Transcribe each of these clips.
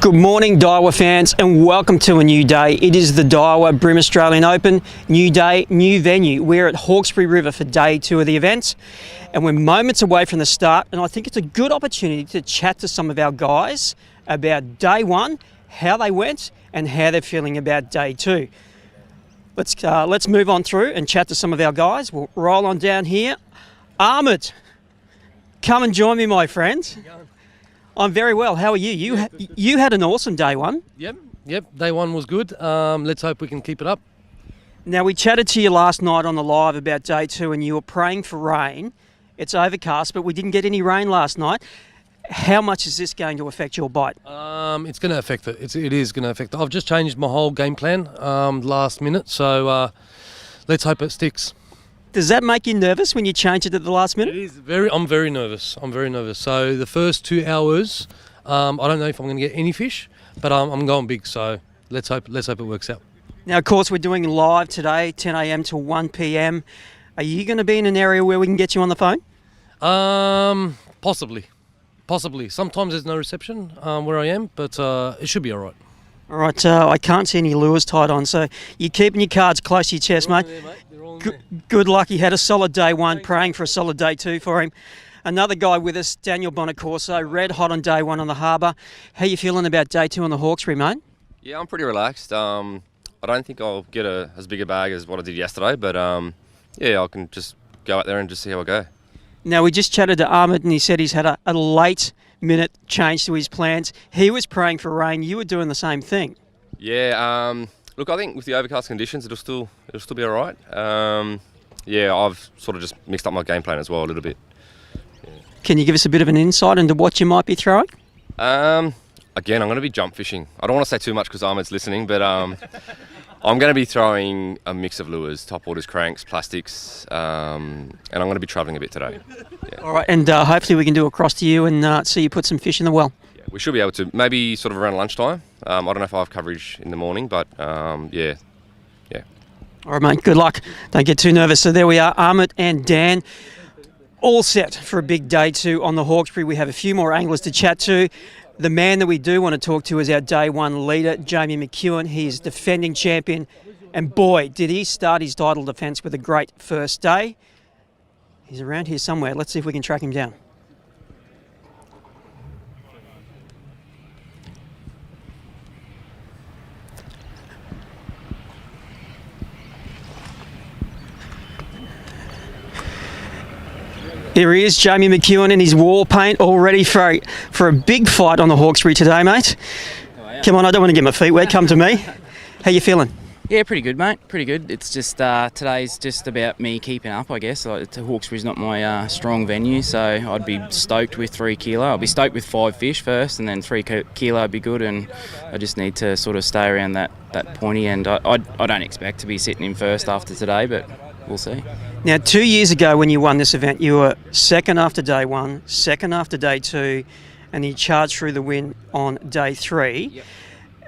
Good morning, Daiwa fans, and welcome to a new day. It is the Daiwa BREAM Australian Open. New day, new venue. We're at Hawkesbury River for day 2 of the event, and we're moments away from the start, and I think it's a good opportunity to chat to some of our guys about day 1, how they went, and how they're feeling about day 2. Let's move on through and chat to some of our guys. We'll roll on down here. Ahmed, come and join me, my friend. I'm very well. How are you? You had an awesome day 1. Yep. Day 1 was good. Let's hope we can keep it up. Now, we chatted to you last night on the live about day 2, and you were praying for rain. It's overcast, but we didn't get any rain last night. How much is this going to affect your bite? It's going to affect it. It is going to affect it. I've just changed my whole game plan last minute, so let's hope it sticks. Does that make you nervous when you change it at the last minute? It is I'm very nervous. So the first 2 hours, I don't know if I'm going to get any fish, but I'm going big. So let's hope it works out. Now, of course, we're doing live today, 10 a.m. to 1 p.m. Are you going to be in an area where we can get you on the phone? Possibly. Sometimes there's no reception where I am, but it should be all right. All right, I can't see any lures tied on, so you're keeping your cards close to your chest, mate. Good luck. He had a solid day 1, praying for a solid day 2 for him. Another guy with us, Daniel Bonacorso, red hot on day 1 on the harbour. How you feeling about day 2 on the Hawkesbury, mate? Yeah, I'm pretty relaxed. I don't think I'll get as big a bag as what I did yesterday, but yeah, I can just go out there and just see how I go. Now, we just chatted to Ahmed, and he said he's had a late-minute change to his plans. He was praying for rain. You were doing the same thing. Yeah. Look, I think with the overcast conditions, it'll still be all right. Yeah, I've sort of just mixed up my game plan as well a little bit. Yeah. Can you give us a bit of an insight into what you might be throwing? Again, I'm going to be jump fishing. I don't want to say too much because Ahmed's listening, but I'm going to be throwing a mix of lures, topwaters, cranks, plastics, and I'm going to be travelling a bit today. Yeah. All right, and hopefully we can do a cross to you and see you put some fish in the well. Yeah, we should be able to, maybe sort of around lunchtime. I don't know if I have coverage in the morning, but yeah. All right, mate, good luck. Don't get too nervous. So there we are, Ahmed and Dan, all set for a big day 2 on the Hawkesbury. We have a few more anglers to chat to. The man that we do want to talk to is our day 1 leader, Jamie McEwen. He is defending champion, and boy, did he start his title defence with a great first day. He's around here somewhere. Let's see if we can track him down. Here he is, Jamie McEwen, in his war paint, all ready for a big fight on the Hawkesbury today, mate. Come on, I don't want to get my feet wet. Come to me. How you feeling? Yeah, pretty good, mate. Pretty good. It's just today's just about me keeping up, I guess. Hawkesbury's not my strong venue, so I'd be stoked with 3 kilo. I'll be stoked with 5 fish first, and then 3 kilo would be good. And I just need to sort of stay around that pointy end. I don't expect to be sitting in first after today, but we'll see. Now, 2 years ago when you won this event, you were second after day 1, second after day 2, and you charged through the win on day 3. Yep.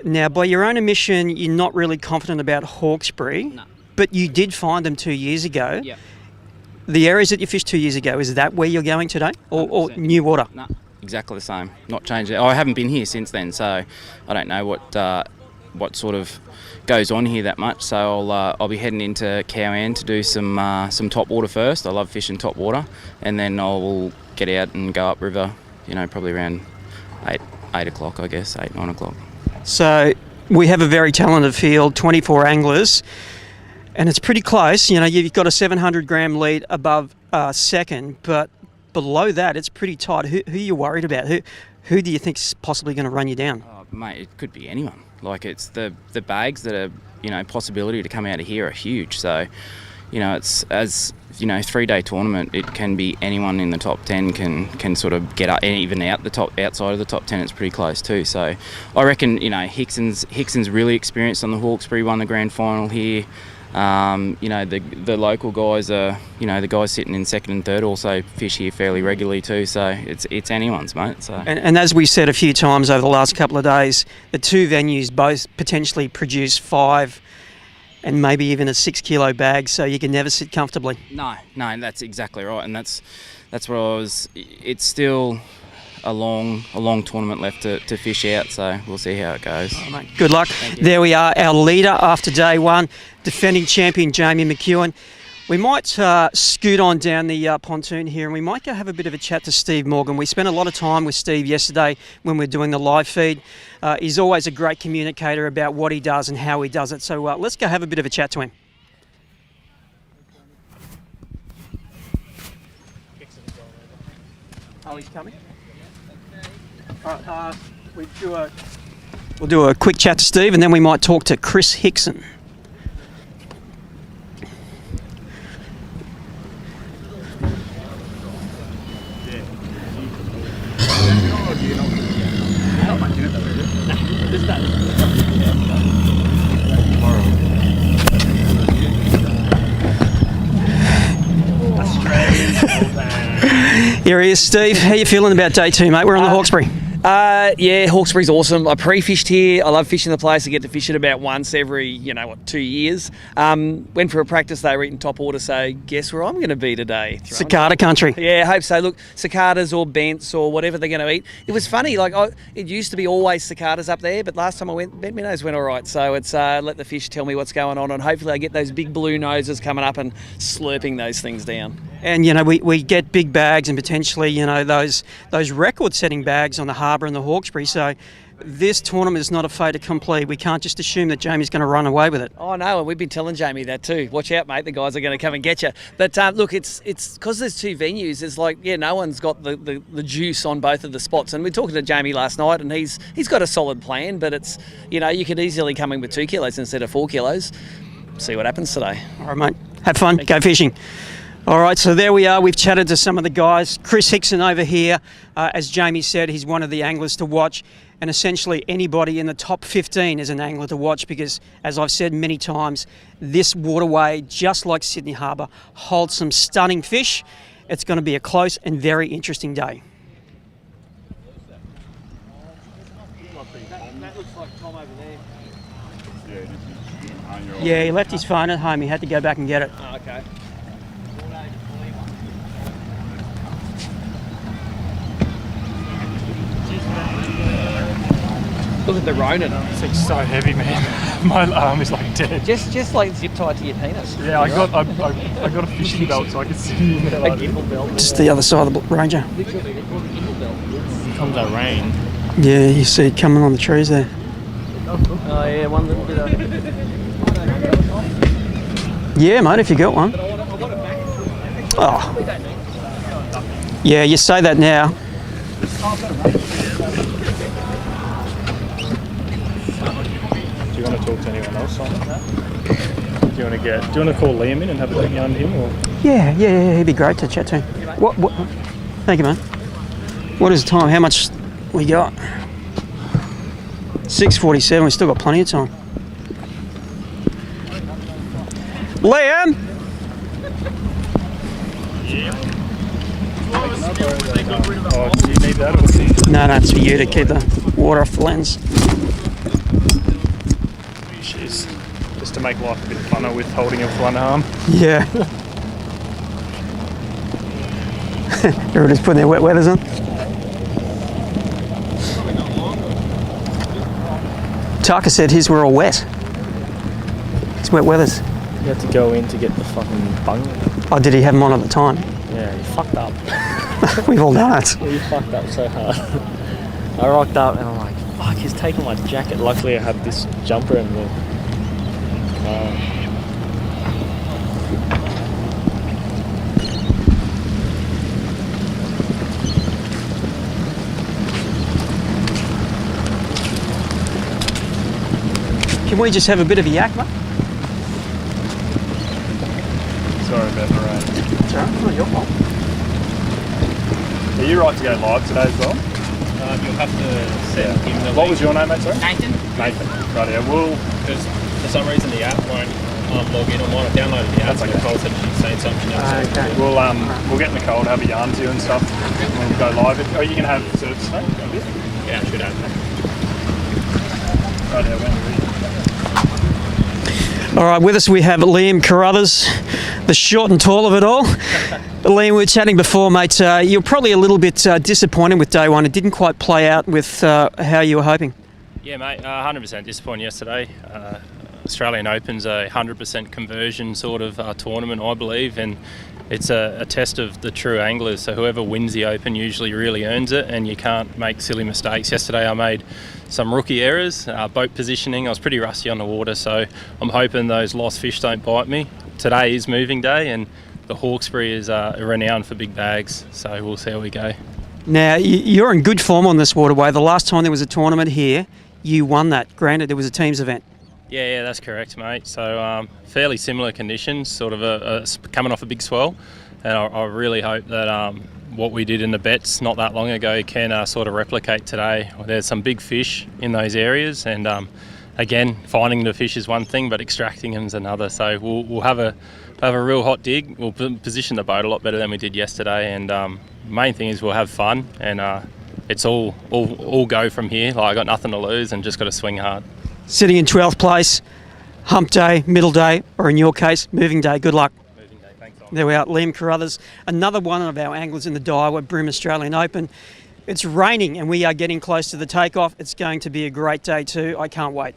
Now, by your own admission, you're not really confident about Hawkesbury, No. but you did find them 2 years ago. Yep. The areas that you fished 2 years ago, is that where you're going today, or new water? No, exactly the same. Not changed it. I haven't been here since then, so I don't know what sort of goes on here that much. So I'll be heading into Cowan to do some top water first. I love fishing top water, and then I'll get out and go upriver. Probably around 8 o'clock, I guess, 9 o'clock. So we have a very talented field, 24 anglers, and it's pretty close. You've got a 700 gram lead above second, but below that it's pretty tight. Who are you worried about? Who do you think's possibly going to run you down? Oh, mate, it could be anyone. Like, it's the bags that are possibility to come out of here are huge. So it's, as 3-day tournament, it can be anyone in the top 10 can sort of get up, and even outside of the top 10 it's pretty close too. So I reckon Hickson's really experienced on the Hawkesbury, won the grand final here. The local guys are, the guys sitting in second and third also fish here fairly regularly too, so it's anyone's, mate. So. And as we said a few times over the last couple of days, the 2 venues both potentially produce 5 and maybe even a 6 kilo bag, so you can never sit comfortably. No, that's exactly right, and that's what I was. It's still a long tournament left to fish out, so we'll see how it goes. Oh, mate. Good luck. There we are, our leader after day one, defending champion Jamie McEwen. We might scoot on down the pontoon here and we might go have a bit of a chat to Steve Morgan. We spent a lot of time with Steve yesterday when we were doing the live feed. He's always a great communicator about what he does and how he does it. So let's go have a bit of a chat to him. Oh, he's coming? All right, we'll do a quick chat to Steve and then we might talk to Chris Hickson. Here he is, Steve. How you feeling about day two, mate? We're on the Hawkesbury. Yeah, Hawkesbury's awesome. I pre-fished here. I love fishing the place. I get to fish it about once every, 2 years. Went for a practice day, eating top order, so guess where I'm going to be today? Cicada country. Yeah, I hope so. Look, cicadas or bents or whatever they're going to eat. It was funny, it used to be always cicadas up there, but last time I went, bent minnows went all right. So it's let the fish tell me what's going on, and hopefully I get those big blue noses coming up and slurping those things down. And, we get big bags and potentially, those record-setting bags on the harbour and the Hawkesbury. So this tournament is not a fait accompli. We can't just assume that Jamie's going to run away with it. Oh, no, and we've been telling Jamie that too. Watch out, mate. The guys are going to come and get you. But, look, it's because there's two venues. It's no one's got the juice on both of the spots. And we're talking to Jamie last night, and he's got a solid plan, but it's, you could easily come in with 2 kilos instead of 4 kilos. See what happens today. All right, mate. Have fun. Go fishing. All right, so there we are. We've chatted to some of the guys. Chris Hickson over here, as Jamie said, he's one of the anglers to watch. And essentially anybody in the top 15 is an angler to watch because, as I've said many times, this waterway, just like Sydney Harbour, holds some stunning fish. It's going to be a close and very interesting day. That looks like Tom over there. Yeah, he left his phone at home. He had to go back and get it. Oh, okay. Look at the Ronin. It's so heavy, man. My arm is like dead. Just like zip tied to your penis. Yeah, I got a fishing belt so I could sit in there. A gimbal belt. Just the other side of the Ranger. Literally, they call it a gimbal belt. Comes that rain. Yeah, you see it coming on the trees there. Oh yeah, one little bit of... Yeah, mate, if you got one. Oh. Yeah, you say that now. Do you want to talk to anyone else on that? Do you want to call Liam in and have a quick yarn to him? Or? Yeah, he'd be great to chat to. What? Thank you, man. What is the time? How much we got? 6:47. We've still got plenty of time. Liam. Oh, do you need that or? No, it's for you to keep the water off the lens. Jeez. Just to make life a bit funner with holding it with one arm. Yeah. Everybody's putting their wet weathers on. Taka said his were all wet. His wet weathers. You had to go in to get the fucking bung. Oh, did he have them on at the time? Yeah, you fucked up. We've all done it. Yeah, you fucked up so hard. I rocked up and I'm like, fuck, he's taking my jacket. Luckily I had this jumper and the Can we just have a bit of a yak, mate? Sorry about the rain. It's all right, it's not your fault. Are you right to go live today as well? You'll have to send him the What link. was your name, mate? Sorry? Nathan. Nathan. Right, yeah, we'll... Because for some reason the app won't log in on mine. I downloaded the app. That's okay. Nicole said she's saying something else. Okay. We'll get Nicole to have a yarn to you and stuff when we go live. Are you going to have service today? Yeah, I should have. Right, yeah, when you're ready. All right, with us we have Liam Carruthers, the short and tall of it all. Liam, we were chatting before, mate. You're probably a little bit disappointed with day one. It didn't quite play out with how you were hoping. Yeah, mate, 100% disappointed yesterday. Australian Open's a 100% conversion sort of tournament, I believe, and it's a test of the true anglers. So whoever wins the Open usually really earns it, and you can't make silly mistakes. Yesterday I made some rookie errors, boat positioning. I was pretty rusty on the water, so I'm hoping those lost fish don't bite me. Today is moving day, and the Hawkesbury is renowned for big bags, so we'll see how we go. Now, you're in good form on this waterway. The last time there was a tournament here, you won that. Granted, it was a teams event. Yeah, that's correct, mate. So fairly similar conditions, sort of coming off a big swell, and I really hope that what we did in the bets not that long ago can sort of replicate today. There's some big fish in those areas, and again, finding the fish is one thing, but extracting them is another. So we'll have a real hot dig. We'll position the boat a lot better than we did yesterday, and main thing is we'll have fun, and it's all go from here. Like, I got nothing to lose and just got to swing hard. Sitting in 12th place, hump day, middle day, or in your case, moving day. Good luck. Moving day, thanks. There we are, Liam Carruthers, another one of our anglers in the Daiwa BREAM Australian Open. It's raining and we are getting close to the takeoff. It's going to be a great day too. I can't wait.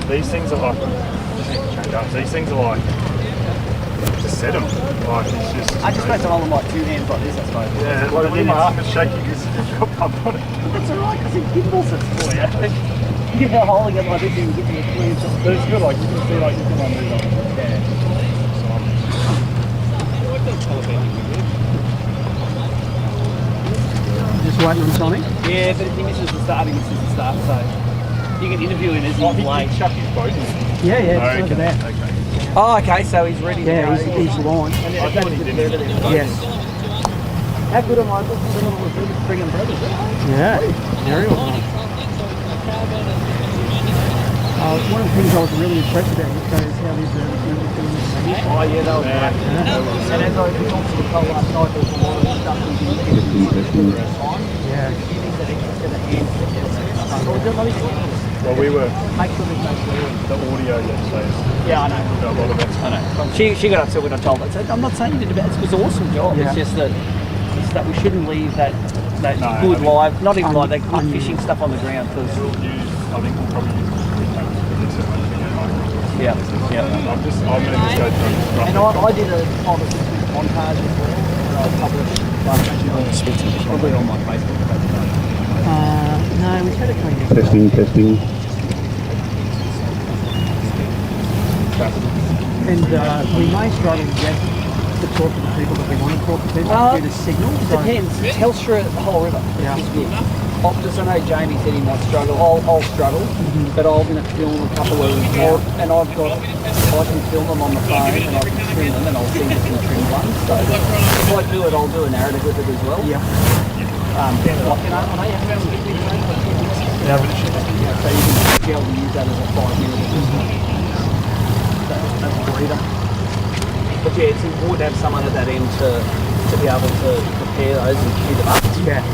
These things are like, just set them. Like, it's just. I just supposed to hold them like two hands like this, I suppose. Yeah, like when my arm is shaking, it's got pump on it. It's alright because it gimbals it for you. You're holding it like this and you get to the clear. But it's good, like you can see, like you can move on. Just waiting on Tommy. Yeah, but if he misses the start, he misses the start, so you can interview him as he's late. Chuck his boat in. Yeah, it's Okay. over there. Okay. Oh, okay, so he's ready to go. He's launched. And I thought he didn't. Yes. how good am I looking to bring him brothers? Yeah, very well. One of the things I was really impressed about this day is how these Oh, yeah, that was great. And as I talked to the Cole last night, there's a lot of stuff we didn't get to do time. Yeah. You think that it's just going to end. Well, we were. Make sure there's no swearing. The audio yesterday is Yeah, I know. a lot of it. I know. She got upset when I told her. I said, I'm not saying you did a bad. It was an awesome job. Yeah. It's just that we shouldn't leave that No, good I live, not even live, that good fishing stuff on the ground. Because I think we'll probably use yeah. I'm going to just go through this. And I did a 5 or 6 week montage as well, and I published probably on my Facebook page. No, we had it coming in. Testing. And we may struggle to get to talk to the people that we want to talk to due to signal. So Depends. Telstra, the whole river Yeah. is good. Optus, I know Jamie said he might struggle. I'll struggle, but I'm going to film a couple of them, and I can film them on the phone, and I can trim them, and I'll send you some trimmed ones. So if I do it, I'll do a narrative with it as well. yeah. I know you have to get these things, so you can be able to use that as a 5-minute. That's a breeder. But yeah, it's important to have someone at that end to be able to prepare those and cue them up. Yeah.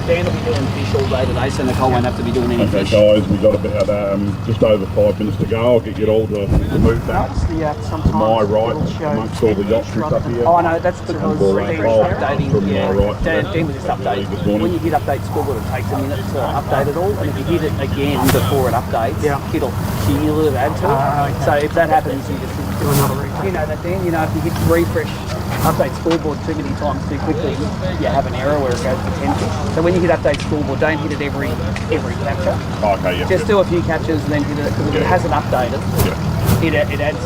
Dan will be doing fish all day today, so Nicole won't have to be doing any Okay, fish. guys, we've got about just over 5 minutes to go. I'll get you all to move back That's the sometimes to my right it'll show amongst all the yachts and stuff here. Oh no, that's because All Dan's right. updating. From my Yeah, right to Dan left. was just updating. This morning. When you hit update scoreboard, it takes a minute to update it all, and if you hit it again before it updates, it'll cumulative add to it. Okay. So if that happens, you just do another refresh. You know that Dan, if you hit refresh, update scoreboard too many times too quickly, you have an error where it goes to 10 fish. So when you hit update scoreboard, don't hit it every capture. Okay, yeah. Just do a few catches and then hit it, because if it hasn't updated, it adds,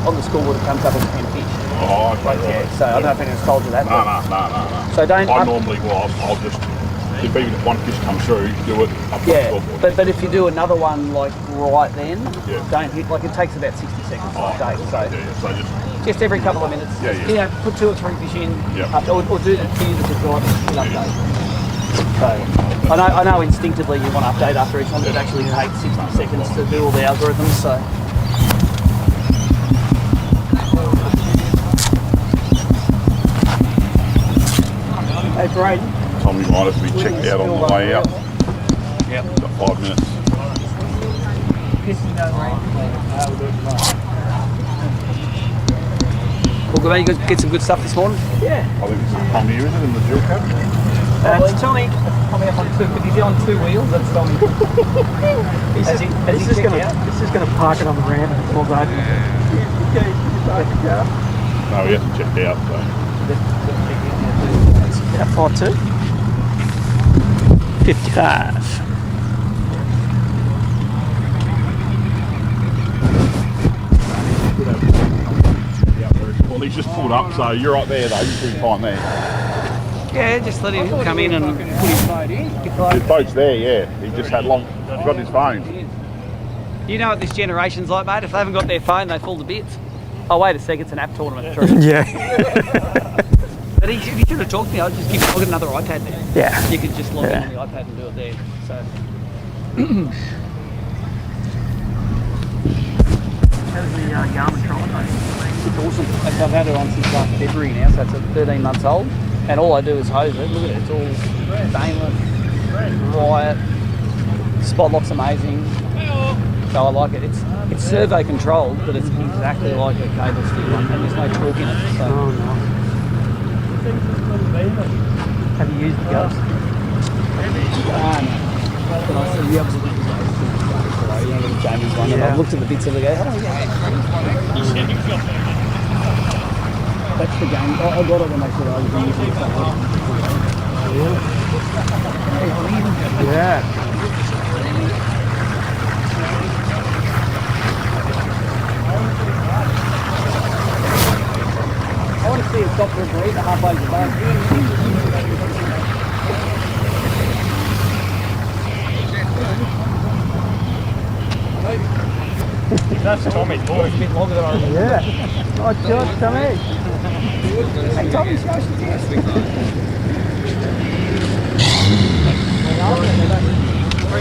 on the scoreboard it comes up as 10 fish. Oh, okay, Yeah, right. so I don't know if anyone's told you that. No. So don't, I normally, I'll just if even if one fish comes through, do it up on the Yeah, scoreboard. but if you do another one like right then, Yeah. don't hit, like it takes about 60 seconds to update, so So just every couple of minutes, Yeah, yeah. you know, put 2 or 3 fish in, Yeah. or do the few that you've got, hit update. So, I know instinctively you want to update after each one, but it actually takes 60 seconds to do all the algorithms, so. Hey, Braden. Tommy might have to be checked out on the way out. Yep. Got 5 minutes. Well, good, mate, you guys get some good stuff this morning? Yeah. I think this is Tommy, is it, in the dual cab? It's Tommy. Tommy up on 2, but he's on 2 wheels, that's Tommy. He's just going to park it on the ramp and pull over. No, he hasn't checked out, so. How far to? 55. Well, he's just pulled up, so you're right there, though. You're pretty fine there. Yeah, just let him come in and put his boat in. His boat's there, yeah. He just had he's got his phone. You know what this generation's like, mate? If they haven't got their phone, they fall to bits. Oh, wait a sec, it's an app tournament. True. Yeah. But he should have talked to me. I'll just I'll get another iPad there. Yeah. You could just log in on the iPad and do it there. So. How's the Garmin trolling, mate? It's awesome. I've had it on since last February now, so it's 13 months old. And all I do is hose it. Look at it, it's all stainless, quiet. Spot lock's amazing. So I like it. It's servo controlled, but it's exactly like a cable steer one, and there's no torque in it. So. Oh no. Have you used the Ghost? But I see you absolutely Jamie's one, and I've looked at the bits of it and go, oh yeah. That's the game. I got it when they said I was using it. Yeah. I want to see it stop for a breather halfway to the boat. That's Tommy's boy. It's a bit longer than I remember. Yeah. Nice shot, Tommy. Hey, Tommy, show us your test. 3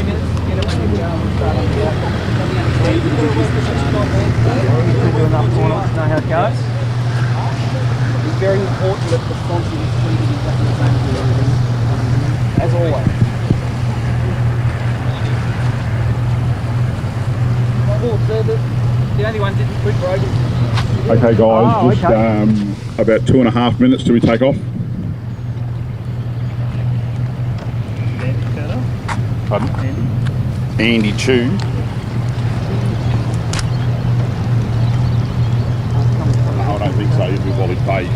minutes. Get it when you start on the do enough tournaments to know how it goes. It's very important that the sponsor is treated exactly the same as everything. As always. The only one didn't quit broken. Okay, guys, about 2.5 minutes till we take off. Pardon? Andy Chew. No, I don't think so. He'll be Wally Pay.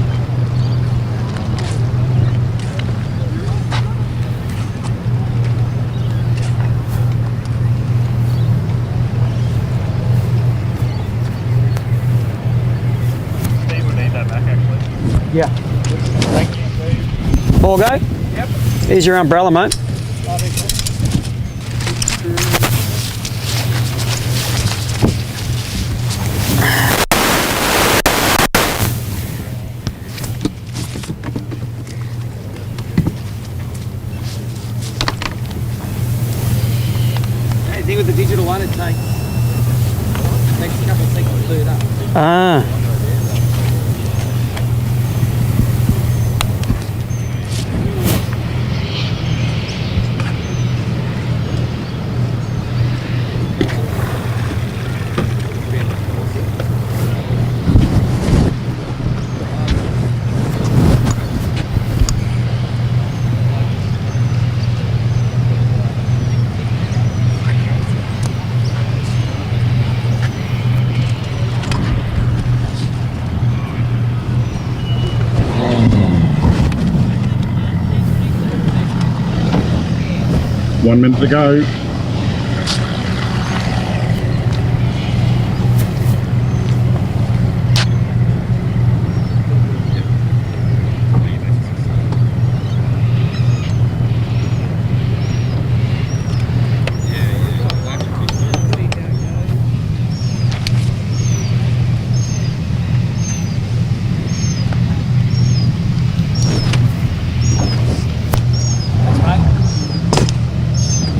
Yeah. Thank you. All go? Yep. Here's your umbrella, mate. Hey, the thing with the digital one, it takes a couple of seconds to boot up. Ah. One minute to go.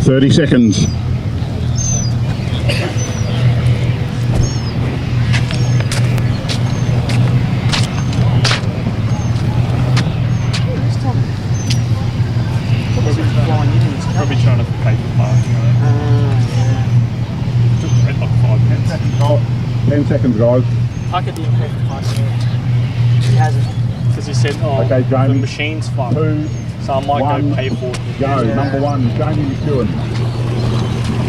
30 seconds. Probably trying to pay for parking. Took red like 5 minutes. 10 seconds, guys. Parker didn't pay for parking. He hasn't. Because he said, oh, Okay, the Jamie. machine's fucked. 2, So I might 1, go pay for it. go. Number 1, Jamie McEwen.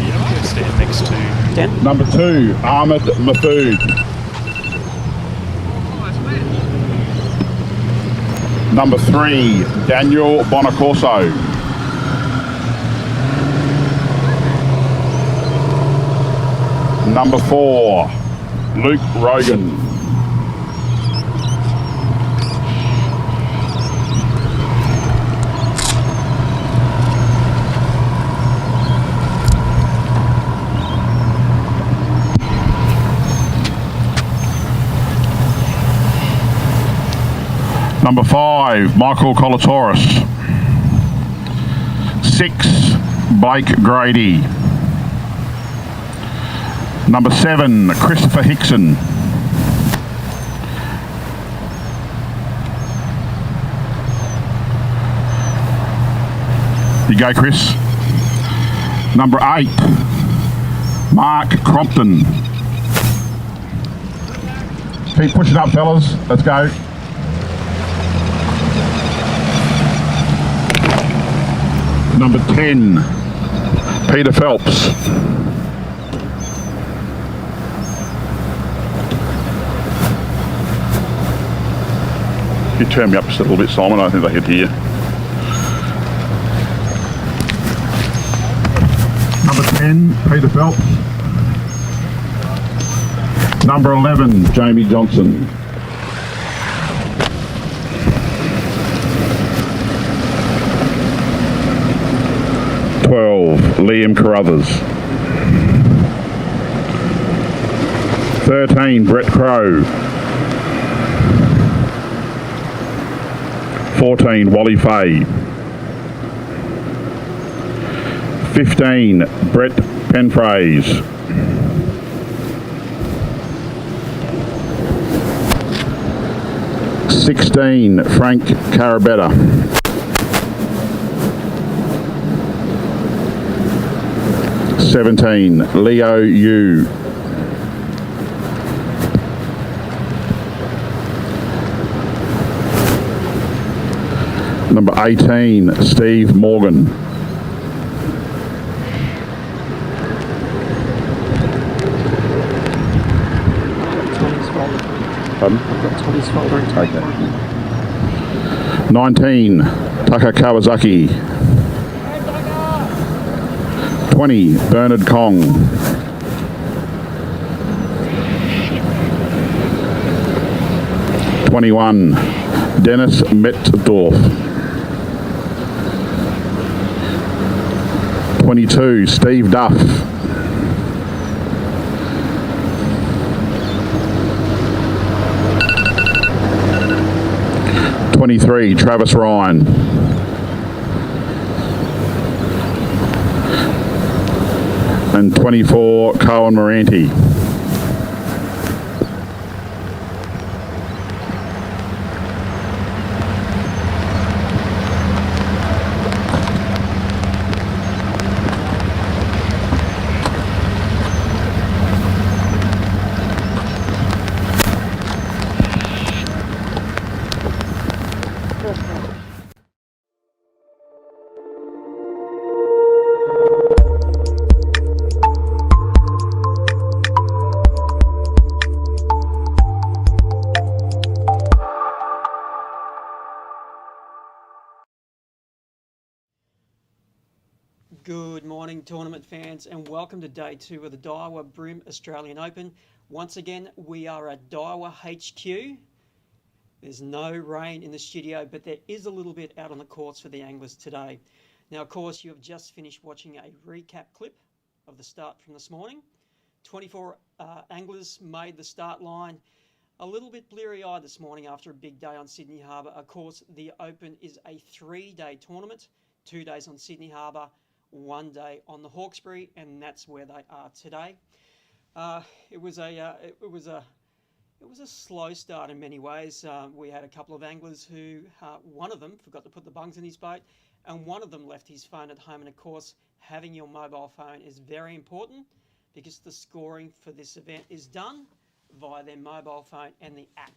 Yeah, I'm going to stand next to... Number 2, Ahmed Mahfood. Number 3, Daniel Bonacorso. Number 4, Luke Rogan. Number 5, Michael Kolatoris. 6, Blake Grady. Number 7, Christopher Hickson. You go, Chris. Number 8, Mark Crompton. Keep pushing up, fellas. Let's go. Number 10, Peter Phelps. You turn me up just a little bit, Simon. I think they could hear. Number 10, Peter Phelps. Number 11, Jamie Johnson. Liam Carruthers. 13, Brett Crow. 14, Wally Fay. 15, Brett Penphrase. 16, Frank Carabetta. 17, Leo Yu. Number 18, Steve Morgan. Pardon? Okay. 19, Taka Kawasaki. 20, Bernard Kong. 21, Dennis Metdorf. 22, Steve Duff. 23, Travis Ryan. And 24, Cohen Moranti. Good morning, tournament fans, and welcome to day 2 of the Daiwa BREAM Australian Open. Once again, we are at Daiwa HQ. There's no rain in the studio, but there is a little bit out on the courts for the anglers today. Now, of course, you have just finished watching a recap clip of the start from this morning. 24 anglers made the start line. A little bit bleary-eyed this morning after a big day on Sydney Harbour. Of course, the Open is a 3-day tournament, 2 days on Sydney Harbour, one day on the Hawkesbury, and that's where they are today. It was a slow start in many ways. We had a couple of anglers who, one of them forgot to put the bungs in his boat, and one of them left his phone at home. And of course, having your mobile phone is very important because the scoring for this event is done via their mobile phone and the app.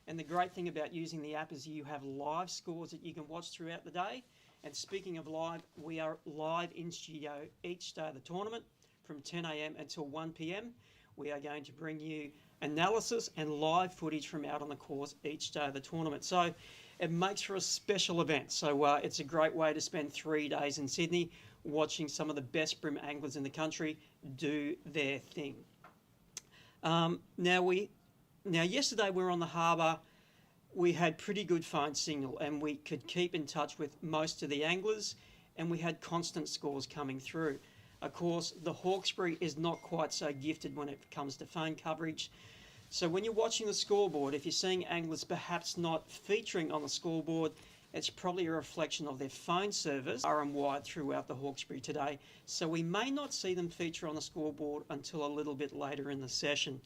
And the great thing about using the app is you have live scores that you can watch throughout the day. And speaking of live, we are live in studio each day of the tournament from 10 a.m. until 1 p.m. We are going to bring you analysis and live footage from out on the course each day of the tournament. So it makes for a special event. So it's a great way to spend 3 days in Sydney watching some of the best bream anglers in the country do their thing. Now yesterday we were on the harbour. We had pretty good phone signal and we could keep in touch with most of the anglers, and we had constant scores coming through. Of course, the Hawkesbury is not quite so gifted when it comes to phone coverage. So when you're watching the scoreboard, if you're seeing anglers perhaps not featuring on the scoreboard, it's probably a reflection of their phone service far and wide throughout the Hawkesbury today. So we may not see them feature on the scoreboard until a little bit later in the session.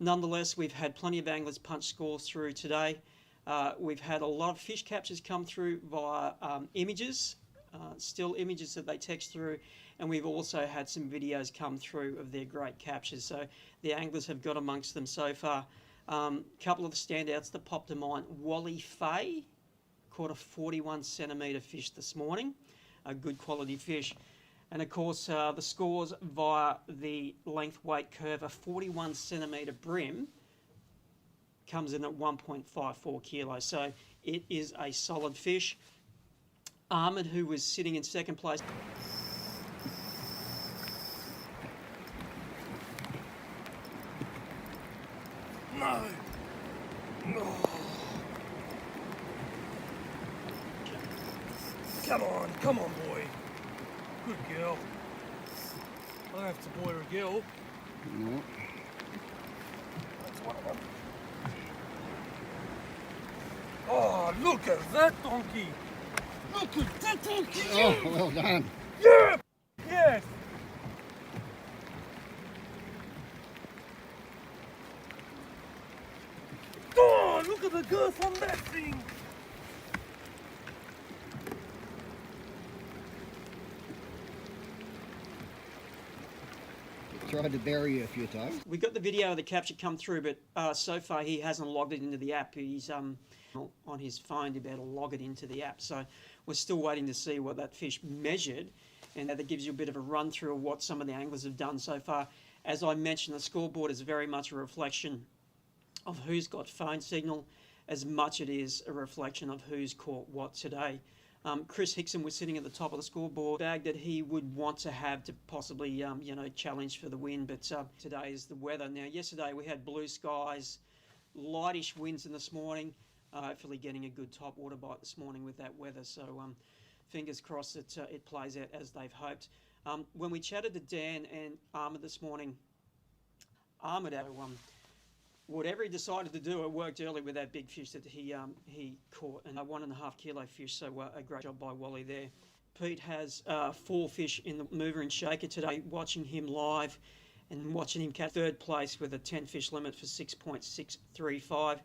Nonetheless, we've had plenty of anglers punch scores through today. We've had a lot of fish captures come through via images, still images that they text through, and we've also had some videos come through of their great captures. So the anglers have got amongst them so far. Couple of the standouts that popped to mind: Wally Fay caught a 41 centimetre fish this morning, a good quality fish. And of course, the scores via the length weight curve, a 41 centimetre bream comes in at 1.54 kilos. So it is a solid fish. Ahmed, who was sitting in second place. No. Oh. Come on, boy. Good girl. I don't have to boy or a girl. No. That's one of them. Oh, look at that donkey. Look at that donkey. Oh, well done. Yeah. Yes. Oh, look at the girth on that thing. Tried to bury you a few times. We got the video of the capture come through, but so far he hasn't logged it into the app. He's on his phone to be able to log it into the app. So we're still waiting to see what that fish measured, and that gives you a bit of a run through of what some of the anglers have done so far. As I mentioned, the scoreboard is very much a reflection of who's got phone signal, as much it is a reflection of who's caught what today. Chris Hickson was sitting at the top of the scoreboard, bag that he would want to have to possibly, challenge for the win. But today is the weather. Now, yesterday we had blue skies, lightish winds in this morning. Hopefully getting a good top water bite this morning with that weather. So fingers crossed that it plays out as they've hoped. When we chatted to Dan and Ahmed this morning, Ahmed, whatever he decided to do, it worked early with that big fish that he caught, and a 1.5 kilo fish, so a great job by Wally there. Pete has 4 fish in the mover and shaker today, watching him live and watching him catch third place with a 10 fish limit for 6.635.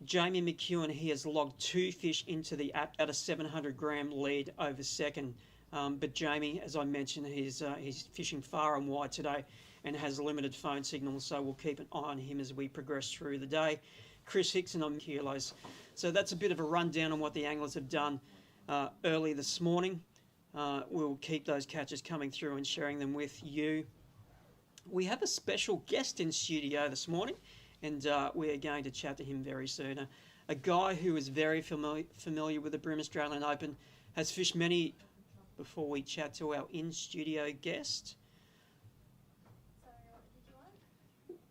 Jamie McEwen, he has logged 2 fish into the app at a 700 gram lead over second. But Jamie, as I mentioned, he's fishing far and wide today and has limited phone signal, so we'll keep an eye on him as we progress through the day. Chris Hickson on kilos. So that's a bit of a rundown on what the anglers have done early this morning. We'll keep those catches coming through and sharing them with you. We have a special guest in studio this morning, and we are going to chat to him very soon. A guy who is very familiar with the Bream Australian Open, has fished many. Before we chat to our in-studio guest,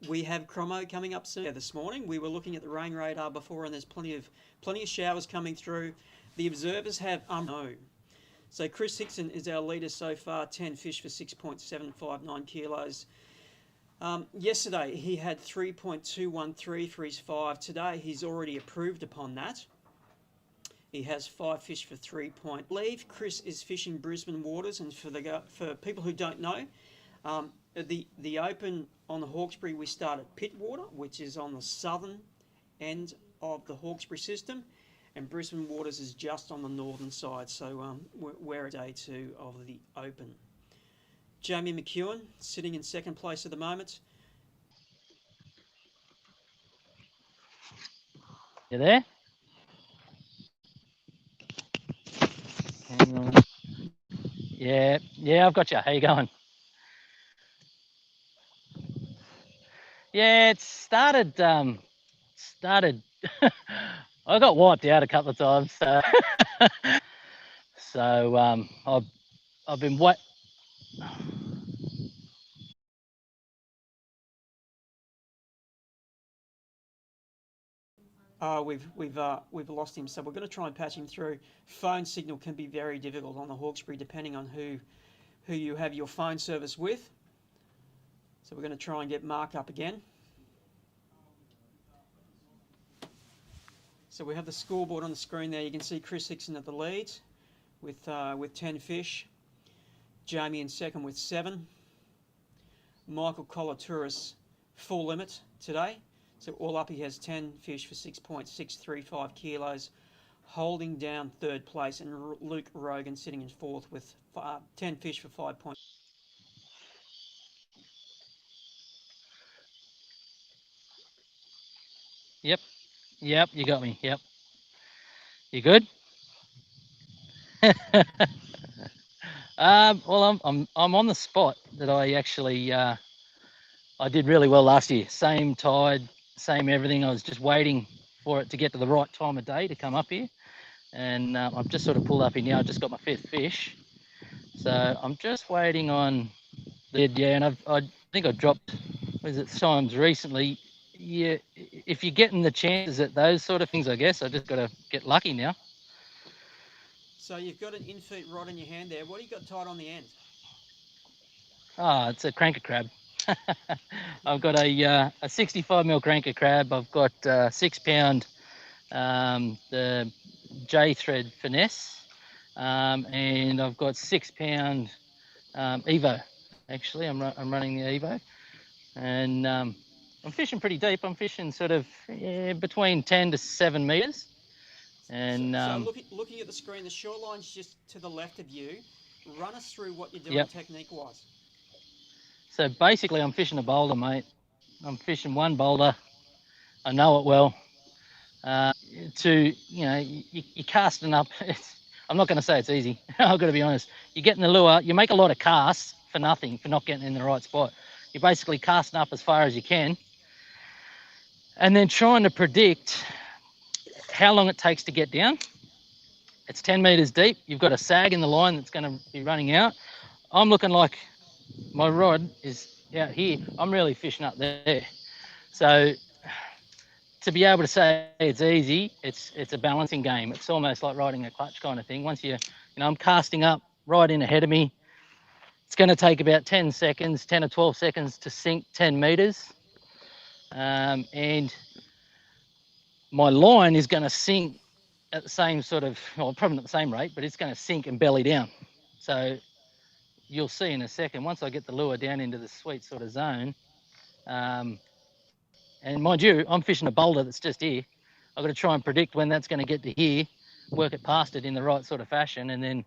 we have Chromo coming up soon. This morning we were looking at the rain radar before, and there's plenty of showers coming through. The observers have no. So Chris Hickson is our leader so far, 10 fish for 6.759 kilos. Yesterday he had 3.213 for his 5. Today he's already improved upon that. He has 5 fish for 3 point leave. Chris is fishing Brisbane waters, and for people who don't know, the Open on the Hawkesbury, we start at Pittwater, which is on the southern end of the Hawkesbury system, and Brisbane waters is just on the northern side. So we're at day 2 of the Open. Jamie McEwen sitting in second place at the moment. You there? Hang on. Yeah, I've got you. How you going? Yeah, it started. I got wiped out a couple of times, so I've been what. We've lost him, so we're going to try and patch him through. Phone signal can be very difficult on the Hawkesbury depending on who you have your phone service with. So we're going to try and get Mark up again. So we have the scoreboard on the screen there. You can see Chris Hickson at the lead with 10 fish. Jamie in second with 7. Michael Colatouris full limit today. So all up he has 10 fish for 6.635 kilos, holding down third place, and Luke Rogan sitting in fourth with 10 fish for 5 points. Yep, you got me. Yep. You good? Well, I'm on the spot that I actually I did really well last year. Same tide, same everything. I was just waiting for it to get to the right time of day to come up here, and I've just sort of pulled up here now. I just got my 5th fish, so I'm just waiting on the and I think I dropped times recently. Yeah, if you're getting the chances at those sort of things, I guess I just got to get lucky now. So you've got an in-feet rod in your hand there. What do you got tied on the end? It's a cranker crab. I've got a 65mm cranker crab. I've got 6 pound the J thread finesse, and I've got 6 pound Evo. Actually, I'm running the Evo, and I'm fishing pretty deep. I'm fishing sort of between 10 to 7 meters. And so looking at the screen, the shoreline's just to the left of you. Run us through what you're doing technique-wise. So basically, I'm fishing a boulder, mate. I'm fishing one boulder. I know it well. You're casting up. I'm not going to say it's easy. I've got to be honest. You're getting the lure. You make a lot of casts for nothing, for not getting in the right spot. You're basically casting up as far as you can, and then trying to predict how long it takes to get down. It's 10 meters deep. You've got a sag in the line that's going to be running out. I'm looking like my rod is out here. I'm really fishing up there. So to be able to say it's easy, it's a balancing game. It's almost like riding a clutch kind of thing. Once I'm casting up right in ahead of me. It's going to take about 10 seconds, 10 or 12 seconds to sink 10 meters. And my line is going to sink at the same sort of, well, probably not the same rate, but it's going to sink and belly down. So you'll see in a second, once I get the lure down into the sweet sort of zone, and mind you, I'm fishing a boulder that's just here. I've got to try and predict when that's going to get to here, work it past it in the right sort of fashion, and then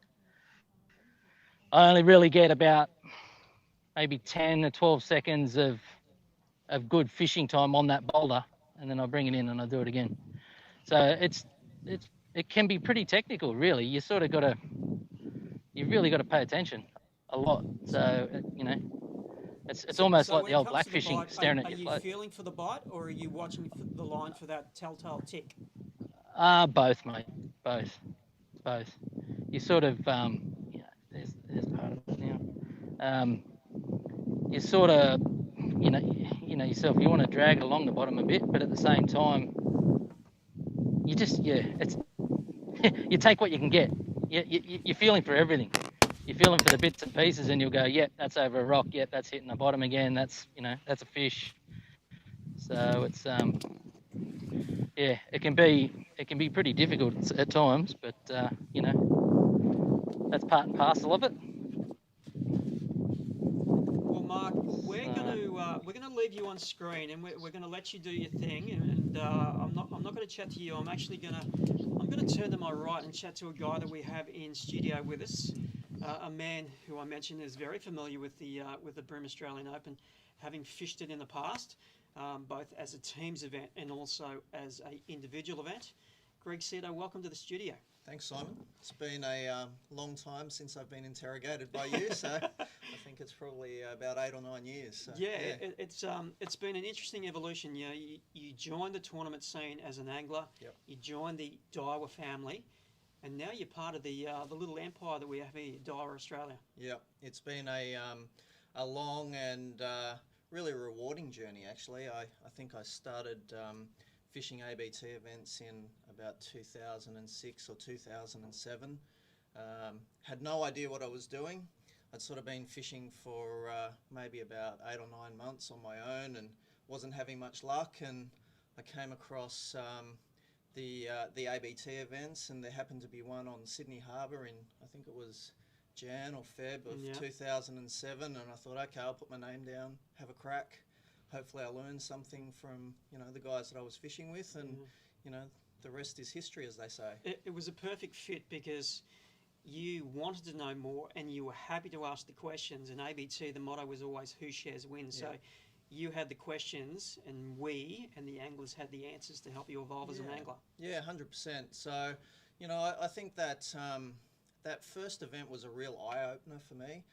I only really get about maybe 10 or 12 seconds of good fishing time on that boulder, and then I bring it in and I do it again. So it can be pretty technical, really. You really got to pay attention a lot. So it's almost like the old blackfishing, staring at your float. Are you feeling for the bite, or are you watching the line for that telltale tick? Both, mate. Both. You sort of there's part of it now. You sort of yourself. You want to drag it along the bottom a bit, but at the same time, you just it's you take what you can get. You're feeling for everything. You're feeling for the bits and pieces, and you'll go, yep, that's over a rock. Yep, that's hitting the bottom again. That's that's a fish. So it's yeah, it can be pretty difficult at times, but you know, that's part and parcel of it. Well, Mark, we're going to leave you on screen, and we're going to let you do your thing. And I'm not going to chat to you. I'm going to turn to my right and chat to a guy that we have in studio with us, a man who I mentioned is very familiar with the BREAM Australian Open, having fished it in the past, both as a teams event and also as an individual event. Greg Cito, welcome to the studio. Thanks, Simon. It's been a long time since I've been interrogated by you, so I think it's probably about 8 or 9 years. So, it's been an interesting evolution. You joined the tournament scene as an angler. Yep. You joined the Daiwa family, and now you're part of the little empire that we have here, Daiwa Australia. Yeah, it's been a long and really rewarding journey. Actually, I think I started fishing ABT events in about 2006 or 2007. Had no idea what I was doing. I'd sort of been fishing for maybe about 8 or 9 months on my own and wasn't having much luck, and I came across the ABT events, and there happened to be one on Sydney Harbour in, I think it was Jan or Feb of 2007, and I thought, okay, I'll put my name down, have a crack. Hopefully I learned something from, the guys that I was fishing with, and, the rest is history, as they say. It was a perfect fit because you wanted to know more and you were happy to ask the questions. And ABT, the motto was always who shares wins. So you had the questions, and we and the anglers had the answers to help you evolve as an angler. Yeah, 100%. So, I think that that first event was a real eye-opener for me,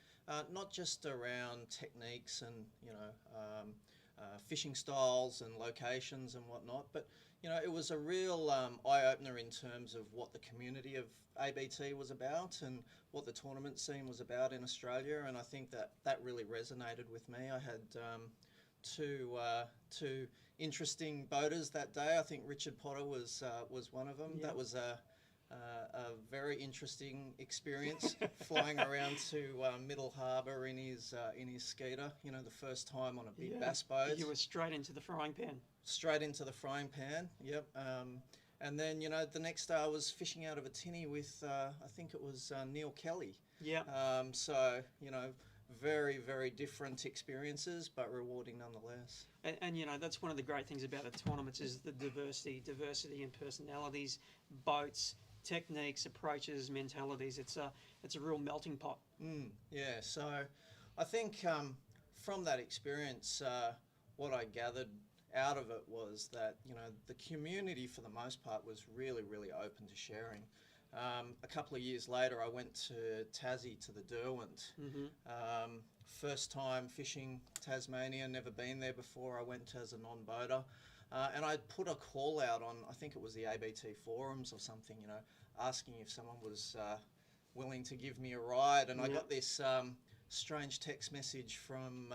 not just around techniques and, fishing styles and locations and whatnot, but it was a real eye-opener in terms of what the community of ABT was about and what the tournament scene was about in Australia, and I think that really resonated with me. I had two interesting boaters that day. I think Richard Potter was one of them. Yep. That was a very interesting experience, flying around to Middle Harbour in his skeeter. The first time on a big bass boat. You were straight into the frying pan. Straight into the frying pan. Yep. And then the next day I was fishing out of a tinny with I think it was Neil Kelly. Yeah. So very, very different experiences, but rewarding nonetheless. And that's one of the great things about the tournaments is the diversity in personalities, boats, techniques, approaches, mentalities. It's a real melting pot. Yeah, so I think from that experience, what I gathered out of it was that, the community for the most part was really, really open to sharing. A couple of years later, I went to Tassie to the Derwent. First time fishing Tasmania, never been there before. I went as a non-boater. And I put a call out on, I think it was the ABT forums or something, asking if someone was willing to give me a ride. And I got this strange text message from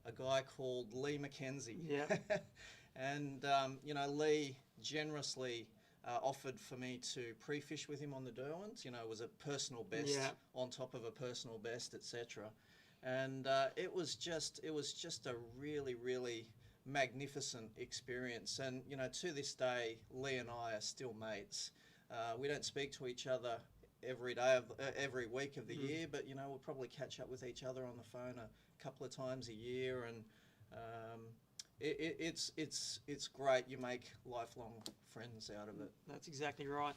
a guy called Lee McKenzie. Yeah. And, Lee generously offered for me to pre-fish with him on the Derwent. It was a personal best on top of a personal best, etc. And it was just a really, really magnificent experience. And to this day, Lee and I are still mates. We don't speak to each other every day of every week of the year, but we'll probably catch up with each other on the phone a couple of times a year, and it's great. You make lifelong friends out of it. That's exactly right.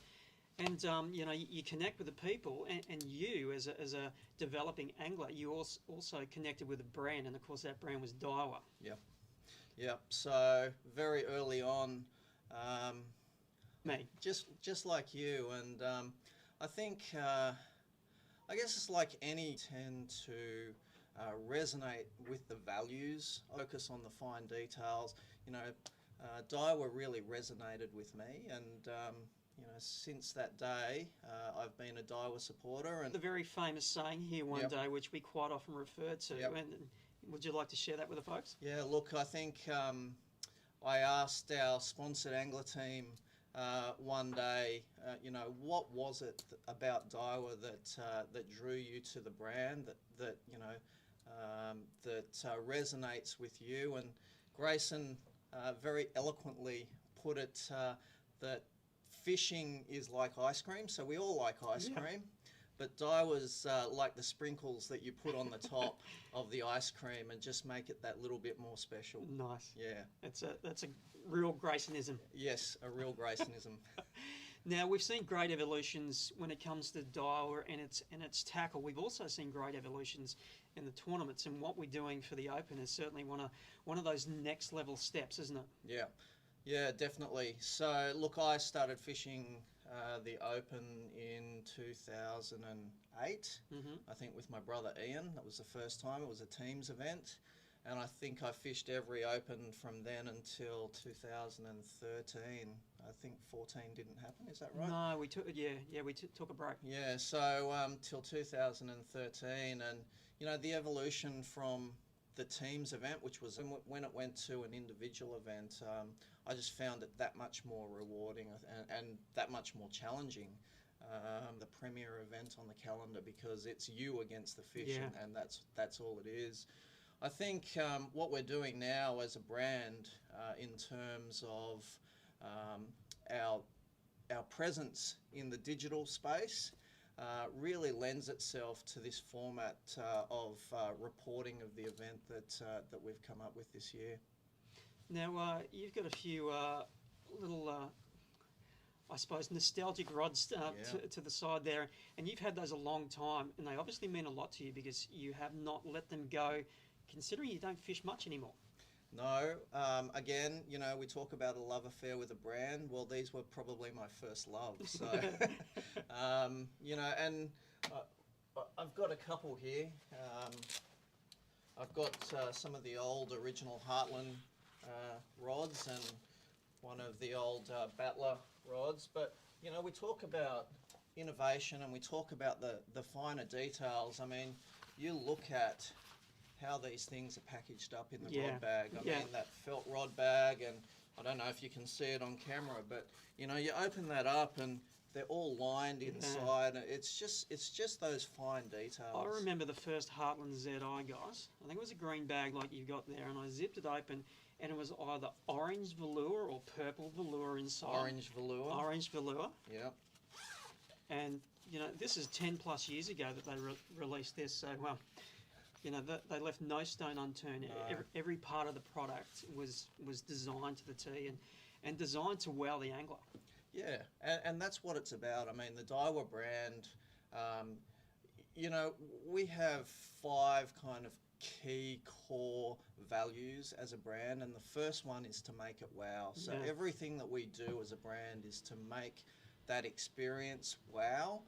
And you connect with the people, and you as a developing angler, you also connected with a brand, and of course that brand was Daiwa. Yeah. So very early on, me, just like you, and I think I guess it's like any tend to resonate with the values, focus on the fine details. Daiwa really resonated with me, and since that day, I've been a Daiwa supporter. And the very famous saying here one day, which we quite often refer to, and would you like to share that with the folks? Yeah, look, I think I asked our sponsored angler team one day, what was it about Daiwa that drew you to the brand, that resonates with you? And Grayson very eloquently put it that fishing is like ice cream, so we all like ice cream. But Daiwa's like the sprinkles that you put on the top of the ice cream and just make it that little bit more special. Nice. Yeah. That's a real Graysonism. Yes, a real Graysonism. Now, we've seen great evolutions when it comes to Daiwa and its tackle. We've also seen great evolutions in the tournaments, and what we're doing for the Open is certainly one of those next level steps, isn't it? Yeah. Yeah, definitely. So, look, I started fishing the Open in 2008, I think, with my brother Ian. That was the first time. It was a teams event. And I think I fished every Open from then until 2013. I think 14 didn't happen, is that right? No, we took took a break. Yeah, so till 2013, and you know, the evolution from the teams event, which was when it went to an individual event, I just found it that much more rewarding and that much more challenging. The premier event on the calendar, because it's you against the fish, and that's all it is. I think what we're doing now as a brand in terms of our presence in the digital space really lends itself to this format of reporting of the event that we've come up with this year. Now, you've got a few little, I suppose, nostalgic rods to the side there, and you've had those a long time, and they obviously mean a lot to you because you have not let them go, considering you don't fish much anymore. No, again, you know, we talk about a love affair with a brand. Well, these were probably my first love. So, you know, and I've got a couple here. I've got some of the old original Heartland rods and one of the old Battler rods. But, you know, we talk about innovation and we talk about the finer details. I mean, you look at how these things are packaged up in the rod bag. I mean, that felt rod bag, and I don't know if you can see it on camera, but you know, you open that up and they're all lined inside. It's just those fine details. I remember the first Heartland ZI, guys. I think it was a green bag like you've got there, and I zipped it open, and it was either orange velour or purple velour inside. Orange velour. Orange velour. Yep. And you know, this is 10 plus years ago that they released this, so well, you know, they left no stone unturned. No. Every part of the product was designed to the T and designed to wow the angler. Yeah, and that's what it's about. I mean, the Daiwa brand, you know, we have 5 kind of key core values as a brand, and the first one is to make it wow. So everything that we do as a brand is to make that experience wow.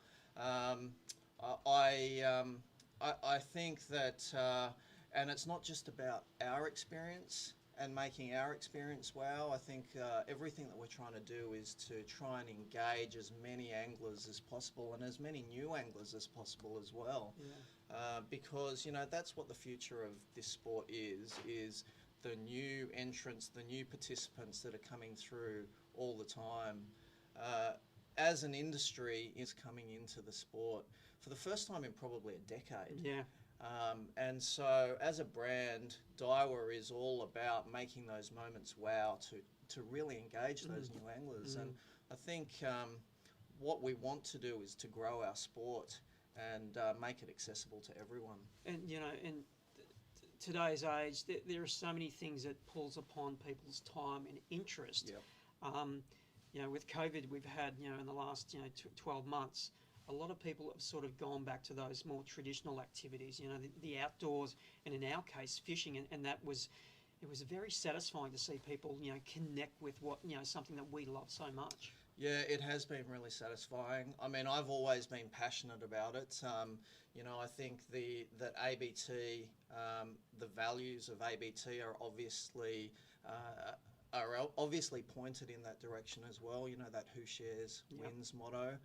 I think that, and it's not just about our experience and making our experience wow. I think everything that we're trying to do is to try and engage as many anglers as possible and as many new anglers as possible as well. Yeah. Because, you know, that's what the future of this sport is the new entrants, the new participants that are coming through all the time. As an industry is coming into the sport for the first time in probably a decade. Yeah. And so as a brand, Daiwa is all about making those moments wow to really engage those new anglers. And I think what we want to do is to grow our sport and make it accessible to everyone. And, you know, in today's age, there are so many things that pulls upon people's time and interest. Yep. You know, with COVID, we've had, you know, in the last, you know, 12 months, a lot of people have sort of gone back to those more traditional activities, you know, the outdoors, and in our case, fishing, and it was very satisfying to see people, you know, connect with what, you know, something that we love so much. Yeah, it has been really satisfying. I mean, I've always been passionate about it. You know, I think that ABT, the values of ABT are obviously pointed in that direction as well. You know, that who shares wins motto.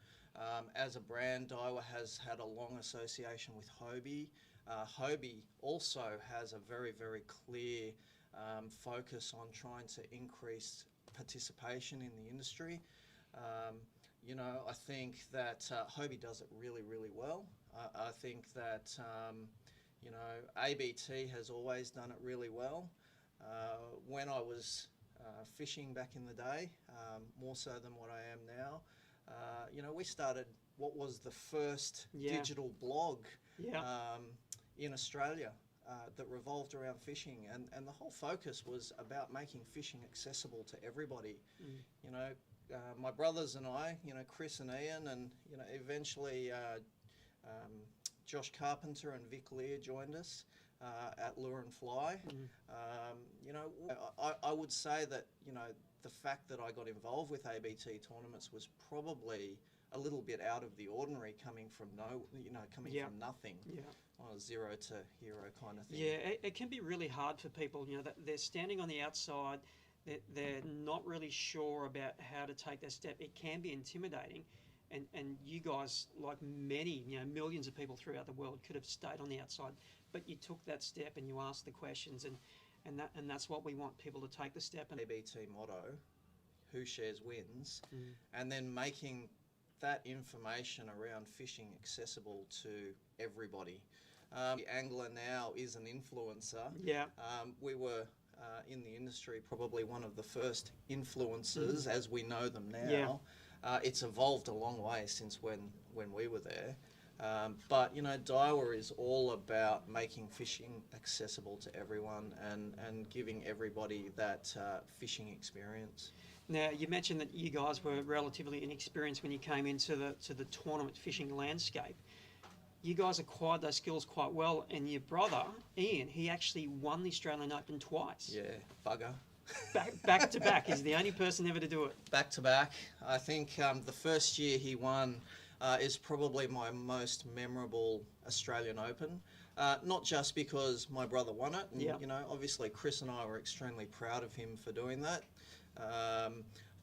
As a brand, Daiwa has had a long association with Hobie. Hobie also has a very, very clear focus on trying to increase participation in the industry. You know, I think that Hobie does it really, really well. I think that, you know, ABT has always done it really well. When I was fishing back in the day, more so than what I am now. You know, we started what was the first digital blog in Australia that revolved around fishing, and the whole focus was about making fishing accessible to everybody. You know, my brothers and I, you know, Chris and Ian, and you know, eventually Josh Carpenter and Vic Lear joined us at Lure and Fly. You know, I would say that, you know, the fact that I got involved with ABT tournaments was probably a little bit out of the ordinary, coming from from nothing, on a zero to hero kind of thing. Yeah, it can be really hard for people, you know, that they're standing on the outside, they're not really sure about how to take that step. It can be intimidating. And you guys, like many, you know, millions of people throughout the world, could have stayed on the outside, but you took that step and you asked the questions, and that's what we want people to take the step. And ABT motto, who shares wins, and then making that information around fishing accessible to everybody. The angler now is an influencer. Yeah. We were in the industry probably one of the first influencers as we know them now. Yeah. It's evolved a long way since when we were there. But, you know, Daiwa is all about making fishing accessible to everyone and giving everybody that fishing experience. Now, you mentioned that you guys were relatively inexperienced when you came into the tournament fishing landscape. You guys acquired those skills quite well, and your brother, Ian, he actually won the Australian Open twice. Yeah, bugger. Back to back. He's the only person ever to do it. Back to back. I think the first year he won is probably my most memorable Australian Open. Not just because my brother won it, and you know, obviously Chris and I were extremely proud of him for doing that,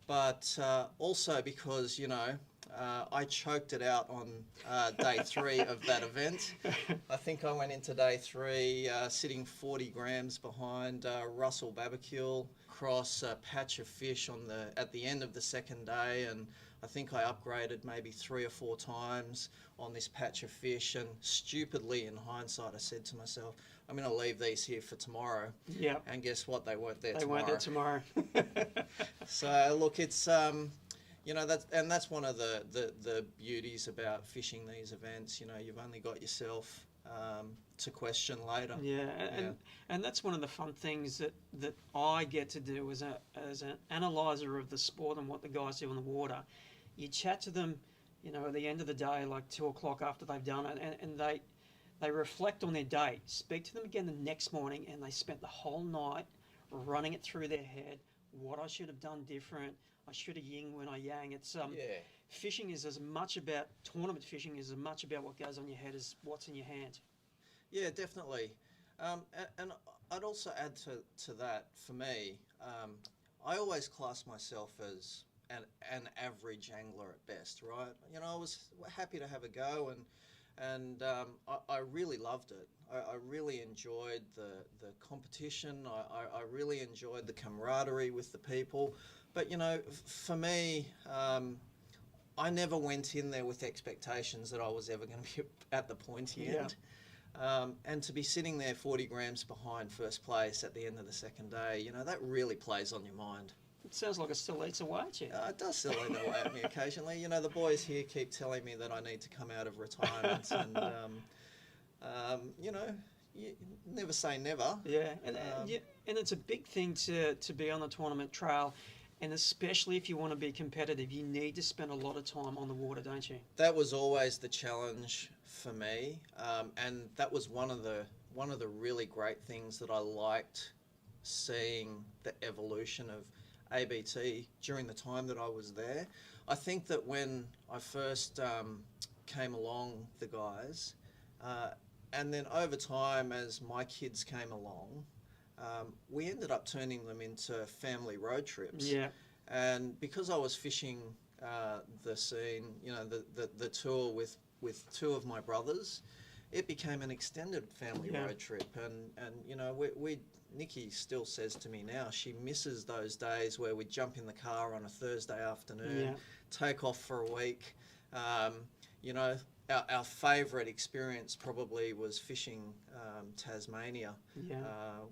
but also because, you know, I choked it out on day 3 of that event. I think I went into day 3 sitting 40 grams behind Russell Babacule, across a patch of fish at the end of the second day, and I think I upgraded maybe 3 or 4 times on this patch of fish, and stupidly in hindsight I said to myself, I'm going to leave these here for tomorrow. Yeah. And guess what? They weren't there tomorrow. They weren't there tomorrow. So look, it's you know, that's one of the beauties about fishing these events. You know, you've only got yourself to question later. Yeah, and that's one of the fun things that I get to do as an analyzer of the sport and what the guys do in the water. You chat to them, you know, at the end of the day, like 2 o'clock after they've done it, and they reflect on their day. Speak to them again the next morning, and they spent the whole night running it through their head. What I should have done different. I should have ying when I yang. It's fishing is as much about tournament fishing is as much about what goes on your head as what's in your hand. Yeah, definitely. And I'd also add to that, for me, I always class myself as an average angler at best, right? You know, I was happy to have a go, and I really loved it. I really enjoyed the competition. I really enjoyed the camaraderie with the people. But, you know, for me, I never went in there with expectations that I was ever going to be at the pointy end. And to be sitting there 40 grams behind first place at the end of the second day, you know, that really plays on your mind. It sounds like it still eats away at you. It does still eat away at me occasionally. You know, the boys here keep telling me that I need to come out of retirement, and you know, you never say never. Yeah, and it's a big thing to be on the tournament trail, and especially if you want to be competitive, you need to spend a lot of time on the water, don't you? That was always the challenge for me, and that was one of the really great things that I liked seeing, the evolution of ABT during the time that I was there. I think that when I first came along, the guys, and then over time as my kids came along, we ended up turning them into family road trips. Yeah. And because I was fishing the scene, you know, the tour with 2 of my brothers, it became an extended family road trip. And you know, Nikki still says to me now, she misses those days where we'd jump in the car on a Thursday afternoon, take off for a week, you know, our favourite experience probably was fishing Tasmania. Yeah.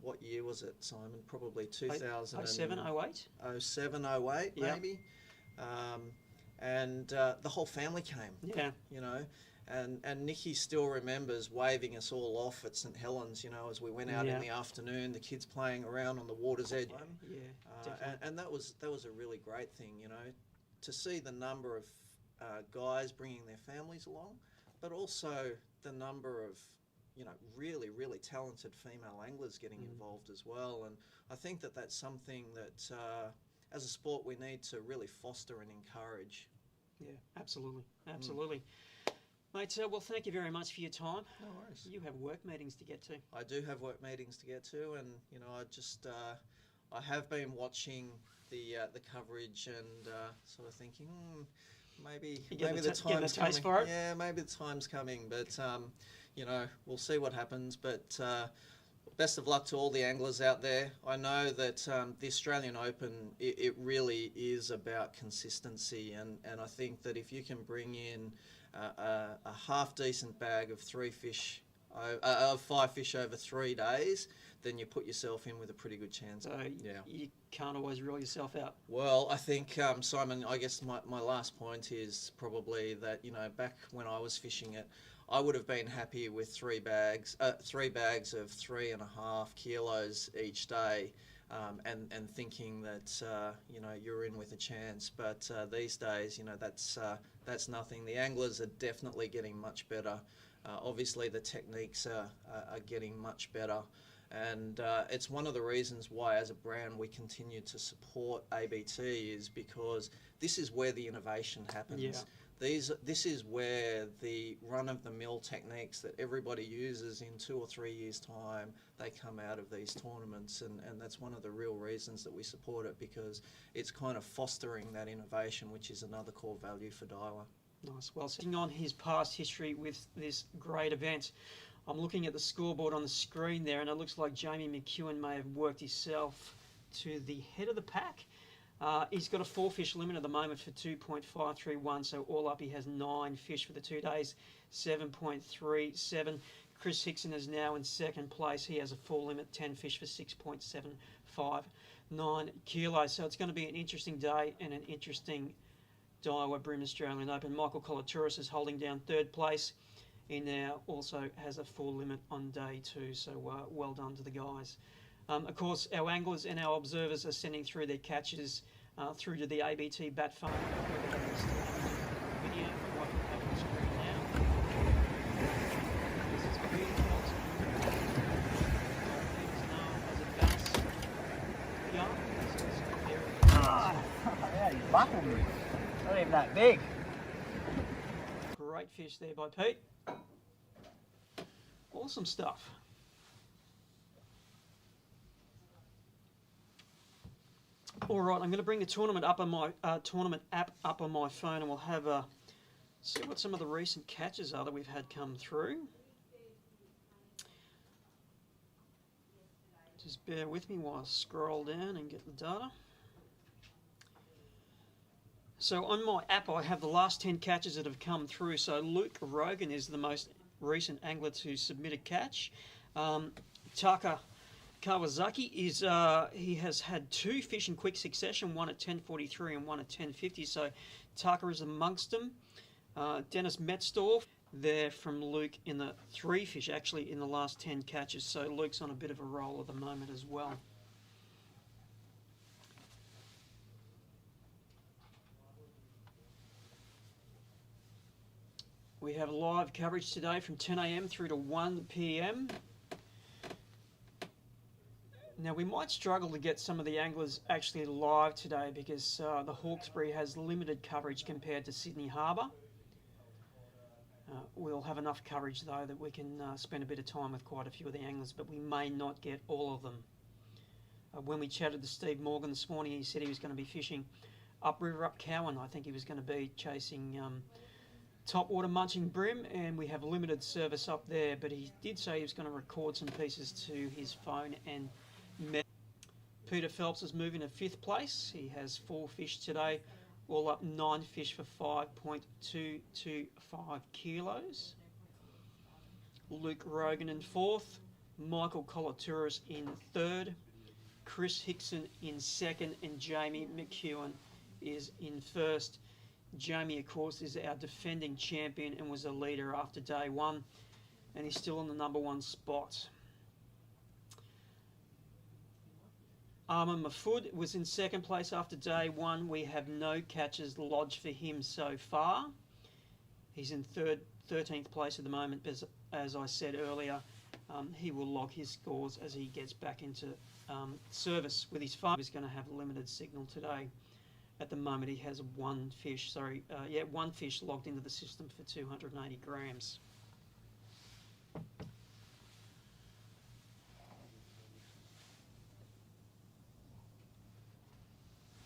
What year was it, Simon? Probably 2000. 07, 08? 07, 08 Yeah. maybe. And the whole family came. Yeah. You know, and Nikki still remembers waving us all off at St Helens, you know, as we went out in the afternoon, the kids playing around on the water's edge. And that was a really great thing, you know, to see the number of guys bringing their families along, but also the number of, you know, really, really talented female anglers getting involved as well. And I think that that's something that, as a sport, we need to really foster and encourage. Yeah, absolutely, absolutely. Mate, well, thank you very much for your time. No worries. You have work meetings to get to. I do have work meetings to get to, and you know, I have been watching the coverage and sort of thinking, maybe the time's coming. For it? Yeah, maybe the time's coming, but you know, we'll see what happens. But best of luck to all the anglers out there. I know that the Australian Open, it really is about consistency, and I think that if you can bring in a half decent bag of 5 fish over 3 days, then you put yourself in with a pretty good chance. So you can't always rule yourself out. Well, I think, Simon, I guess my last point is probably that, you know, back when I was fishing it, I would have been happy with 3 bags of 3.5 kilos each day, and thinking that you know, you're in with a chance. But these days, you know, that's nothing. The anglers are definitely getting much better. Obviously, the techniques are getting much better. And it's one of the reasons why, as a brand, we continue to support ABT, is because this is where the innovation happens. Yeah. This is where the run-of-the-mill techniques that everybody uses in 2 or 3 years' time, they come out of these tournaments, and that's one of the real reasons that we support it, because it's kind of fostering that innovation, which is another core value for Daiwa. Nice. Well, sitting on his past history with this great event, I'm looking at the scoreboard on the screen there, and it looks like Jamie McEwen may have worked himself to the head of the pack. He's got a 4 fish limit at the moment for 2.531, so all up he has 9 fish for the 2 days, 7.37. Chris Hickson is now in second place. He has a full limit, 10 fish for 6.759 kilos. So it's going to be an interesting day and an interesting Daiwa BREAM Australian Open. Michael Kolatouris is holding down third place. He now also has a full limit on day 2, so well done to the guys. Of course, our anglers and our observers are sending through their catches through to the ABT bat phone. Video what you have on the screen now. This is beautiful. It's known as a bass yarn. Yeah, you buckled me. Not even that big. Great fish there by Pete. Awesome stuff. All right, I'm going to bring the tournament up on my tournament app up on my phone, and we'll have a see what some of the recent catches are that we've had come through. Just bear with me while I scroll down and get the data. So on my app, I have the last 10 catches that have come through. So Luke Rogan is the most recent angler to submit a catch. Taka Kawasaki is he has had 2 fish in quick succession, one at 10:43 and one at 10:50. So Taka is amongst them. Dennis Metzdorf there from Luke in the 3 fish actually in the last 10 catches. So Luke's on a bit of a roll at the moment as well. We have live coverage today from 10 a.m. through to 1 p.m. Now we might struggle to get some of the anglers actually live today because the Hawkesbury has limited coverage compared to Sydney Harbour. We'll have enough coverage though that we can spend a bit of time with quite a few of the anglers, but we may not get all of them. When we chatted to Steve Morgan this morning, he said he was going to be fishing upriver, up Cowan. I think he was going to be chasing topwater munching bream, and we have limited service up there, but he did say he was going to record some pieces to his phone and Peter Phelps is moving to 5th place. He has 4 fish today, All up 9 fish for 5.225 kilos. Luke Rogan in 4th. Michael Colaturis in 3rd. Chris Hickson in 2nd. And Jamie McEwen is in 1st. Jamie, of course, is our defending champion and was a leader after day 1. And he's still on the number 1 spot. Armin Mahfoud was in 2nd place after day 1. We have no catches lodged for him so far. He's in 13th place at the moment, but as I said earlier, he will log his scores as he gets back into service with his farm. He's going to have limited signal today. At the moment, he has one fish logged into the system for 280 grams.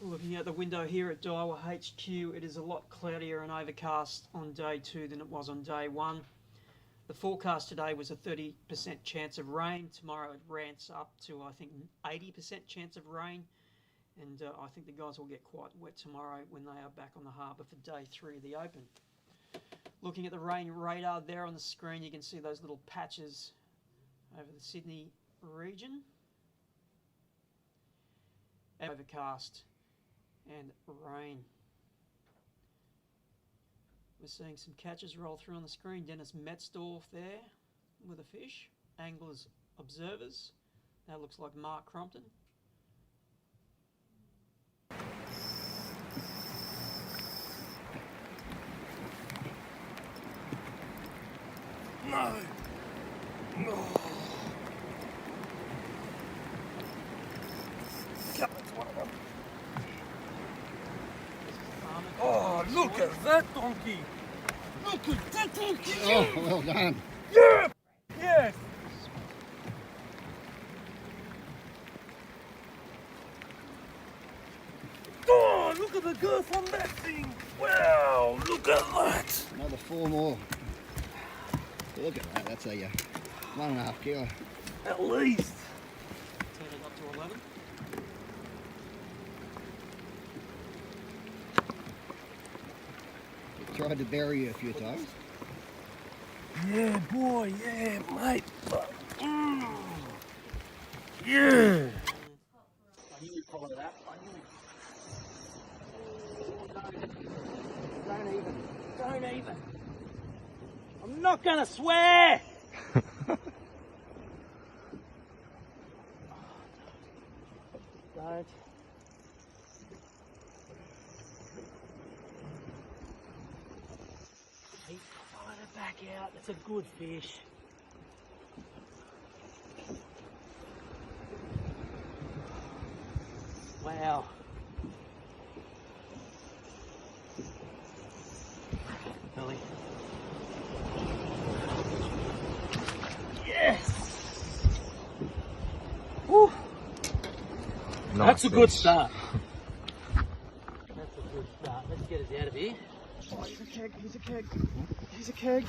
Looking out the window here at Daiwa HQ, it is a lot cloudier and overcast on day 2 than it was on day 1. The forecast today was a 30% chance of rain. Tomorrow it ramps up to, I think, 80% chance of rain. And I think the guys will get quite wet tomorrow when they are back on the harbour for day 3 of the Open. Looking at the rain radar there on the screen, you can see those little patches over the Sydney region. Overcast and rain. We're seeing some catches roll through on the screen. Dennis Metzdorf there with a fish. Anglers observers. That looks like Mark Crompton. No! No! Oh, look at that donkey! Look at that donkey! Oh, well done. Yeah! Yes! Oh, look at the girth on that thing! Wow, look at that! Another 4 more. Look at that, that's a 1.5 kilo. At least! Turn it up to 11. Tried to bury you a few times. Yeah, boy, yeah, mate. Yeah! I knew you'd follow that. Don't even. I'm not gonna swear! Don't. Keep following it back out. That's a good fish. Wow. Billy. Yes! Woo! That's a good start. That's a good start. Let's get us out of here. Oh, he's a keg, he's a keg, he's a keg.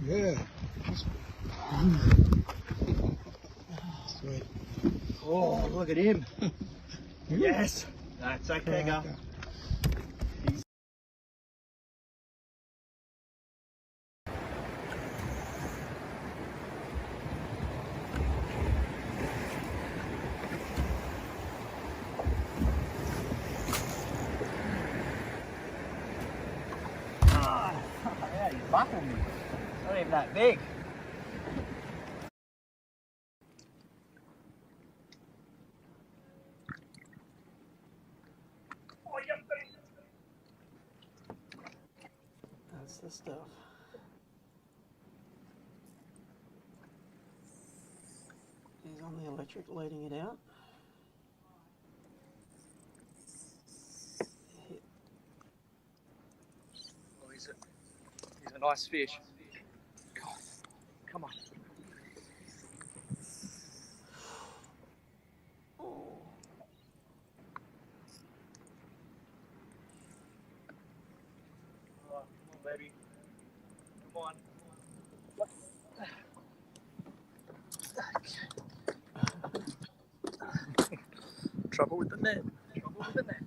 Yeah. Sweet. Oh, look at him. Yes. That's okay, go. Yeah, you buckled me. Not even that big. That's the stuff. He's on the electric leading it out. Hit. Oh, he's a nice fish. Come on. Baby. Come on. Trouble with the net. Trouble with the net.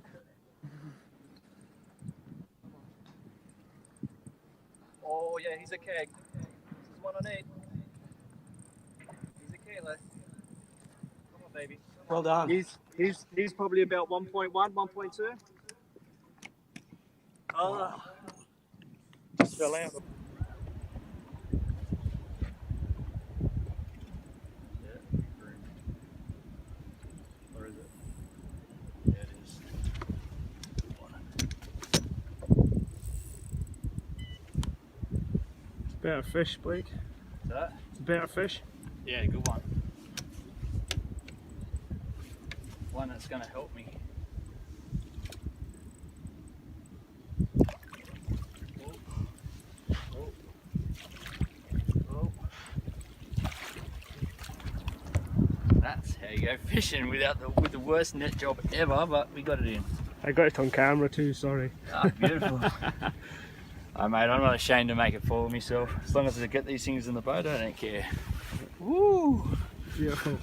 Oh yeah, he's a keg. This is what I need. He's a kilo. Come on, baby. Well done. He's probably about 1.1, 1.2. Oh. Just fell out. Where is it? Yeah, it is. It's about a fish, Blake. Is that? It's about a fish. Yeah, good one. One that's going to help me. That's how you go fishing with the worst net job ever, but we got it in. I got it on camera too, sorry. Ah, beautiful. Oh, mate, I'm not ashamed to make a fool of myself. As long as I get these things in the boat, I don't care. Woo! Beautiful.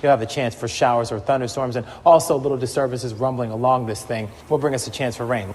You'll have the chance for showers or thunderstorms and also little disturbances rumbling along this thing will bring us a chance for rain.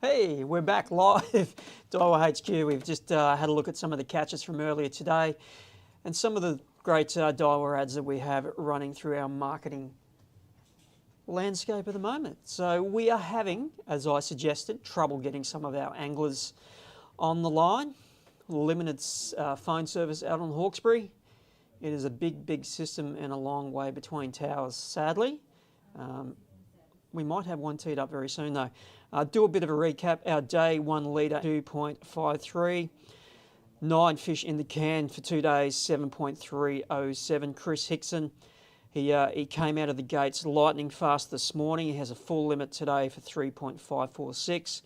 Hey, we're back live, Daiwa HQ. We've just had a look at some of the catches from earlier today and some of the great Daiwa ads that we have running through our marketing landscape at the moment. So we are having, as I suggested, trouble getting some of our anglers on the line. Limited phone service out on Hawkesbury. It is a big system and a long way between towers, sadly. We might have one teed up very soon though. Do a bit of a recap. Our day 1 leader, 2.53. 9 fish in the can for 2 days, 7.307. Chris Hickson, he came out of the gates lightning fast this morning. He has a full limit today for 3.546.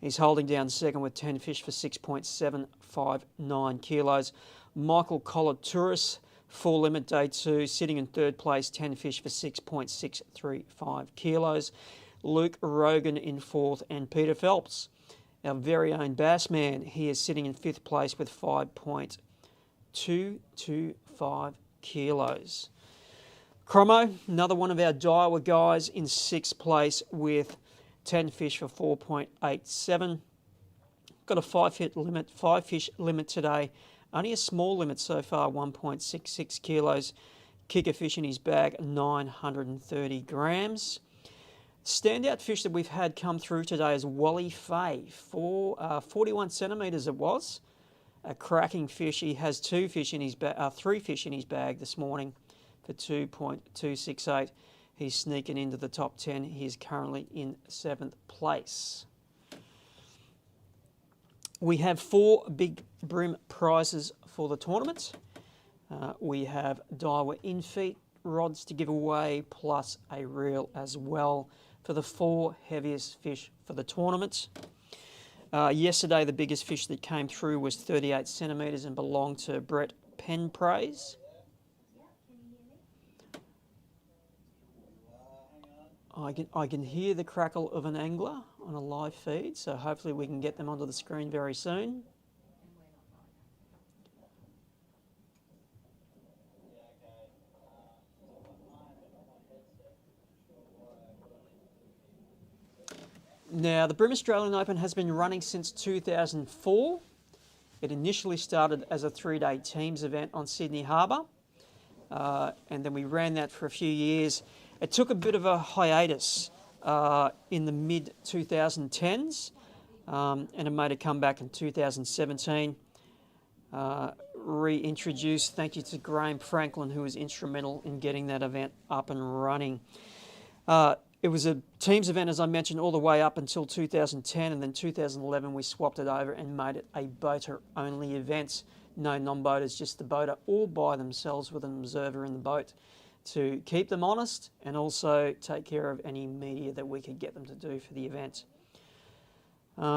He's holding down second with 10 fish for 6.759 kilos. Michael Collatouris, full limit day 2, sitting in third place, 10 fish for 6.635 kilos. Luke Rogan in fourth, and Peter Phelps, our very own bass man, he is sitting in fifth place with 5.225 kilos. Cromo, another one of our Daiwa guys, in sixth place with 10 fish for 4.87. Got a 5 fish limit today, Only a small limit so far, 1.66 kilos. Kicker fish in his bag, 930 grams. Standout fish that we've had come through today is Wally Fay, 41 centimetres it was. A cracking fish. He has three fish in his bag this morning for 2.268. He's sneaking into the top 10. He's currently in 7th place. We have 4 big brim prizes for the tournament. We have Daiwa in-feet rods to give away, plus a reel as well for the 4 heaviest fish for the tournament. Yesterday, the biggest fish that came through was 38 centimetres and belonged to Brett Penpraise. I can hear the crackle of an angler on a live feed, so hopefully we can get them onto the screen very soon. Now, the Bream Australian Open has been running since 2004. It initially started as a 3-day teams event on Sydney Harbour, and then we ran that for a few years. It took a bit of a hiatus in the mid-2010s, and it made a comeback in 2017. Reintroduced, thank you to Graham Franklin, who was instrumental in getting that event up and running. It was a teams event, as I mentioned, all the way up until 2010, and then 2011 we swapped it over and made it a boater-only event. No non-boaters, just the boater all by themselves with an observer in the boat to keep them honest and also take care of any media that we could get them to do for the event.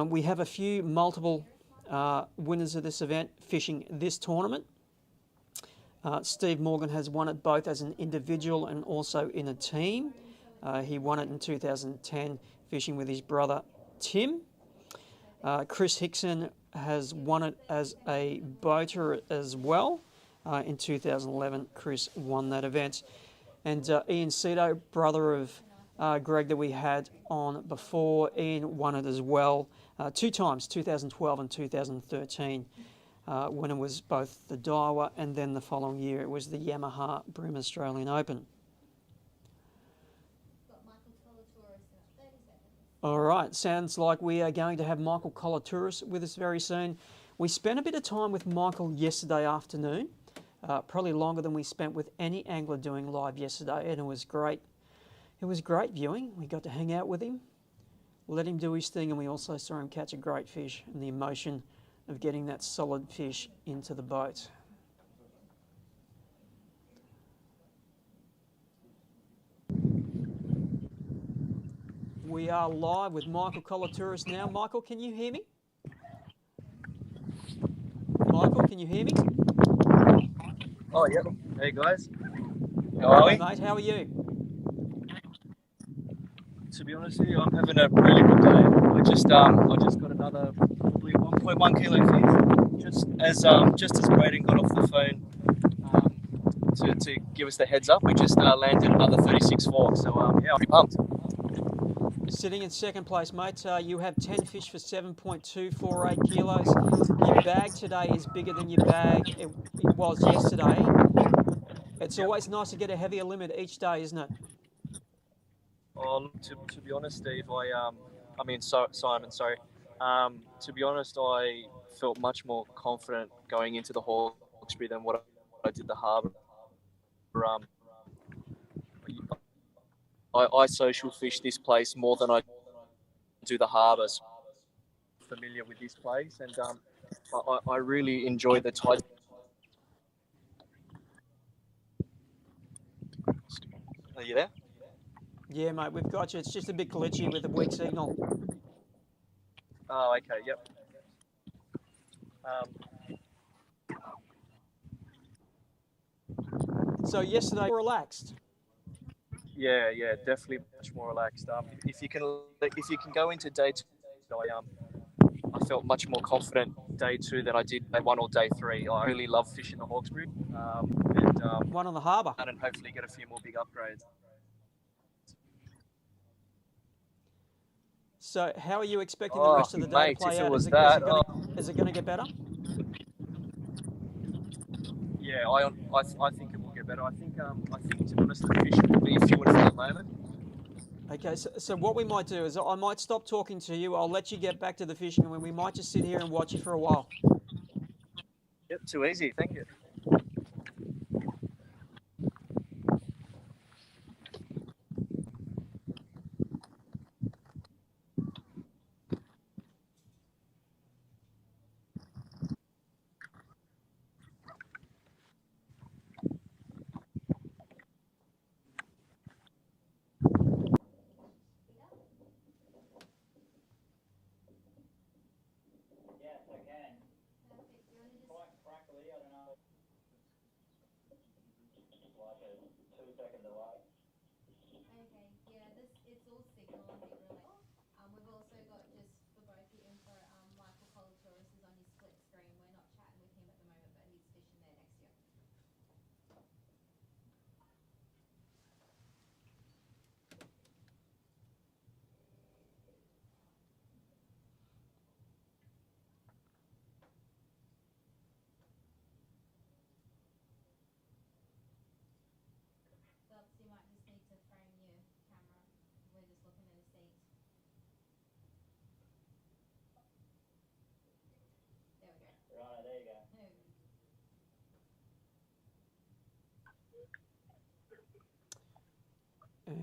We have a few multiple winners of this event fishing this tournament. Steve Morgan has won it both as an individual and also in a team. He won it in 2010 fishing with his brother Tim. Chris Hickson has won it as a boater as well. In 2011, Chris won that event. And Ian Cito, brother of Greg that we had on before, Ian won it as well 2 times, 2012 and 2013, when it was both the Daiwa and then the following year it was the Yamaha Bream Australian Open. All right, sounds like we are going to have Michael Colatouris with us very soon. We spent a bit of time with Michael yesterday afternoon, probably longer than we spent with any angler doing live yesterday, and it was great. It was great viewing. We got to hang out with him, let him do his thing, and we also saw him catch a great fish and the emotion of getting that solid fish into the boat. We are live with Michael Colatouris now. Michael, can you hear me? Michael, can you hear me? Oh, yeah. Hey, guys. How are we? Mate, how are you? To be honest with you, I'm having a really good day. I just got another probably 1.1 kilo fish. Just as Braden got off the phone to give us the heads up, we just landed another 36 forks. So yeah, I'm pretty pumped. Sitting in second place, mate. You have 10 fish for 7.248 kilos. Your bag today is bigger than your bag it was yesterday. It's always nice to get a heavier limit each day, isn't it? Oh, to be honest, Steve, Simon, sorry. To be honest, I felt much more confident going into the Hawkesbury than what I did the harbour. I social fish this place more than I do the harbours. Familiar with this place, and I really enjoy the tide. Are you there? Yeah, mate, we've got you. It's just a bit glitchy with the weak signal. Oh, okay, yep. So yesterday, relaxed. Yeah, definitely much more relaxed. If you can go into day 2, I felt much more confident day 2 than I did day 1 or day 3. I really love fishing the Hawkesbury, and one on the harbour, and hopefully get a few more big upgrades. So, how are you expecting the rest of the day to play out? Is it going to get better? yeah, I think it will get better. I think to be honest, the fish will be fewer for the moment. Okay, so what we might do is I might stop talking to you. I'll let you get back to the fishing, and we might just sit here and watch you for a while. Yep, too easy. Thank you.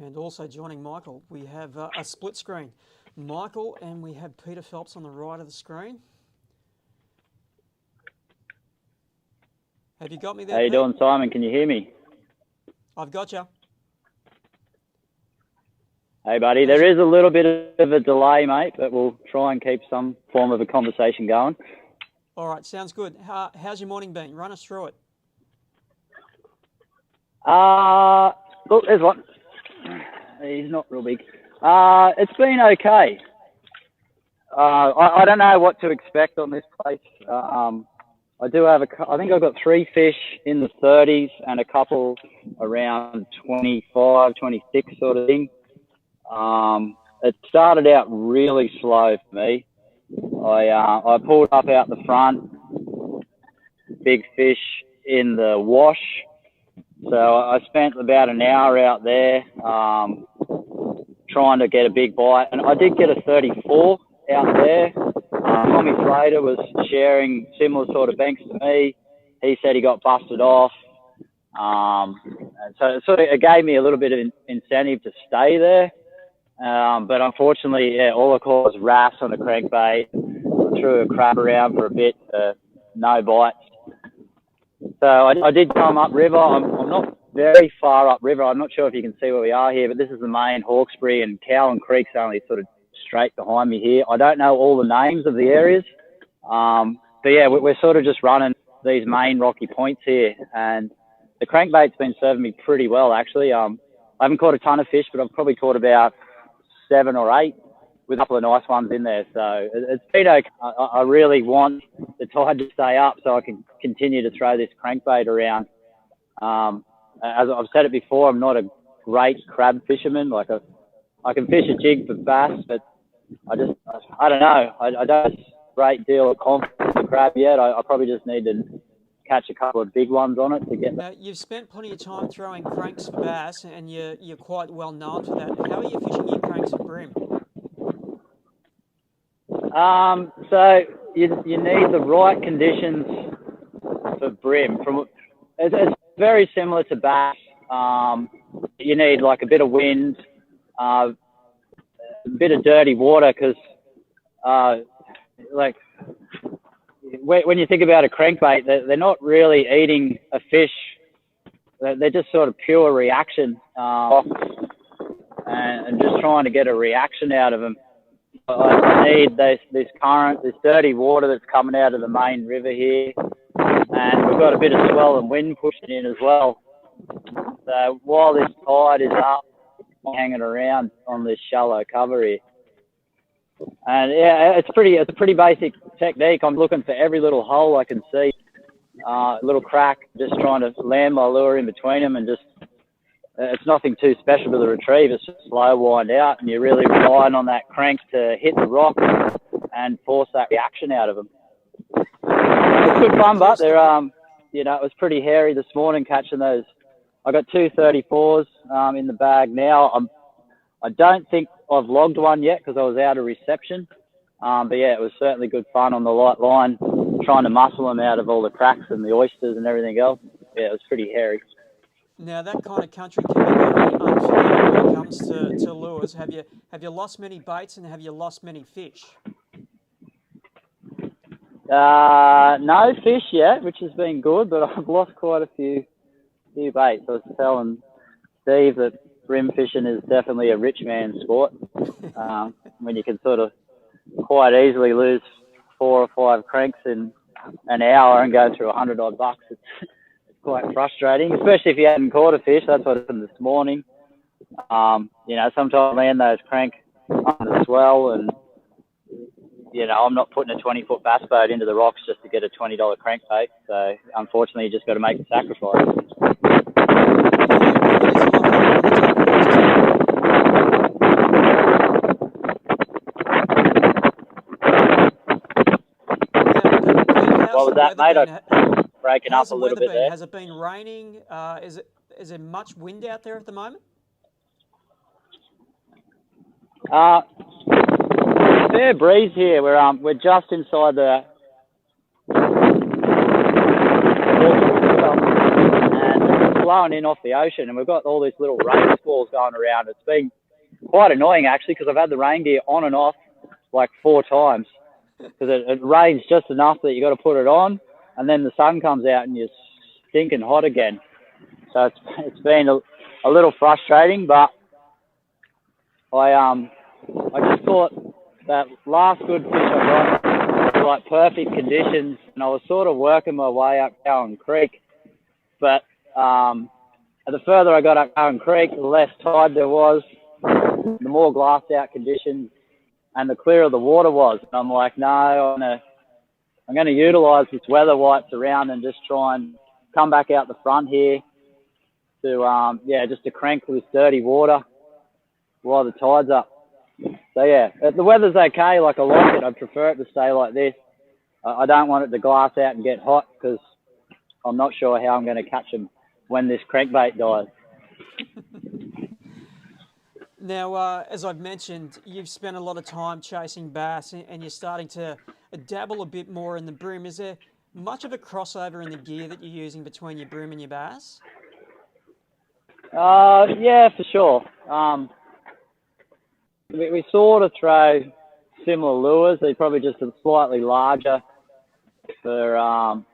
And also joining Michael, we have a split screen. Michael, and we have Peter Phelps on the right of the screen. Have you got me there, How you Pete? doing, Simon? Can you hear me? I've got you. Hey, buddy. There is a little bit of a delay, mate, but we'll try and keep some form of a conversation going. All right, sounds good. How's your morning been? Run us through it. Look, there's one. He's not real big. It's been okay. I don't know what to expect on this place. I do have I think I've got 3 fish in the 30s and a couple around 25, 26 sort of thing. It started out really slow for me. I pulled up out the front, big fish in the wash. So I spent about an hour out there trying to get a big bite. And I did get a 34 out there. Tommy Slater was sharing similar sort of banks to me. He said he got busted off. And so it gave me a little bit of incentive to stay there. But unfortunately, yeah, all I caught was wrasse on a crankbait. Threw a crab around for a bit, no bites. So I did come upriver. I'm not very far upriver. I'm not sure if you can see where we are here, but this is the main Hawkesbury, and Cowan Creek's only sort of straight behind me here. I don't know all the names of the areas. But yeah, we're sort of just running these main rocky points here, and the crankbait's been serving me pretty well, actually. I haven't caught a ton of fish, but I've probably caught about 7 or 8 with a couple of nice ones in there. So it's been okay. I really want the tide to stay up so I can continue to throw this crankbait around. As I've said it before, I'm not a great crab fisherman. Like I can fish a jig for bass, but I don't know. I don't have a great deal of confidence in the crab yet. I probably just need to catch a couple of big ones on it to get. You've spent plenty of time throwing cranks for bass, and you're quite well known for that. How are you fishing your cranks for bream? So you need the right conditions for bream. It's very similar to bass. You need like a bit of wind, a bit of dirty water, because like when you think about a crankbait, they're not really eating a fish. They're just sort of pure reaction, and just trying to get a reaction out of them. I need this current, this dirty water that's coming out of the main river here, and we've got a bit of swell and wind pushing in as well. So while this tide is up, I'm hanging around on this shallow cover here. And yeah, it's a pretty basic technique. I'm looking for every little hole I can see, a little crack, just trying to land my lure in between them, and just it's nothing too special to the retrieve. It's just slow wind out, and you're really relying on that crank to hit the rock and force that reaction out of them. It's good fun, but it was pretty hairy this morning catching those. I got 234s in the bag now. I don't think I've logged one yet because I was out of reception. But yeah, it was certainly good fun on the light line, trying to muscle them out of all the cracks and the oysters and everything else. Yeah, it was pretty hairy. Now that kind of country can be very unforgiving when it comes to lures. Have you lost many baits and have you lost many fish? No fish yet, which has been good, but I've lost quite a few baits. I was telling Steve that bream fishing is definitely a rich man's sport. When you can sort of quite easily lose 4 or 5 cranks in an hour and go through $100 odd bucks. It's quite frustrating, especially if you hadn't caught a fish. That's what happened this morning. Sometimes I land those crank under the swell and, I'm not putting a 20-foot bass boat into the rocks just to get a $20 crankbait. So, unfortunately, you just got to make the sacrifice. What was that, mate? I'm breaking up a little bit there. Has it been raining? Is there much wind out there at the moment? Fair breeze here. We're just inside the and it's blowing in off the ocean, and we've got all these little rain squalls going around. It's been quite annoying actually because I've had the rain gear on and off like 4 times because it rains just enough that you got to put it on, and then the sun comes out and you're stinking hot again. So it's been a little frustrating, but I just thought that last good fish I got was like perfect conditions, and I was sort of working my way up Cowan Creek. But the further I got up Cowan Creek, the less tide there was, the more glassed out conditions, and the clearer the water was. And I'm like, no, I'm going to utilise this weather while it's around and just try and come back out the front here to just to crank this dirty water while the tide's up. So yeah, the weather's okay. Like I like it. I'd prefer it to stay like this. I don't want it to glass out and get hot because I'm not sure how I'm going to catch them when this crankbait dies. Now, as I've mentioned, you've spent a lot of time chasing bass and you're starting to dabble a bit more in the bream. Is there much of a crossover in the gear that you're using between your bream and your bass? Yeah, for sure. We sort of throw similar lures. They're probably just slightly larger for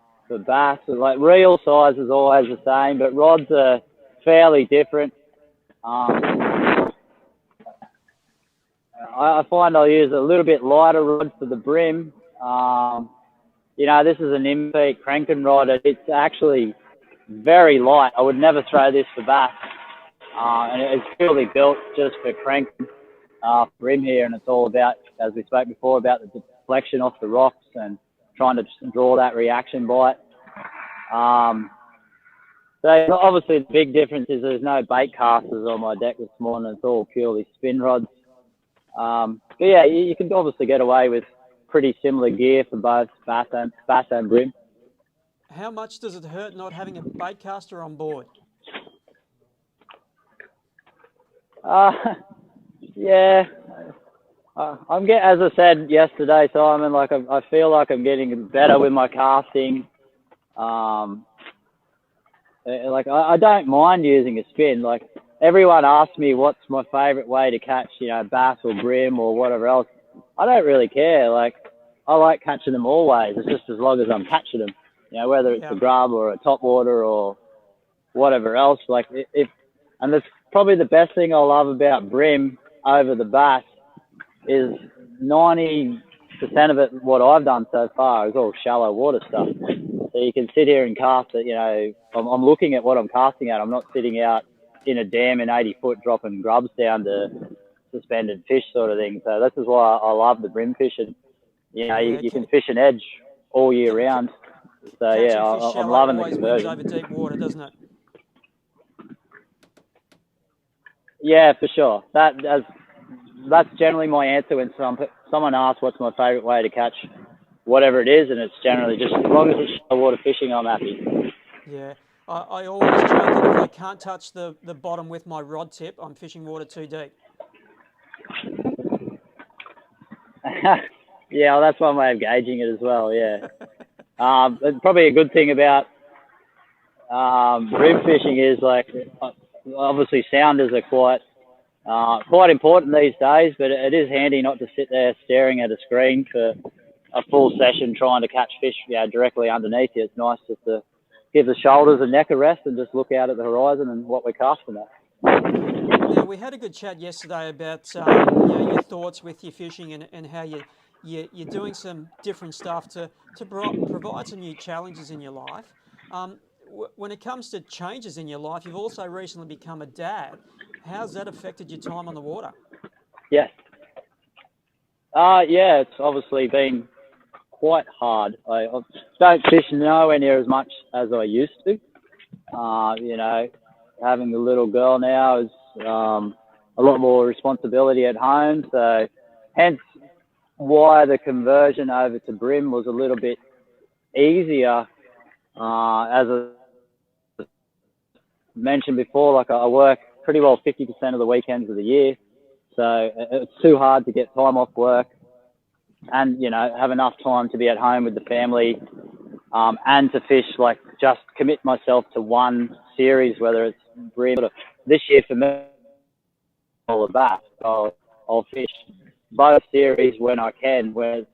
bass. Like reel size is always the same, but rods are fairly different. I find I'll use a little bit lighter rod for the bream. This is an in-feet cranking rod. It's actually very light. I would never throw this for bass. And it's purely built just for cranking. Bream here, and it's all about, as we spoke before, about the deflection off the rocks and trying to draw that reaction bite. So obviously the big difference is there's no bait casters on my deck this morning. It's all purely spin rods. But yeah, you can obviously get away with pretty similar gear for both bass and bream. How much does it hurt not having a bait caster on board? Yeah, as I said yesterday, Simon, like I feel like I'm getting better with my casting. I don't mind using a spin. Like everyone asks me what's my favourite way to catch, bass or bream or whatever else. I don't really care. Like I like catching them always. It's just as long as I'm catching them, whether it's a grub or a topwater or whatever else. Like and that's probably the best thing I love about bream over the bass is 90% of it, what I've done so far is all shallow water stuff. So you can sit here and cast it, I'm looking at what I'm casting at. I'm not sitting out in a dam in 80 foot dropping grubs down to suspended fish sort of thing. So this is why I love the bream fishing. You can fish an edge all year round. So yeah, I'm loving the conversion. Over deep water, doesn't it? Yeah, for sure. That's generally my answer when someone asks what's my favourite way to catch whatever it is, and it's generally just as long as it's shallow water fishing, I'm happy. Yeah. I always joke that if I can't touch the bottom with my rod tip, I'm fishing water too deep. Yeah, well, that's one way of gauging it as well. Yeah. It's probably a good thing about bream fishing is like obviously sounders are quite important these days, but it is handy not to sit there staring at a screen for a full session trying to catch fish directly underneath you. It's nice just to give the shoulders and neck a rest and just look out at the horizon and what we're casting at. Now, we had a good chat yesterday about your thoughts with your fishing and how you're doing some different stuff to provide some new challenges in your life. When it comes to changes in your life, you've also recently become a dad. How's that affected your time on the water? Yes. It's obviously been quite hard. I don't fish nowhere near as much as I used to. Having the little girl now is a lot more responsibility at home. So hence why the conversion over to bream was a little bit easier. As I mentioned before, like I work pretty well 50% of the weekends of the year. So it's too hard to get time off work and, have enough time to be at home with the family and to fish, like just commit myself to one series, whether it's bream. This year for me, all of that. I'll fish both series when I can, when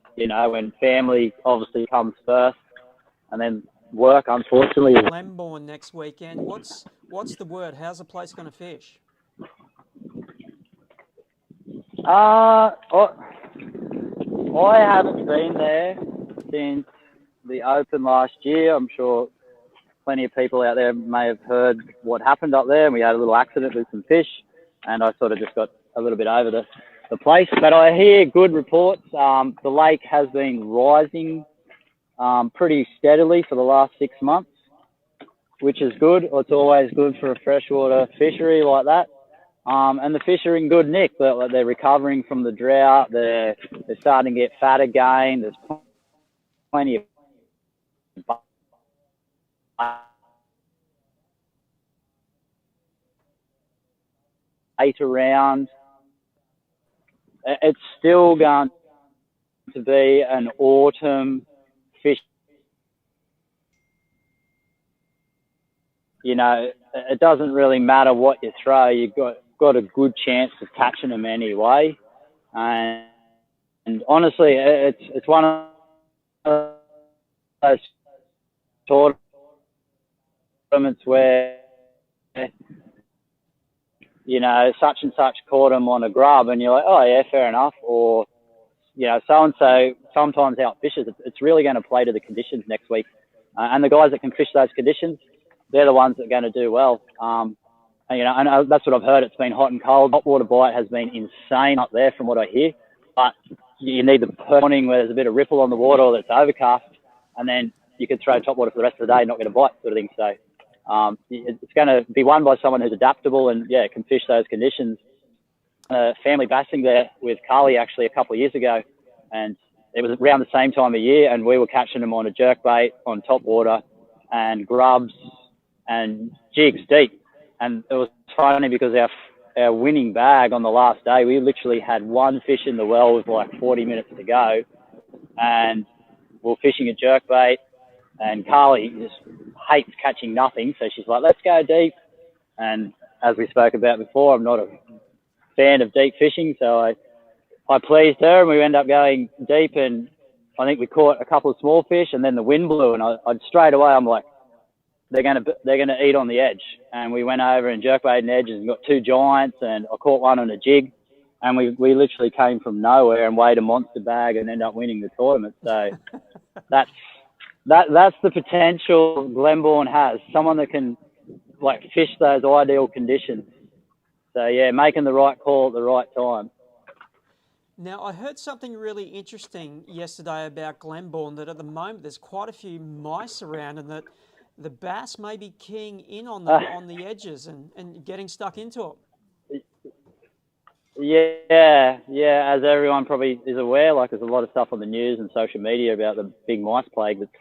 family obviously comes first and then work, unfortunately. Glenbourne next weekend. What's the word? How's the place going to fish? I haven't been there since the Open last year. I'm sure plenty of people out there may have heard what happened up there. We had a little accident with some fish, and I sort of just got a little bit over the place. But I hear good reports. The lake has been rising pretty steadily for the last 6 months, which is good. It's always good for a freshwater fishery like that. And the fish are in good nick. They're recovering from the drought. They're starting to get fat again. There's plenty of bait around. It's still going to be an autumn fish. It doesn't really matter what you throw. You've got a good chance of catching them anyway. And honestly, it's one of those tournaments where, such and such caught them on a grub and you're like, oh yeah, fair enough. Or, so-and-so sometimes outfishes. It's really going to play to the conditions next week. And the guys that can fish those conditions, they're the ones that are going to do well. And that's what I've heard. It's been hot and cold. Hot water bite has been insane up there from what I hear. But you need the morning where there's a bit of ripple on the water or that's overcast, and then you can throw top water for the rest of the day and not get a bite sort of thing. So it's going to be won by someone who's adaptable and, can fish those conditions. Family bassing there with Carly actually a couple of years ago, and it was around the same time of year, and we were catching them on a jerkbait, on top water, and grubs and jigs deep. And it was funny because our winning bag on the last day, we literally had one fish in the well with like 40 minutes to go, and we're fishing a jerkbait, and Carly just hates catching nothing, so she's like, let's go deep. And as we spoke about before, I'm not a fan of deep fishing, so I pleased her, and we ended up going deep, and I think we caught a couple of small fish, and then the wind blew, and I straight away I'm like, they're gonna eat on the edge. And we went over and jerkbaited edges and got two giants, and I caught one on a jig, and we literally came from nowhere and weighed a monster bag and ended up winning the tournament. So that's the potential Glenbourne has, someone that can like fish those ideal conditions. So yeah, making the right call at the right time. Now, I heard something really interesting yesterday about Glenbourne, that at the moment there's quite a few mice around, and that the bass may be keying in on the edges and getting stuck into them. Yeah. As everyone probably is aware, like there's a lot of stuff on the news and social media about the big mice plague that's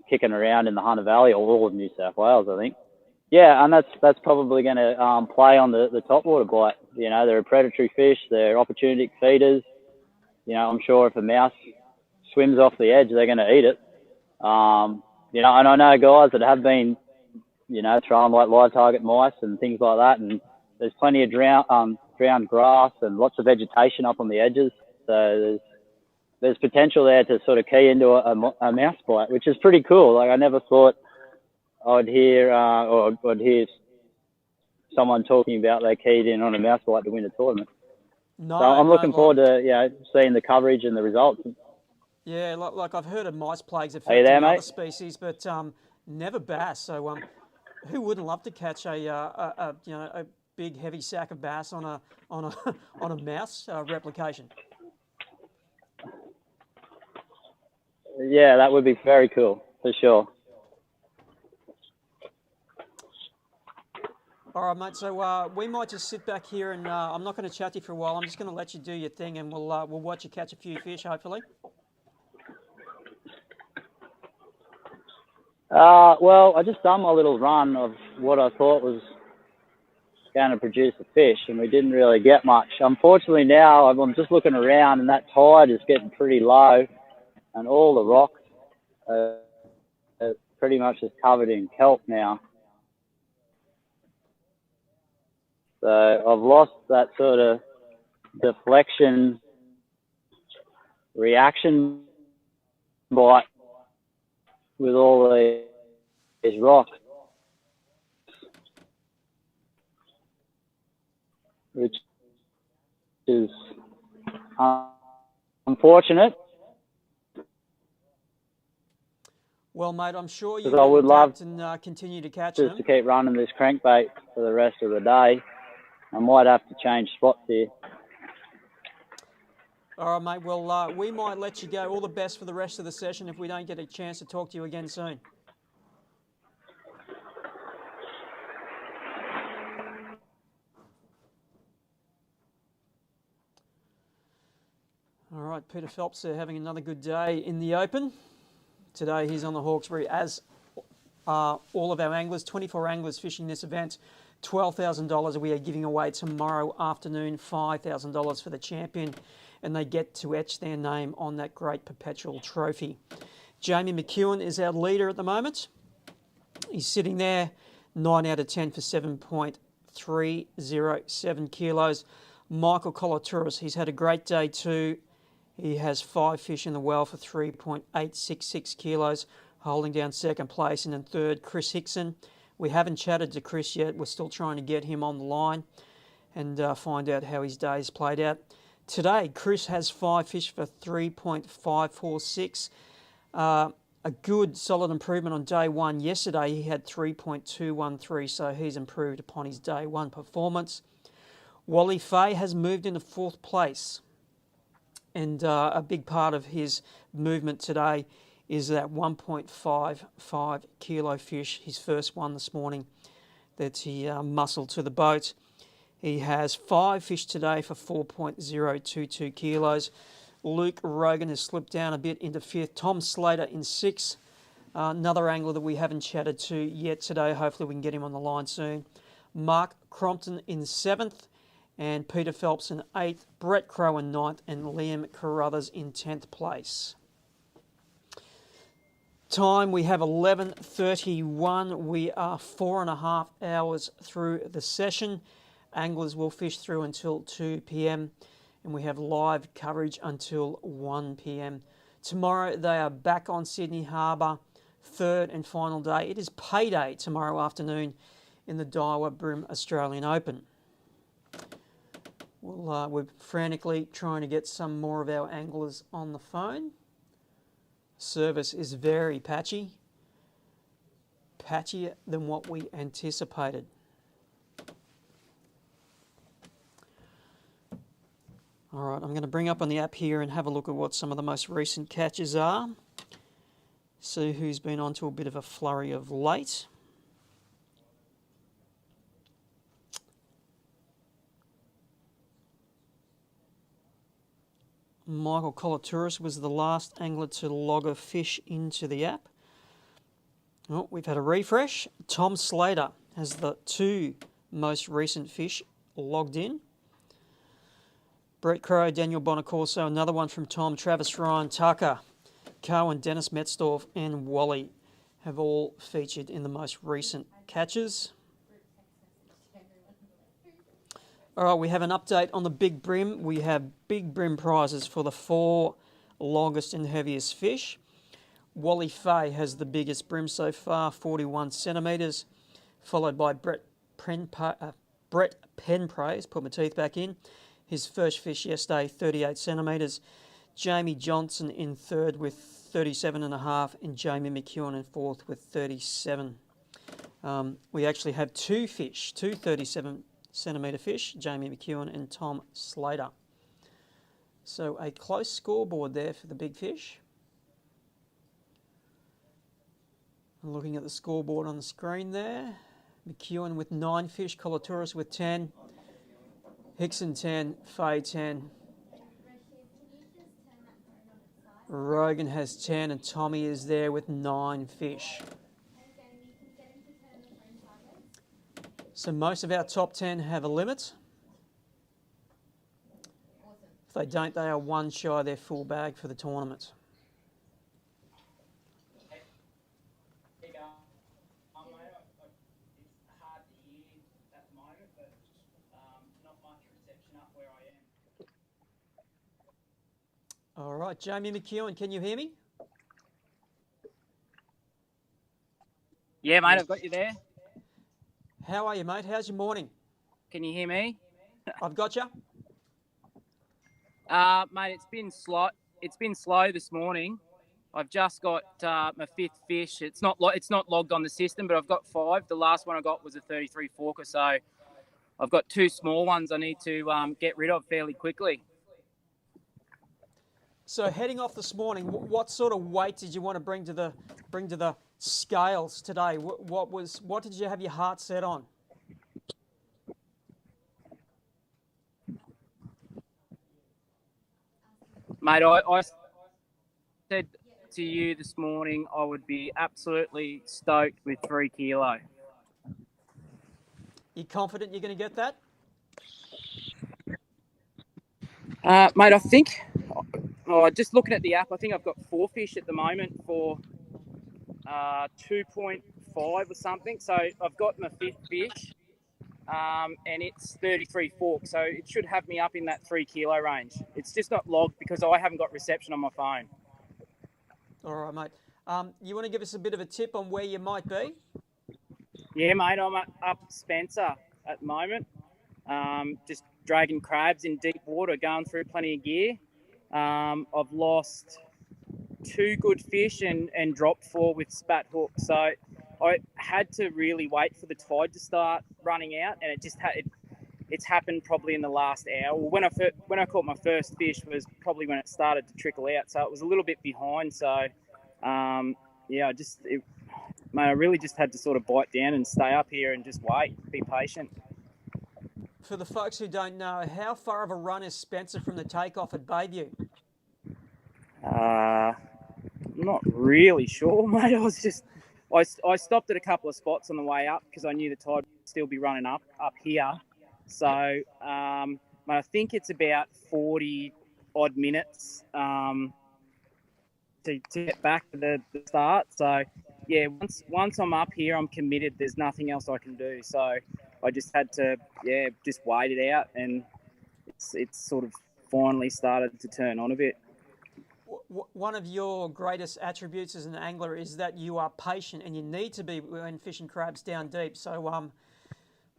kicking around in the Hunter Valley, or all of New South Wales, I think. Yeah, and that's probably going to play on the topwater bite. You know, they're a predatory fish. They're opportunistic feeders. You know, I'm sure if a mouse swims off the edge, they're going to eat it. You know, and I know guys that have been, you know, throwing like live target mice and things like that, and there's plenty of drowned grass and lots of vegetation up on the edges. So there's potential there to sort of key into a mouse bite, which is pretty cool. Like, I never thought I'd hear someone talking about they keyed in on a mouse bite to win a tournament. No, so I'm looking forward to seeing the coverage and the results. Yeah, like I've heard of mice plagues Are you affecting there, other mate? species, but never bass. So who wouldn't love to catch a big heavy sack of bass on a mouse replication? Yeah, that would be very cool for sure. All right, mate. So we might just sit back here, and I'm not going to chat to you for a while. I'm just going to let you do your thing, and we'll watch you catch a few fish, hopefully. Well, I just done my little run of what I thought was going to produce a fish, and we didn't really get much. Unfortunately, now I'm just looking around, and that tide is getting pretty low, and all the rocks are pretty much just covered in kelp now. So I've lost that sort of deflection reaction bite with all these rocks, which is unfortunate. Well, mate, I'm sure you Because I would love and continue to catch just them. to keep running this crankbait for the rest of the day. I might have to change spots here. All right, mate. Well, we might let you go. All the best for the rest of the session if we don't get a chance to talk to you again soon. All right, Peter Phelps having another good day in the open. Today he's on the Hawkesbury, as all of our anglers, 24 anglers fishing this event. $12,000 we are giving away tomorrow afternoon, $5,000 for the champion, and they get to etch their name on that great perpetual trophy. Jamie McEwen is our leader at the moment. He's sitting there, 9 out of 10 for 7.307 kilos. Michael Kolotouris, he's had a great day too. He has 5 fish in the well for 3.866 kilos, holding down second place. And in third, Chris Hickson. We haven't chatted to Chris yet. We're still trying to get him on the line and find out how his day's played out. Today, Chris has 5 fish for 3.546. A good, solid improvement on day one. Yesterday, he had 3.213, so he's improved upon his day one performance. Wally Fay has moved into 4th place. And a big part of his movement today is that 1.55 kilo fish, his first one this morning, that he muscled to the boat. He has 5 fish today for 4.022 kilos. Luke Rogan has slipped down a bit into 5th. Tom Slater in 6th. Another angler that we haven't chatted to yet today. Hopefully we can get him on the line soon. Mark Crompton in 7th. And Peter Phelps in 8th. Brett Crow in 9th. And Liam Carruthers in 10th place. Time, we have 11:31. We are 4.5 hours through the session. Anglers will fish through until 2 p.m. and we have live coverage until 1 p.m. Tomorrow they are back on Sydney Harbour, 3rd and final day. It is payday tomorrow afternoon in the Daiwa BREAM Australian Open. We're frantically trying to get some more of our anglers on the phone. Service is very patchy, patchier than what we anticipated. All right, I'm going to bring up on the app here and have a look at what some of the most recent catches are. See who's been onto a bit of a flurry of late. Michael Kolotouris was the last angler to log a fish into the app. Oh, we've had a refresh. Tom Slater has the 2 most recent fish logged in. Brett Crow, Daniel Bonacorso, another one from Tom, Travis Ryan, Tucker, Cohen, Dennis Metzdorf and Wally have all featured in the most recent catches. All right, we have an update on the Big Brim. We have Big Brim prizes for the 4 longest and heaviest fish. Wally Fay has the biggest brim so far, 41 centimetres, followed by Brett Penpraise, put my teeth back in. His first fish yesterday, 38 centimetres. Jamie Johnson in third with 37.5 and Jamie McEwen in fourth with 37. We actually have 2 fish, 2 37 centimetre fish, Jamie McEwen and Tom Slater. So a close scoreboard there for the big fish. Looking at the scoreboard on the screen there, McEwen with 9 fish, Kolaturis with 10, Hickson 10, Fay 10, Rogan has 10 and Tommy is there with 9 fish. So most of our top 10 have a limit. If they don't, they are 1 shy of their full bag for the tournament. All right, Jamie McEwen, can you hear me? Yeah, mate, I've got you there. How are you, mate? How's your morning? Can you hear me? I've got you. Mate, it's been slow. It's been slow this morning. I've just got my 5th fish. It's not logged on the system, but I've got 5. The last one I got was a 33 forker, so I've got 2 small ones I need to get rid of fairly quickly. So heading off this morning, what sort of weight did you want to bring to the scales today? What did you have your heart set on? Mate, I said to you this morning I would be absolutely stoked with 3 kilo. You confident you're going to get that? Mate, I think, just looking at the app, I think I've got 4 fish at the moment for 2.5 or something. So I've got my 5th fish, and it's 33 fork. So it should have me up in that 3 kilo range. It's just not logged because I haven't got reception on my phone. All right, mate. You want to give us a bit of a tip on where you might be? Yeah, mate, I'm up Spencer at the moment. Just dragging crabs in deep water, going through plenty of gear. I've lost 2 good fish and dropped 4 with spat hooks. So I had to really wait for the tide to start running out, and it's happened probably in the last hour. When I caught my first fish was probably when it started to trickle out, so it was a little bit behind. So I really just had to sort of bite down and stay up here and just wait, be patient. For the folks who don't know, how far of a run is Spencer from the takeoff at Bayview? Not really sure, mate. I stopped at a couple of spots on the way up because I knew the tide would still be running up here. So I think it's about 40 odd minutes to get back to the start. So yeah, once I'm up here, I'm committed. There's nothing else I can do. So I just had to just wait it out, and it's sort of finally started to turn on a bit. One of your greatest attributes as an angler is that you are patient, and you need to be when fishing crabs down deep. So,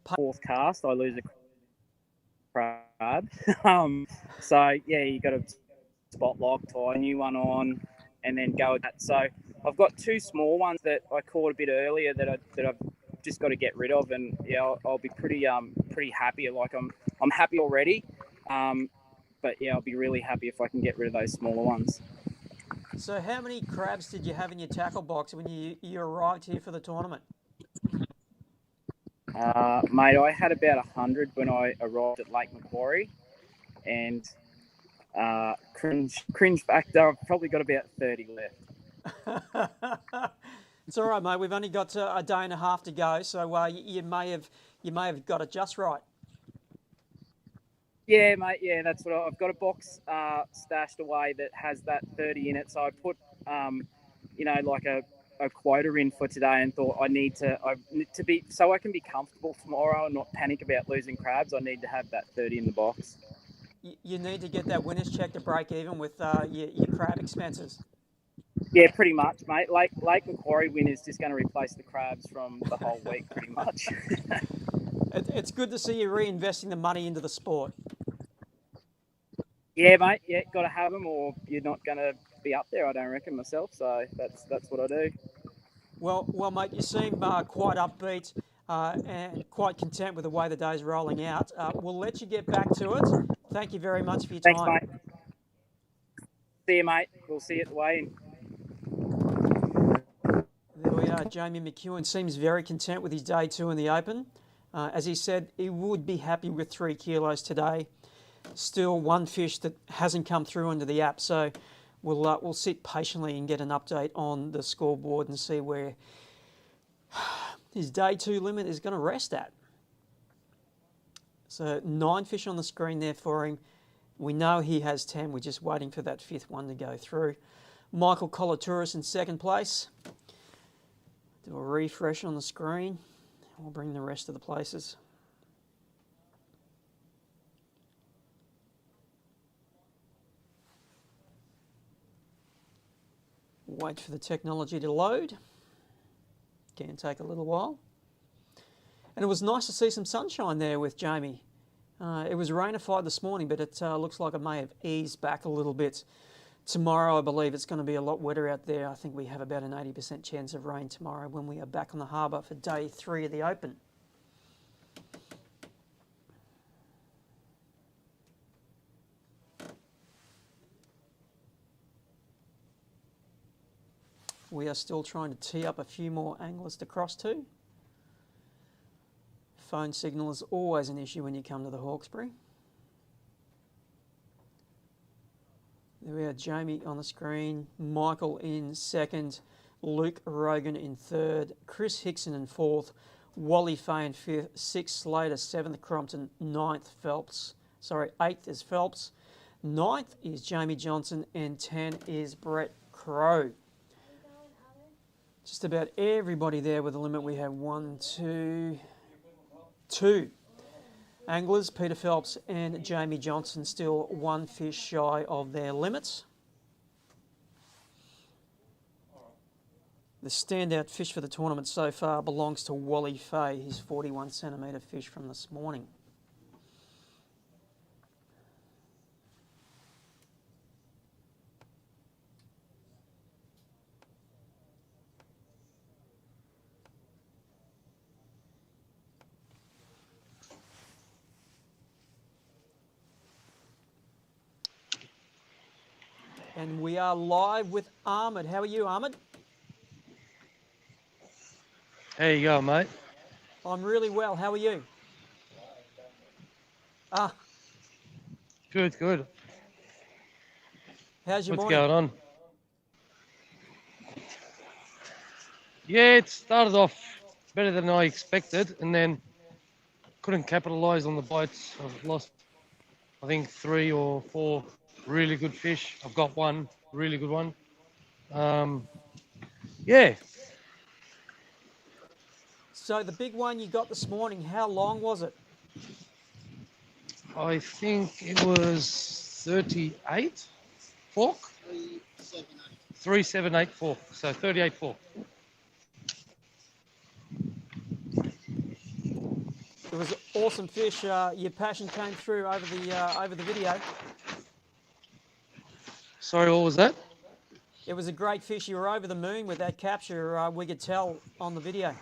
4th cast, I lose a crab. So you got to spot lock, tie a new one on, and then go with that. So I've got 2 small ones that I caught a bit earlier that I've just got to get rid of, and I'll be pretty happy. Like I'm happy already. But I'll be really happy if I can get rid of those smaller ones. So how many crabs did you have in your tackle box when you arrived here for the tournament? Mate, I had about 100 when I arrived at Lake Macquarie, and cringe back there, I've probably got about 30 left. It's all right, mate. We've only got a day and a half to go, so you may have got it just right. Yeah, mate. Yeah, that's what I've got a box stashed away that has that 30 in it. So I put, like a quota in for today, and thought I need to be so I can be comfortable tomorrow and not panic about losing crabs. I need to have that 30 in the box. You need to get that winner's check to break even with your crab expenses. Yeah, pretty much, mate. Lake Macquarie win is just going to replace the crabs from the whole week, pretty much. It's good to see you reinvesting the money into the sport. Yeah, mate. Yeah, got to have them, or you're not going to be up there. I don't reckon myself. So that's what I do. Well, mate, you seem quite upbeat and quite content with the way the day's rolling out. We'll let you get back to it. Thank you very much for your time. Thanks, mate. See you, mate. We'll see you at the weigh-in. There we are. Jamie McEwen seems very content with his day 2 in the Open. As he said, he would be happy with 3 kilos today. Still one fish that hasn't come through into the app, so we'll sit patiently and get an update on the scoreboard and see where his day 2 limit is going to rest at. So 9 fish on the screen there for him. We know he has 10. We're just waiting for that 5th one to go through. Michael Colatouris in 2nd place. Do a refresh on the screen. We'll bring the rest of the places. Wait for the technology to load. Can take a little while. And it was nice to see some sunshine there with Jamie. It was rainified this morning, but it looks like it may have eased back a little bit. Tomorrow, I believe it's going to be a lot wetter out there. I think we have about an 80% chance of rain tomorrow when we are back on the harbour for day 3 of the Open. We are still trying to tee up a few more anglers to cross to. Phone signal is always an issue when you come to the Hawkesbury. There we are, Jamie on the screen, Michael in 2nd, Luke Rogan in 3rd, Chris Hickson in 4th, Wally Fay in 5th, 6th Slater, 7th Crompton, 9th Phelps. 8th is Phelps, 9th is Jamie Johnson, and 10 is Brett Crow. Just about everybody there with the limit. We have 2 anglers, Peter Phelps and Jamie Johnson, still 1 fish shy of their limits. The standout fish for the tournament so far belongs to Wally Fay, his 41 centimetre fish from this morning. And we are live with Ahmed. How are you, Ahmed? How you going, mate? I'm really well. How are you? Good, good. How's your What's morning? going on? Yeah, it started off better than I expected, and then couldn't capitalise on the bites. I've lost, I think, 3 or 4 really good fish. I've got 1 really good one. Yeah. So the big one you got this morning, how long was it? I think it was 38 fork. 378 fork. So 38 fork. It was an awesome fish. Your passion came through over the video. Sorry, what was that? It was a great fish. You were over the moon with that capture. We could tell on the video.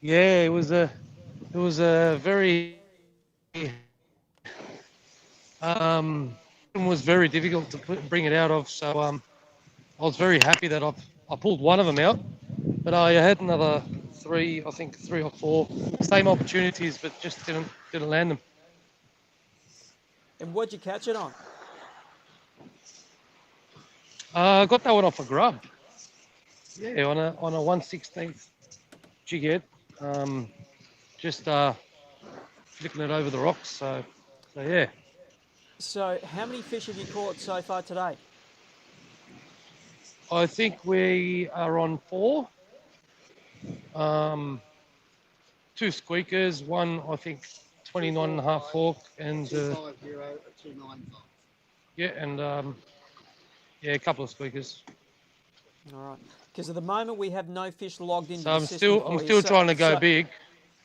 Yeah, it was a very it was very difficult to bring it out of. So I was very happy that I pulled one of them out, but I had another 3, I think 3 or 4 same opportunities, but just didn't land them. And what'd you catch it on? I got that one off a grub. Yeah, on a 1/16 jig head, just flicking it over the rocks. So yeah. So how many fish have you caught so far today? I think we are on 4. 2 squeakers, one I think 29.5 fork, and yeah, and yeah, a couple of squeakers. All right. Because at the moment we have no fish logged into So the I'm system still for you. trying to go big.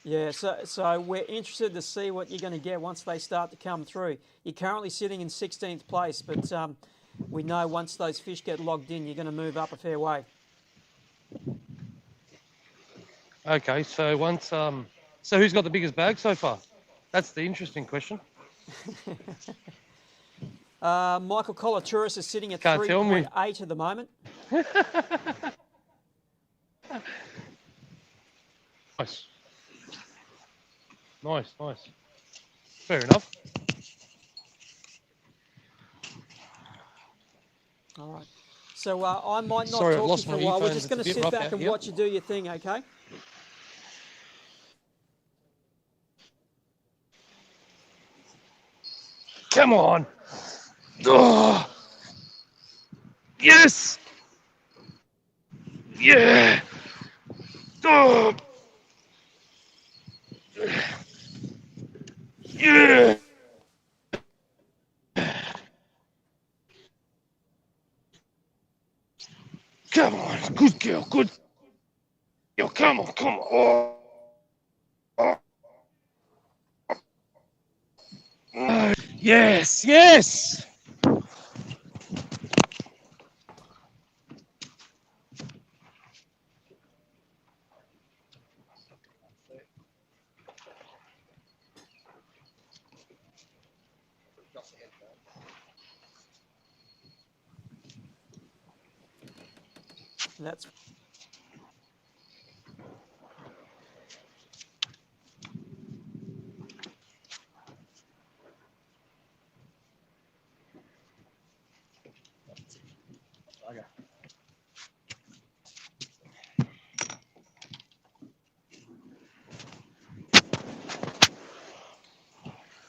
Yeah, so we're interested to see what you're going to get once they start to come through. You're currently sitting in 16th place, but we know once those fish get logged in, you're going to move up a fair way. Okay, so once so who's got the biggest bag so far? That's the interesting question. Michael Kolaturis is sitting at Can't tell me. 3.8 at the moment. Nice. Nice. Fair enough. All right. So I might not Sorry, I've talk to lost you for a my while. We're earphones. just It's going a to bit sit rough back out and here. watch you do your thing, okay? Come on. Oh. Yes. Yeah. Oh. Yeah. Come on. Good girl. Good girl. Come on. Oh. Yes. That's Okay.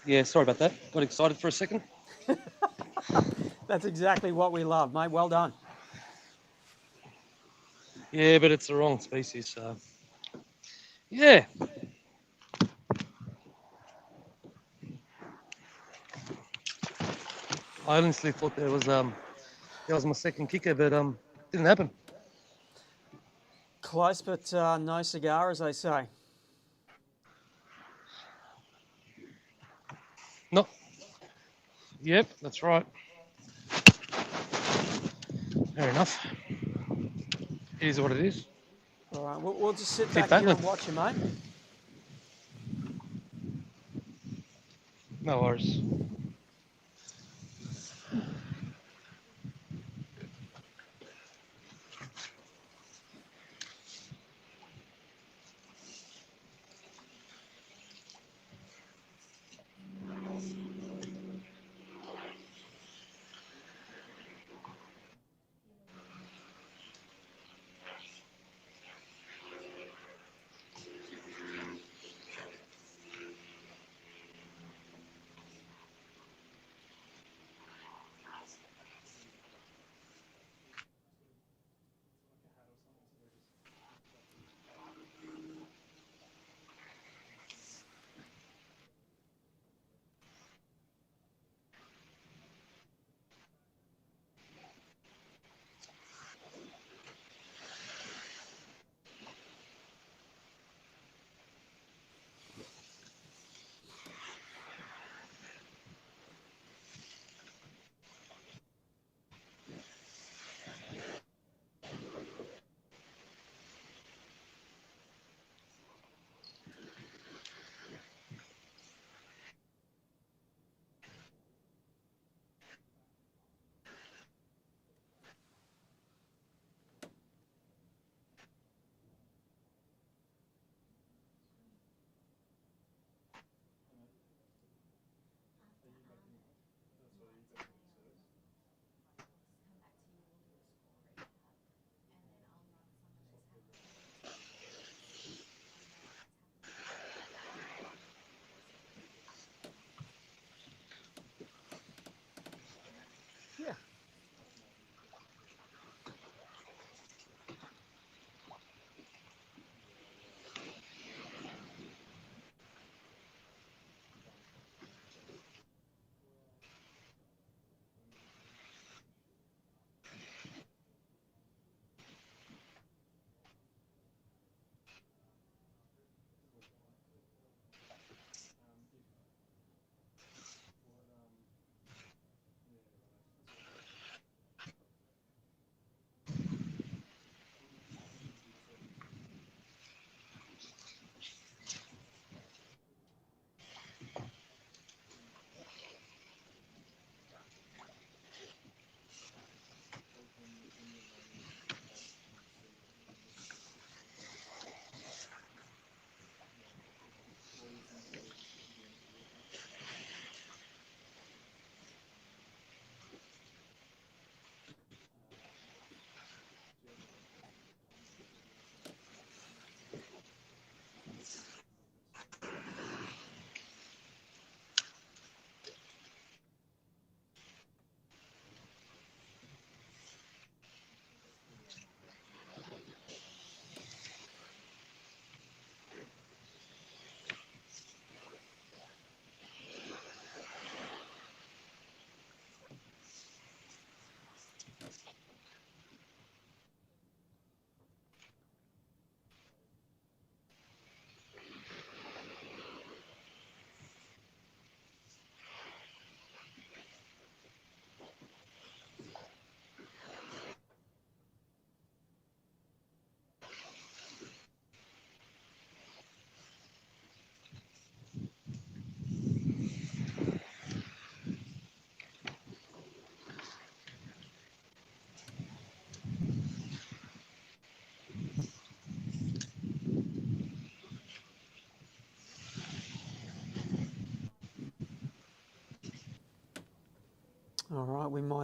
Yeah, sorry about that. Got excited for a second. That's exactly what we love, mate. Well done. Yeah, but it's the wrong species, so yeah. I honestly thought that was my second kicker, but didn't happen. Close, but no cigar, as they say. No. Yep, that's right. Fair enough. It is what it is. All right, we'll just sit Keep back here battling. and watch you, mate. No worries.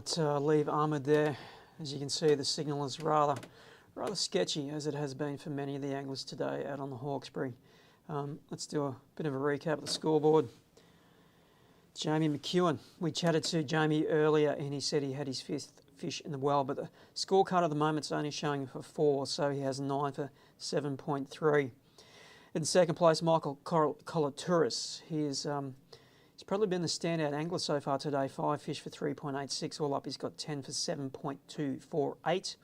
Might leave Ahmed there. As you can see, the signal is rather sketchy, as it has been for many of the anglers today out on the Hawkesbury. Let's do a bit of a recap of the scoreboard. Jamie McEwen. We chatted to Jamie earlier and he said he had his 5th fish in the well, but the scorecard at the moment is only showing for 4, so he has 9 for 7.3. In second place, Michael Colatouris. He's probably been the standout angler so far today. 5 fish for 3.86. All up, he's got 10 for 7.248.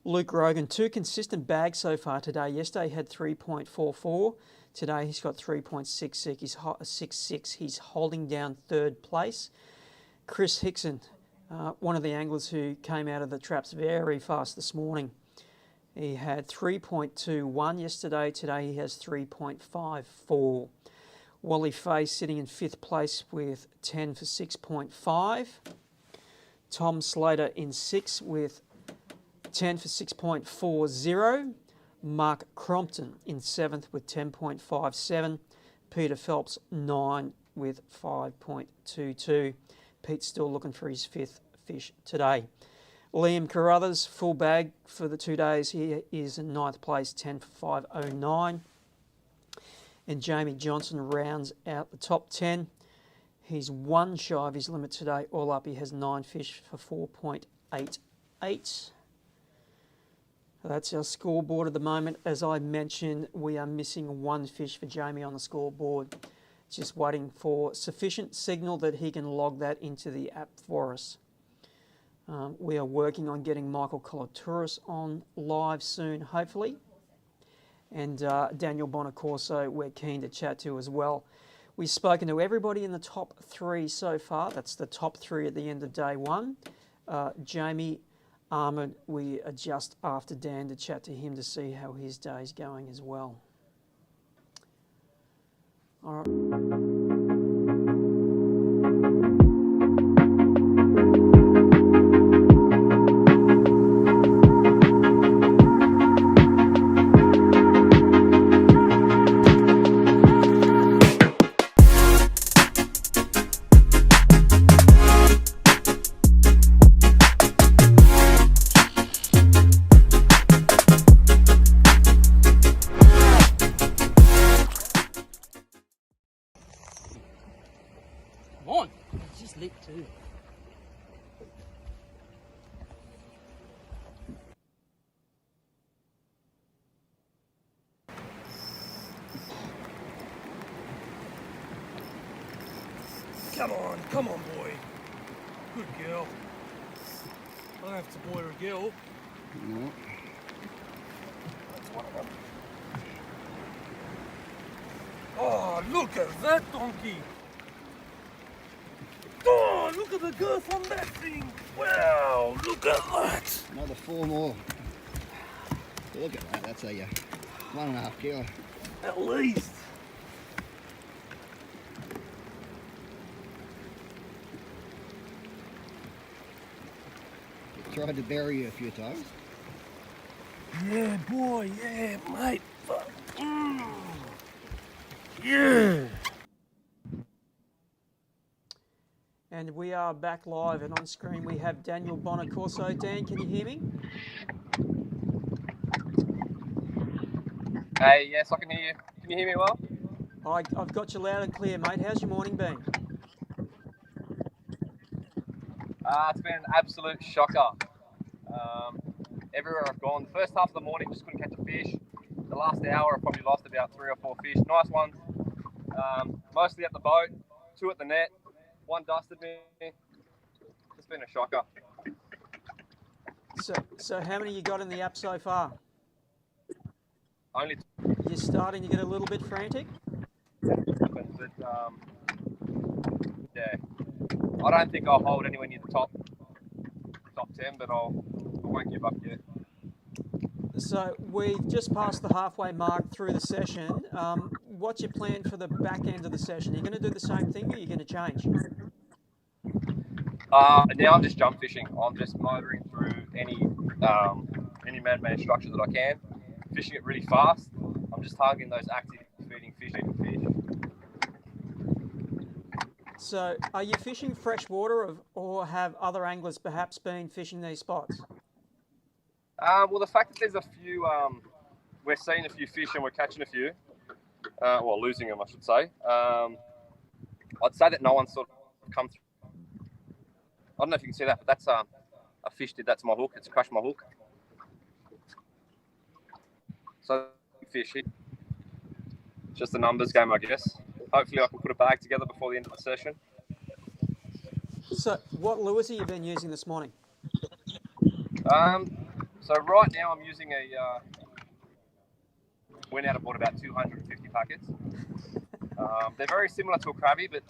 Luke Rogan, 2 consistent bags so far today. Yesterday he had 3.44. Today he's got 3.66. He's holding down 3rd place. Chris Hickson, one of the anglers who came out of the traps very fast this morning. He had 3.21 yesterday. Today he has 3.54. Wally Fay sitting in 5th place with 10 for 6.5. Tom Slater in 6th with 10 for 6.40. Mark Crompton in 7th with 10.57. Peter Phelps 9 with 5.22. Pete's still looking for his 5th fish today. Liam Carruthers, full bag for the 2 days. He is in 9th place, 10 for 509. And Jamie Johnson rounds out the top 10. He's 1 shy of his limit today. All up, he has 9 fish for 4.88. That's our scoreboard at the moment. As I mentioned, we are missing 1 fish for Jamie on the scoreboard. Just waiting for sufficient signal that he can log that into the app for us. We are working on getting Michael Colatouris on live soon, hopefully. And Daniel Bonacorso, we're keen to chat to as well. We've spoken to everybody in the top 3 so far. That's the top 3 at the end of day 1. Jamie, Ahmed, we are just after Dan to chat to him to see how his day's going as well. All right. Come on, boy. Good girl. I don't have to boy or girl. No. That's one of them. Oh, look at that donkey. Oh, look at the girth on that thing. Wow, look at that. Another 4 more. Look at that. That's a 1.5 kilo. At least. Tried to bury you a few times. Yeah, boy, yeah, mate. Fuck. Yeah. And we are back live, and on screen we have Daniel Bonacorso. Dan, can you hear me? Hey, yes, I can hear you. Can you hear me well? I've got you loud and clear, mate. How's your morning been? It's been an absolute shocker. Everywhere I've gone, the first half of the morning just couldn't catch a fish. The last hour I probably lost about 3 or 4 fish. Nice ones. Mostly at the boat, 2 at the net, 1 dusted me. It's been a shocker. So how many you got in the app so far? Only 2. You're starting to get a little bit frantic? But yeah, I don't think I'll hold anywhere near the top 10, but I won't give up yet. So we've just passed the halfway mark through the session. What's your plan for the back end of the session? Are you going to do the same thing, or are you going to change? Now I'm just jump fishing. I'm just motoring through any man-made structure that I can, fishing it really fast. I'm just targeting those active feeding fish. So are you fishing freshwater or have other anglers perhaps been fishing these spots? Well, the fact that there's a few, we're seeing a few fish and we're catching a few, well, losing them, I should say. I'd say that no one's sort of come through. I don't know if you can see that, but that's a fish did that to my hook. It's crushed my hook. So fish hit. Just a numbers game, I guess. Hopefully I can put a bag together before the end of the session. So what lures have you been using this morning? So right now I'm using went out and bought about 250 packets. They're very similar to a crabby, but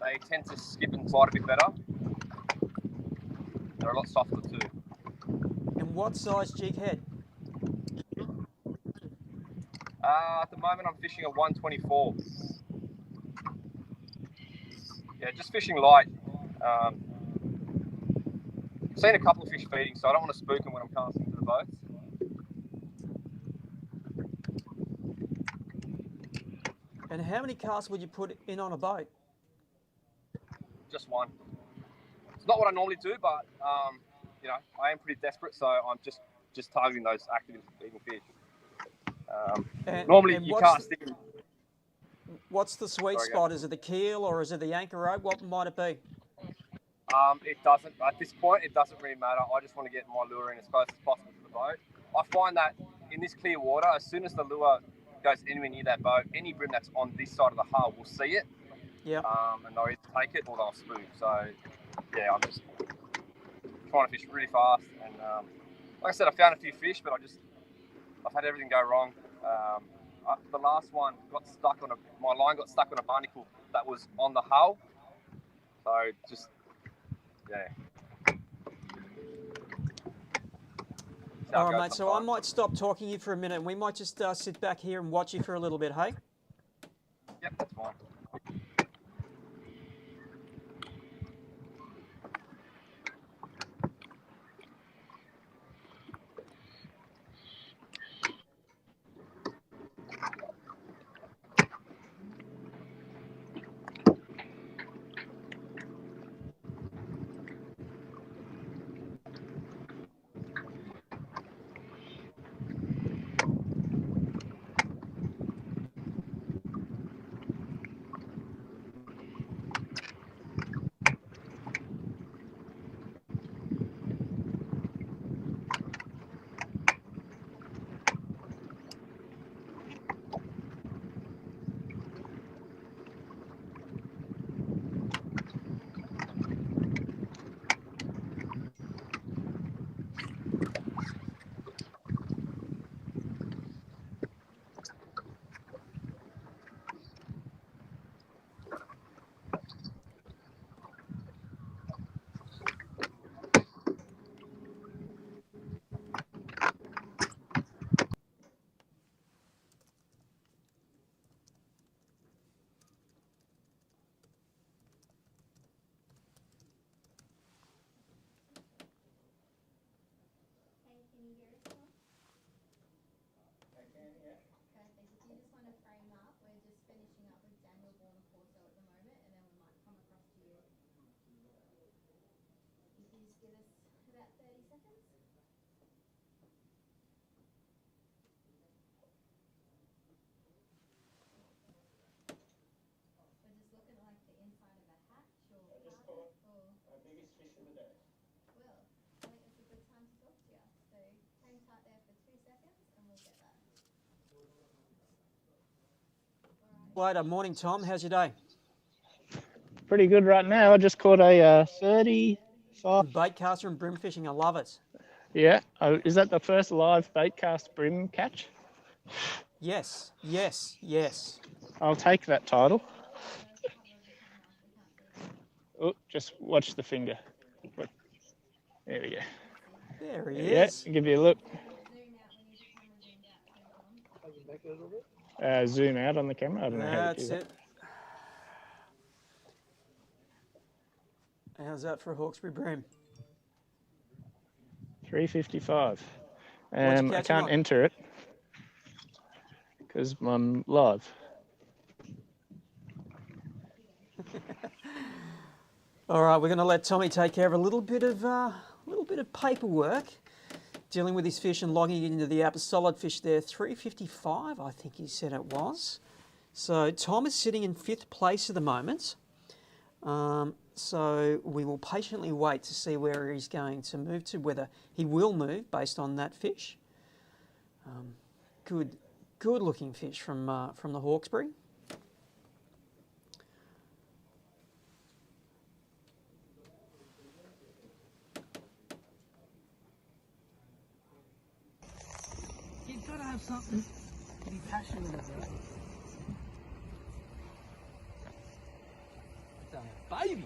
they tend to skip and slide a bit better. They're a lot softer too. And what size jig head? At the moment I'm fishing a 124. Yeah, just fishing light. I've seen a couple of fish feeding, so I don't want to spook them when I'm casting to the boats. And how many casts would you put in on a boat? Just one. It's not what I normally do, but you know, I am pretty desperate, so I'm just targeting those active eating fish. Normally you cast in. What's the sweet spot? Is it the keel or is it the anchor rope? What might it be? It doesn't, at this point, it doesn't really matter. I just want to get my lure in as close as possible to the boat. I find that in this clear water, as soon as the lure goes anywhere near that boat, any bream that's on this side of the hull will see it. Yeah. And they'll either take it or they'll spook. So, yeah, I'm just trying to fish really fast. And like I said, I found a few fish, but I've had everything go wrong. The last one got stuck on my line got stuck on a barnacle that was on the hull. So just, yeah. All right, mate, so I might stop talking to you for a minute and we might just sit back here and watch you for a little bit, hey? Yep, that's fine. Later, morning, Tom. How's your day? Pretty good right now. I just caught a 35. Bait caster and brim fishing. I love it. Yeah. Is that the first live bait cast brim catch? Yes, yes, yes. I'll take that title. Oh, just watch the finger. There we go. There he is. Yeah, give you a look. Zoom out on the camera. I don't know how to do that. That's it. How's that for a Hawkesbury bream? 355. I can't on? enter it because I'm live. All right, we're going to let Tommy take care of a little bit of paperwork, dealing with his fish and logging it into the app. A solid fish there, 355, I think he said it was. So Tom is sitting in 5th place at the moment. So we will patiently wait to see where he's going to move to, whether he will move based on that fish. Good looking fish from the Hawkesbury. You've got to have something to be passionate about. Baby!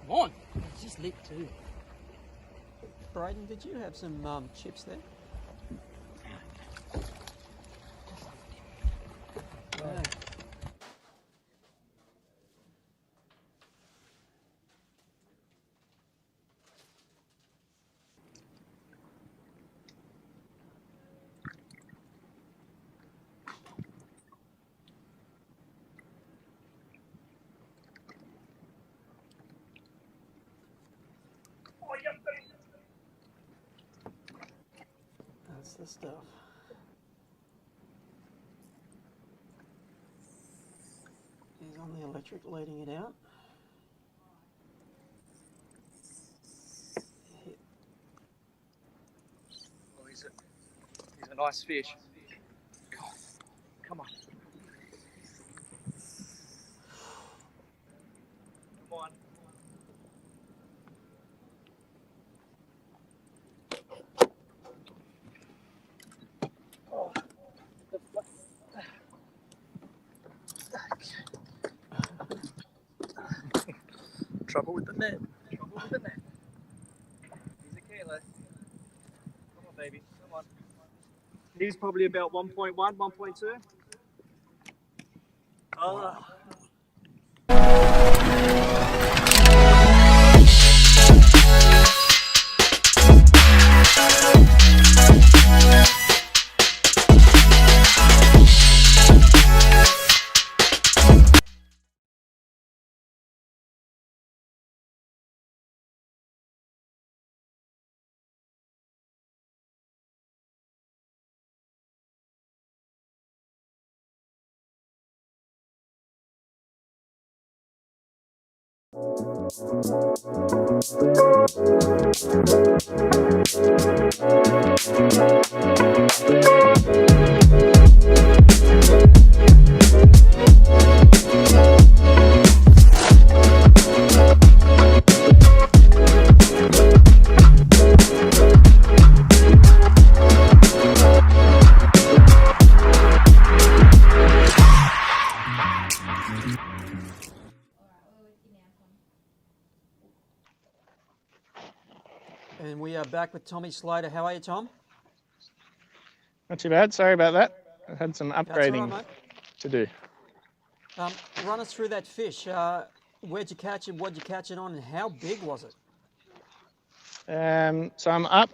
Come on! It's just lit too. Braden, did you have some chips there? Yeah. That's the stuff. He's on the electric leading it out. Oh, he's a nice fish. Come on. Come on. Oh. Trouble with the net. Trouble with the net. He's a kilo. Come on, baby. Come on. He's probably about 1.1, 1.2. Oh. And we are back with Tommy Slater. How are you, Tom? Not too bad. Sorry about that. I had some upgrading That's all right, to do. Run us through that fish. Where'd you catch it? What'd you catch it on? And how big was it? So I'm up.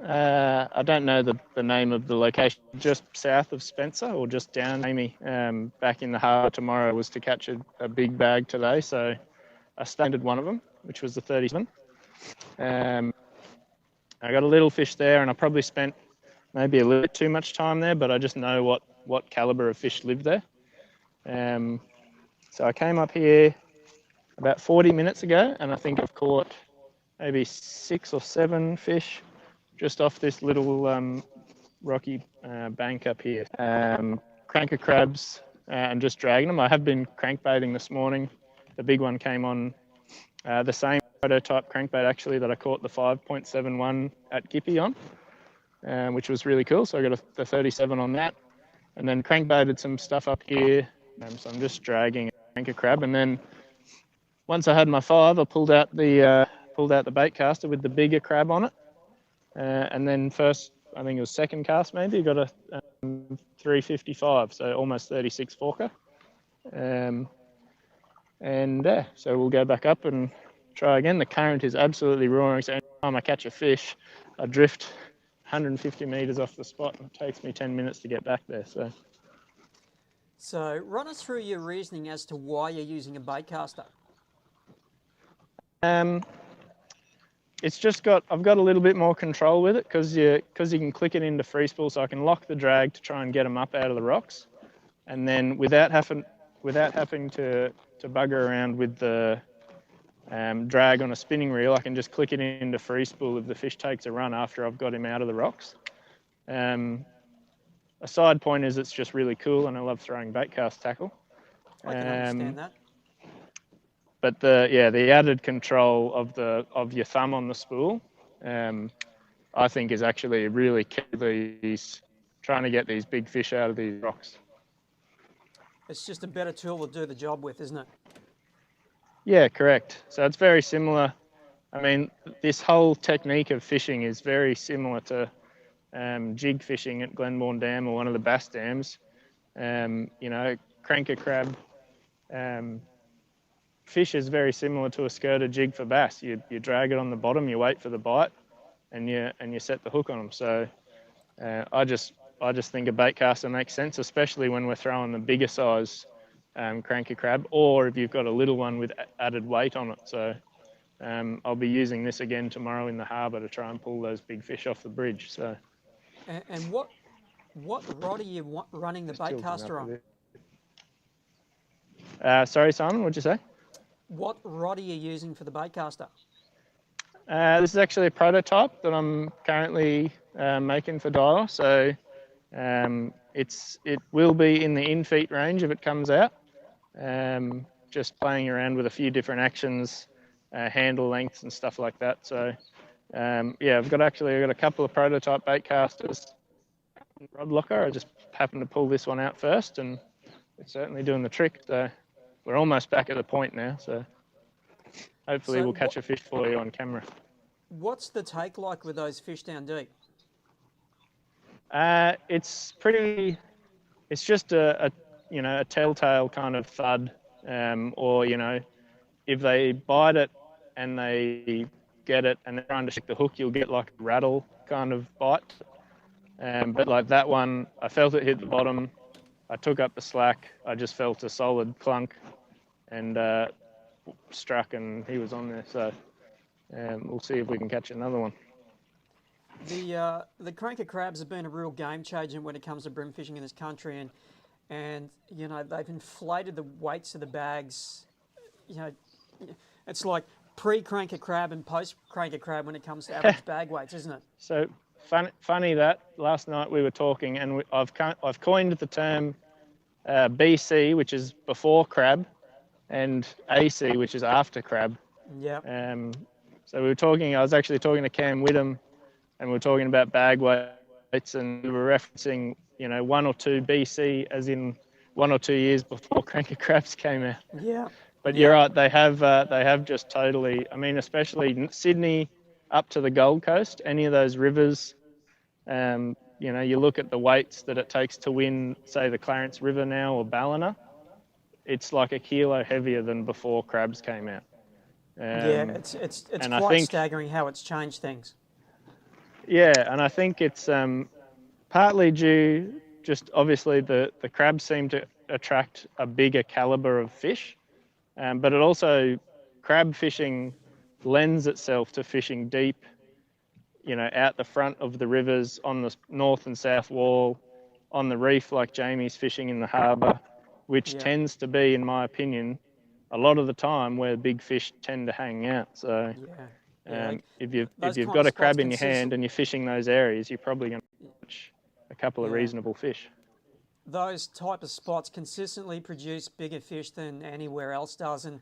I don't know the name of the location, just south of Spencer or just down Amy. Back in the harbour tomorrow was to catch a big bag today, so I standard one of them, which was the 37. I got a little fish there, and I probably spent maybe a little bit too much time there, but I just know what calibre of fish live there. So I came up here about 40 minutes ago, and I think I've caught maybe 6 or 7 fish just off this little rocky bank up here. Cranker crabs and just dragging them. I have been crankbaiting this morning. The big one came on the same prototype crankbait actually that I caught the 5.71 at Gippy on, which was really cool. So I got the 37 on that, and then crankbaited some stuff up here. So I'm just dragging a cranker crab, and then once I had my 5, I pulled out the bait caster with the bigger crab on it, and then first, I think it was second cast maybe, got a 355, so almost 36 forker. And yeah, so we'll go back up and try again. The current is absolutely roaring, so any time I catch a fish, I drift 150 metres off the spot, and it takes me 10 minutes to get back there. So run us through your reasoning as to why you're using a bait caster. It's just I've got a little bit more control with it because you can click it into free spool, so I can lock the drag to try and get them up out of the rocks, and then without having to bugger around with the drag on a spinning reel, I can just click it into free spool if the fish takes a run after I've got him out of the rocks. A side point is it's just really cool, and I love throwing bait cast tackle. I can understand that. But the added control of your thumb on the spool, I think is actually really key to trying to get these big fish out of these rocks. It's just a better tool to do the job with, isn't it? Yeah, correct. So it's very similar. I mean, this whole technique of fishing is very similar to jig fishing at Glenbourne Dam or one of the bass dams. You know, cranker crab. Fish is very similar to a skirter jig for bass. You drag it on the bottom, you wait for the bite, and you set the hook on them. So I just think a bait caster makes sense, especially when we're throwing the bigger size cranker crab, or if you've got a little one with added weight on it. So I'll be using this again tomorrow in the harbour to try and pull those big fish off the bridge. So. And what rod are you running the bait caster on? Sorry, Simon, what'd you say? What rod are you using for the bait caster? This is actually a prototype that I'm currently making for Daiwa. So it will be in the in-feet range if it comes out. Just playing around with a few different actions, handle lengths and stuff like that. So yeah, I've got a couple of prototype bait casters in rod locker. I just happened to pull this one out first, and it's certainly doing the trick. So we're almost back at the point now, so hopefully we'll catch a fish for you on camera. What's the take like with those fish down deep? It's just a telltale kind of thud, or if they bite it and they get it and they're trying to stick the hook, you'll get like a rattle kind of bite. But like that one, I felt it hit the bottom. I took up the slack. I just felt a solid clunk and struck, and he was on there. So we'll see if we can catch another one. The cranker crabs have been a real game changer when it comes to bream fishing in this country, and they've inflated the weights of the bags. It's like pre-cranker crab and post-cranker crab when it comes to average bag weights, isn't it? So funny that last night we were talking, and I've coined the term BC, which is before crab, and AC, which is after crab. Yeah. So we were talking. I was actually talking to Cam Whittam, and we were talking about bag weights, and we were referencing 1 or 2 BC, as in 1 or 2 years before cranker crabs came out. Yeah. But you're right. They have just totally. I mean, especially Sydney up to the Gold Coast, any of those rivers. You look at the weights that it takes to win, say, the Clarence River now or Ballina. It's like a kilo heavier than before crabs came out. Yeah, it's quite staggering how it's changed things. Yeah, and I think it's partly due, just obviously the crabs seem to attract a bigger caliber of fish, but it also, crab fishing lends itself to fishing deep, out the front of the rivers, on the north and south wall, on the reef like Jamie's fishing in the harbour, which tends to be, in my opinion, a lot of the time where big fish tend to hang out. So if you've got a crab in your hand and you're fishing those areas, you're probably going to catch a couple of reasonable fish. Those type of spots consistently produce bigger fish than anywhere else does, and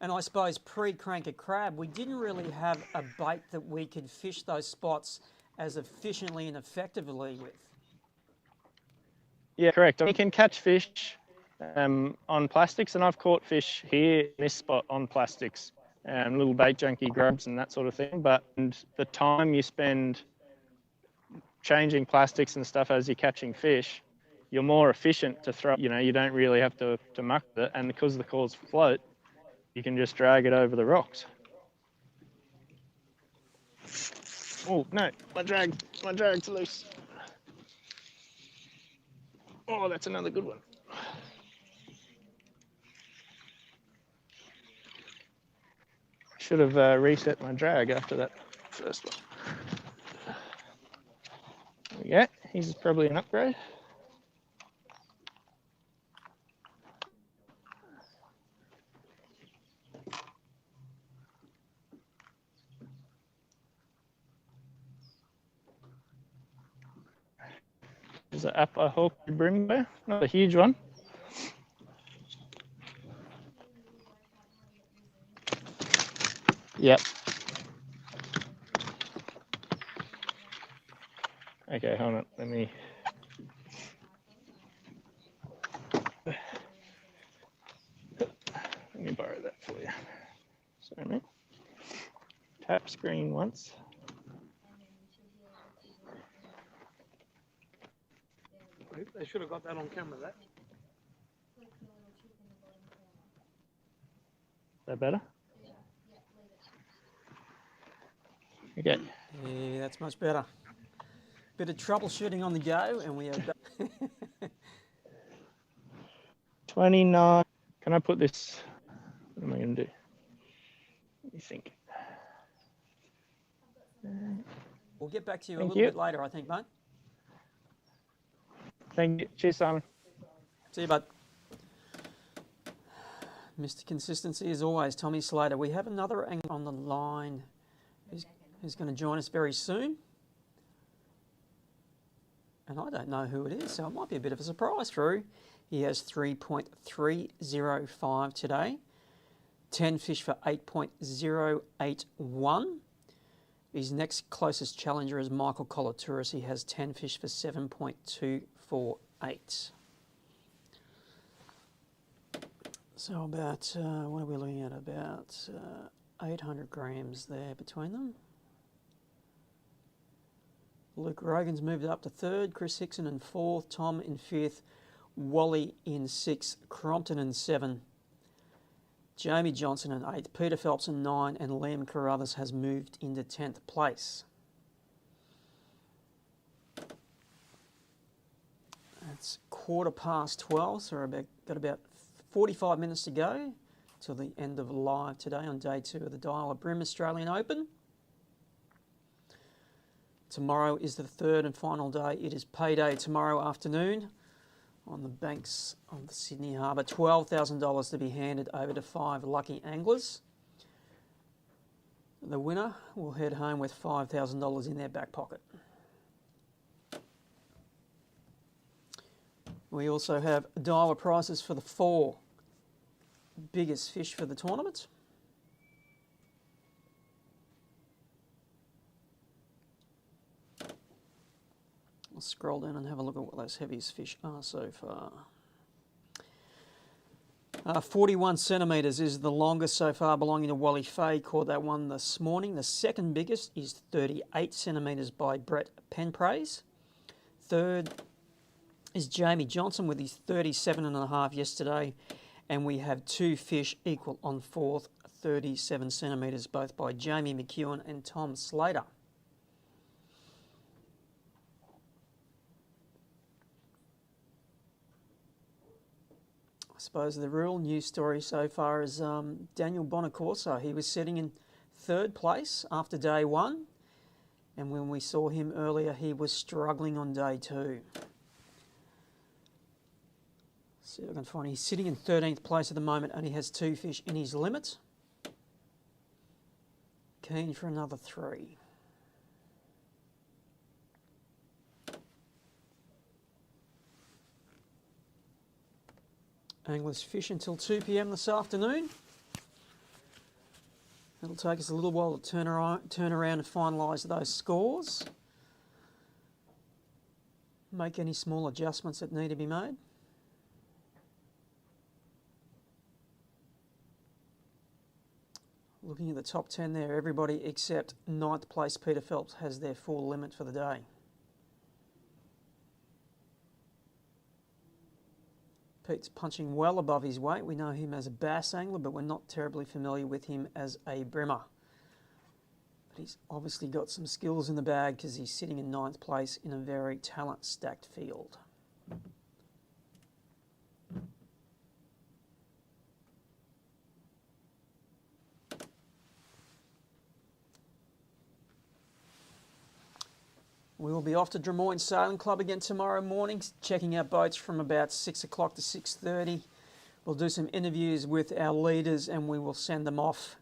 I suppose pre-cranker crab, we didn't really have a bait that we could fish those spots as efficiently and effectively with. Yeah, correct. You can catch fish on plastics, and I've caught fish here in this spot on plastics, little bait junkie grubs and that sort of thing. But the time you spend changing plastics and stuff as you're catching fish, you're more efficient to throw. You don't really have to muck with it, and because the cords float, you can just drag it over the rocks. Oh no, my drag's loose. Oh, that's another good one. should have reset my drag after that first one. There we go. He's probably an upgrade. There's an upper Hawkesbury River there, not a huge one. Yep. Okay, hold on. Let me borrow that for you. Sorry, mate. Tap screen once. They should have got that on camera, that. Is that better? Okay. Yeah, that's much better. Bit of troubleshooting on the go, and we are back. 29. Can I put this? What am I going to do? Let me think. We'll get back to you a Thank little you. bit later, I think, mate. Thank you. Cheers, Simon. See you, bud. Mr. Consistency, as always, Tommy Slater. We have another angler on the line who's going to join us very soon. And I don't know who it is, so it might be a bit of a surprise for you. He has 3.305 today, 10 fish for 8.081. His next closest challenger is Michael Colatouris. He has 10 fish for 7.248. So about, what are we looking at? About 800 grams there between them. Luke Rogan's moved up to third, Chris Hickson in fourth, Tom in fifth, Wally in sixth, Crompton in seven, Jamie Johnson in eighth, Peter Phelps in nine, and Liam Carruthers has moved into 10th place. It's 12:15, so we've got about 45 minutes to go till the end of live today on day 2 of the Daiwa BREAM Australian Open. Tomorrow is the third and final day. It is payday tomorrow afternoon on the banks of the Sydney Harbour. $12,000 to be handed over to 5 lucky anglers. The winner will head home with $5,000 in their back pocket. We also have Daiwa prizes for the 4 biggest fish for the tournament. I'll scroll down and have a look at what those heaviest fish are so far. 41 centimetres is the longest so far, belonging to Wally Fay. Caught that one this morning. The second biggest is 38 centimetres by Brett Penpraise. Third is Jamie Johnson with his 37.5 yesterday. And we have 2 fish equal on fourth, 37 centimetres, both by Jamie McEwen and Tom Slater. I suppose the real news story so far is Daniel Bonacorso. He was sitting in third place after day 1, and when we saw him earlier, he was struggling on day 2. See if I can find. He's sitting in 13th place at the moment, and he has 2 fish in his limit. Keen for another 3. Anglers fish until 2 p.m. this afternoon. It'll take us a little while to turn around and finalise those scores. Make any small adjustments that need to be made. Looking at the top 10 there, everybody except 9th place Peter Phelps has their full limit for the day. Pete's punching well above his weight. We know him as a bass angler, but we're not terribly familiar with him as a brimmer. But he's obviously got some skills in the bag because he's sitting in 9th place in a very talent-stacked field. We will be off to Drummoyne Sailing Club again tomorrow morning, checking out boats from about 6 o'clock to 6:30. We'll do some interviews with our leaders and we will send them off.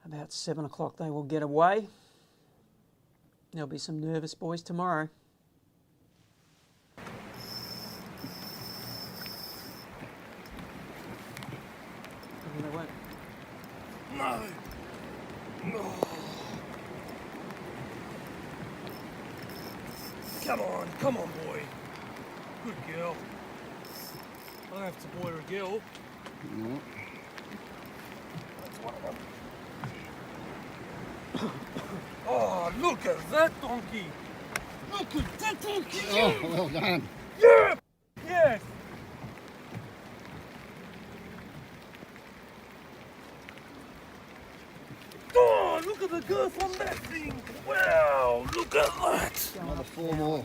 About 7 o'clock they will get away. There'll be some nervous boys tomorrow. They won't. No. No. Come on, boy. Good girl. I don't have to boy or a girl. No. That's one of them. Oh, look at that donkey. Look at that donkey. Oh, well done. Yeah. Yes. Oh, look at the girth on that thing. Wow, look at that. Another 4 more.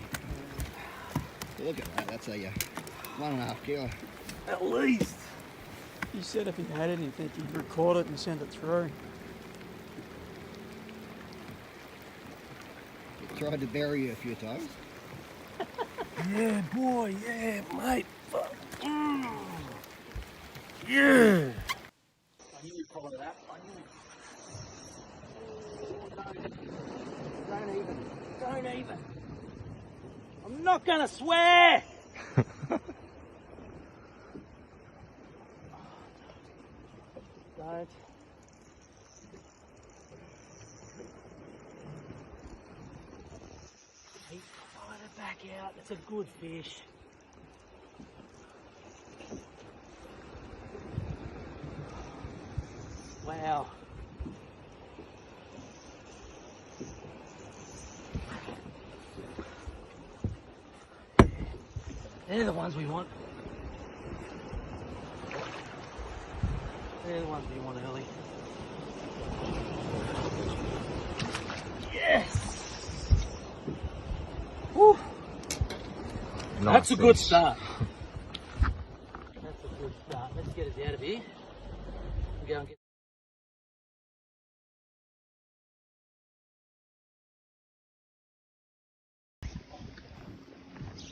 Look at that. That's a 1.5 kilo. At least. You said if he had anything, he'd record it and send it through. Tried to bury you a few times. Yeah, boy. Yeah, mate. Fuck. Yeah. I knew you'd follow that. I knew. Don't even. I'm not gonna swear. Don't. Keep following it back out. That's a good fish. Wow. They're the ones we want. They're the ones we want early. Yes! Woo! That's a good start. That's a good start. Let's get us out of here and go and get.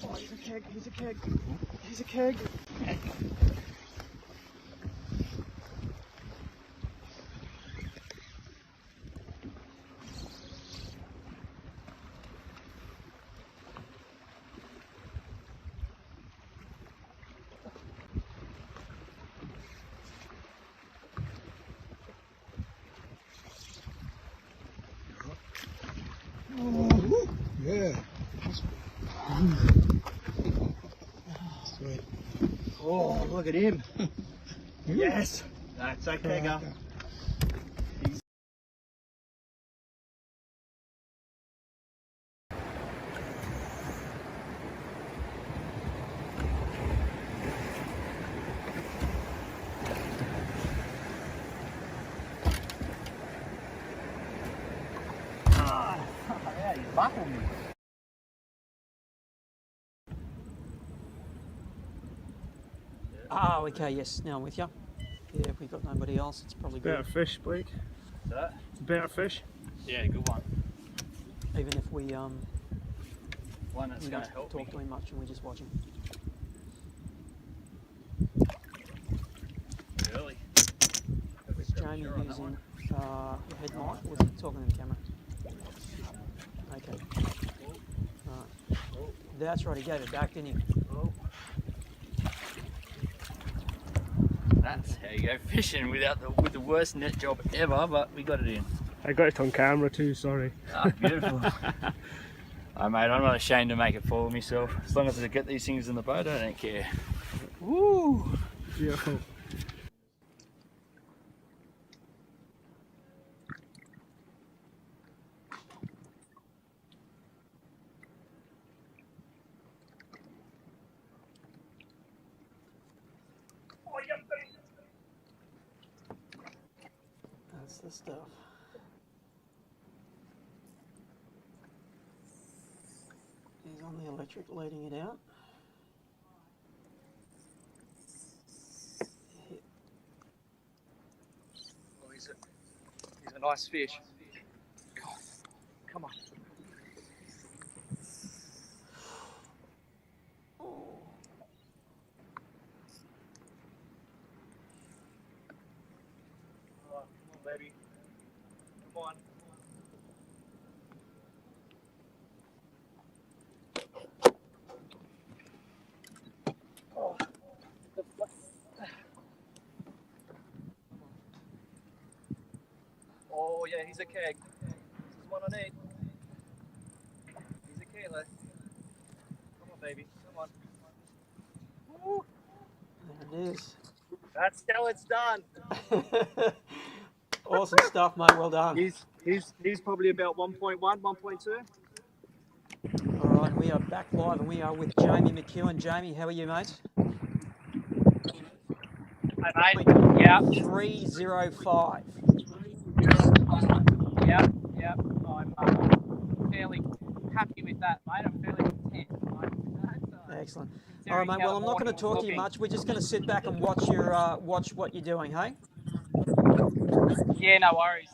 Oh, he's a keg. He's a keg. He's a keg. Oh, yeah. Sweet. Oh, look at him. Yes. That's okay, go. Yeah, you buckled me. Oh, okay, yes, now I'm with you. Yeah, if we've got nobody else, it's probably About a good. fish, Blake. What's that? It's about a fish. Yeah, good one. Even if we One that's we going don't to help talk me. to him much and we just watch him. Early. Is Jamie using the head mic or is he talking to the camera? Okay. Right. That's right, he gave it back, didn't he? That's how you go fishing with the worst net job ever, but we got it in. I got it on camera too, sorry. Ah, beautiful. Oh, mate, I'm not ashamed to make a fool of myself. As long as I get these things in the boat, I don't care. Woo! Beautiful. That's the stuff. He's on the electric leading it out. Oh, he's a nice fish. God, come on. baby. Come on. Oh, the fuck. Oh yeah, he's a keg. This is what I need. He's a kilo. Come on, baby. Come on. Woo. There it is. That's how it's done. Awesome stuff, mate. Well done. He's probably about 1.1, 1.2. All right, we are back live and we are with Jamie McEwen. Jamie, how are you, mate? Hi, mate. Yeah. 305. Yeah. I'm fairly happy with that, mate. I'm fairly content. Excellent. All right, mate. Well, I'm not going to talk to you much. We're just going to sit back and watch your watch what you're doing, hey? Yeah, no worries.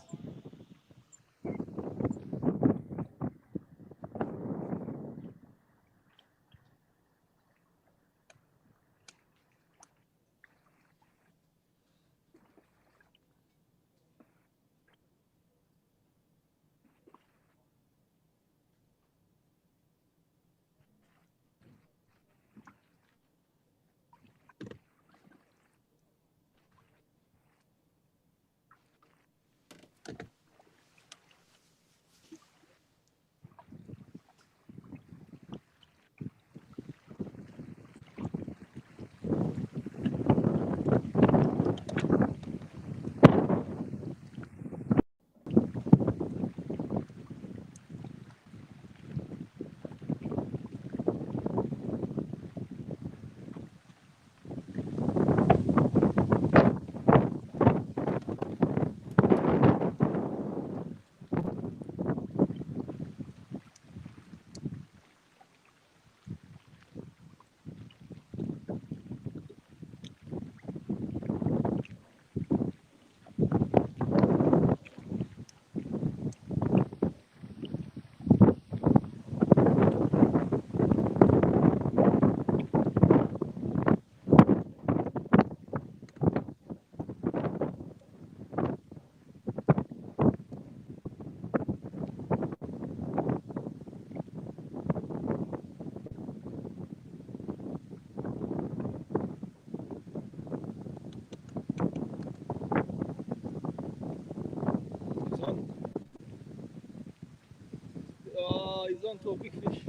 Oh, he's on to a big fish.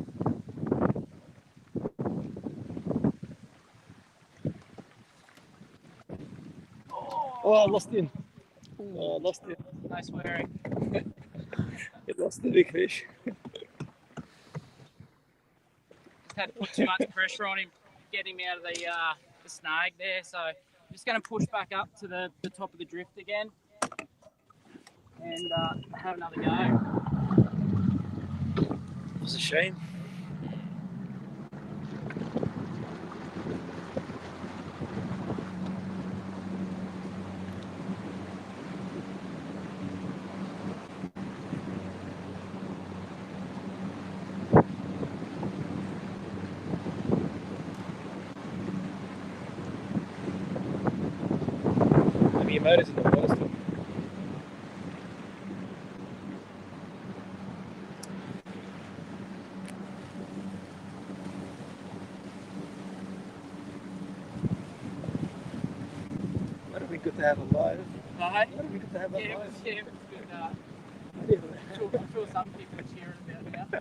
Oh, I lost him. Oh, I lost him. No swearing. It lost the big fish. Just had to put too much pressure on him, get him out of the snag there. So I'm just going to push back up to the top of the drift again and have another go. It was a shame. Maybe your motor's in the water still. Might have been good to have a live. Might have been good to have that live. Yeah, it was good. I'm sure some people are cheering about now.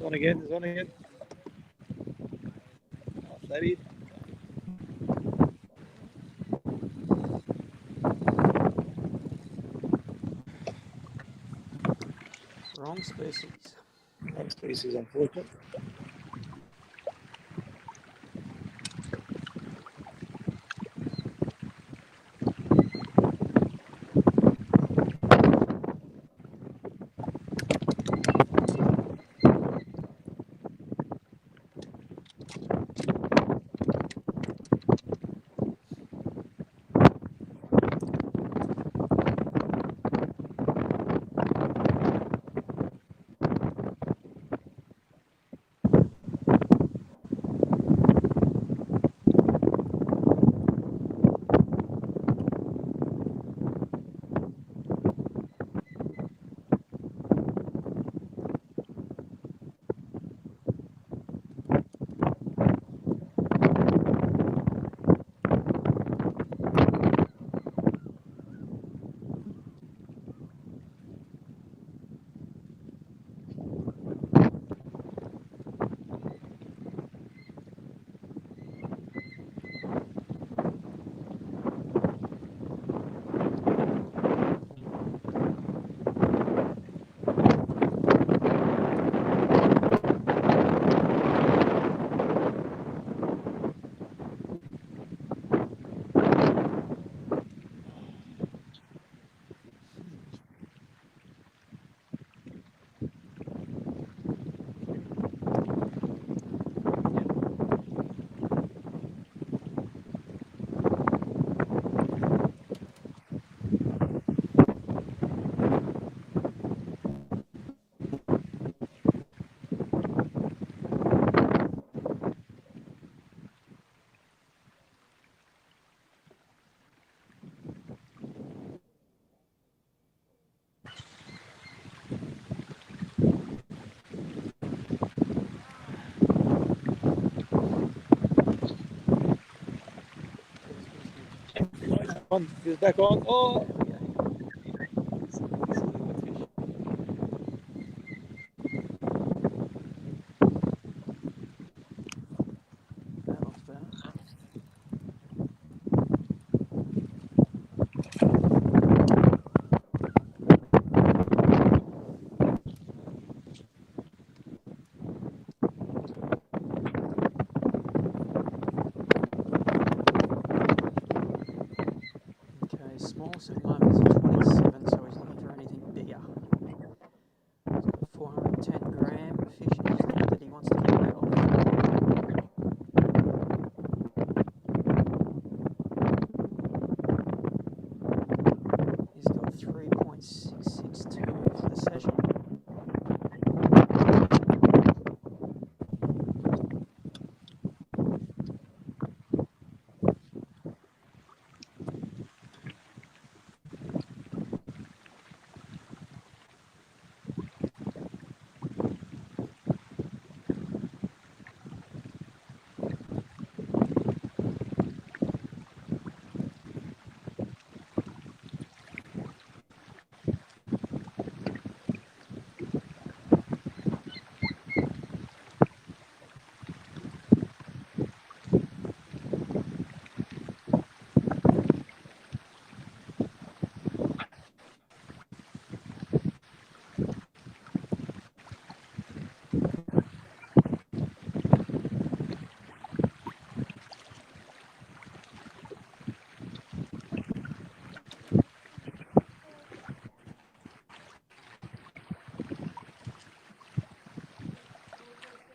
on again. There's on again. Oh, flatty. Wrong species. Wrong species, unfortunately. On, he's back on. Oh! Okay, smallest at the moment is a 27, so he's looking for anything bigger. He's got 410 gram fish in his net that he wants to get rid of. He's got 3.662 for the session.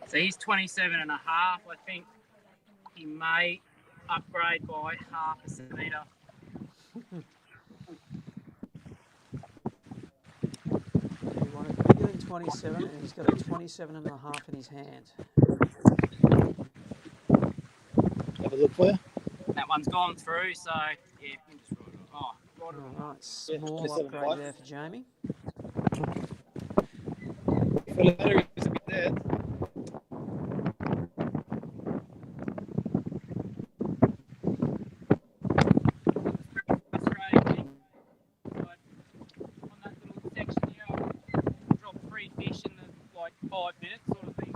So he's 27 and a half. I think he may upgrade by half a centimetre. He wanted bigger than 27, and he's got a 27 and a half in his hand. Have a look for you. That one's gone through, so yeah. Oh, All right, small upgrade there for Jamie. For the battery is a bit there. Drop 3 fish in the, like 5 minutes sort of thing.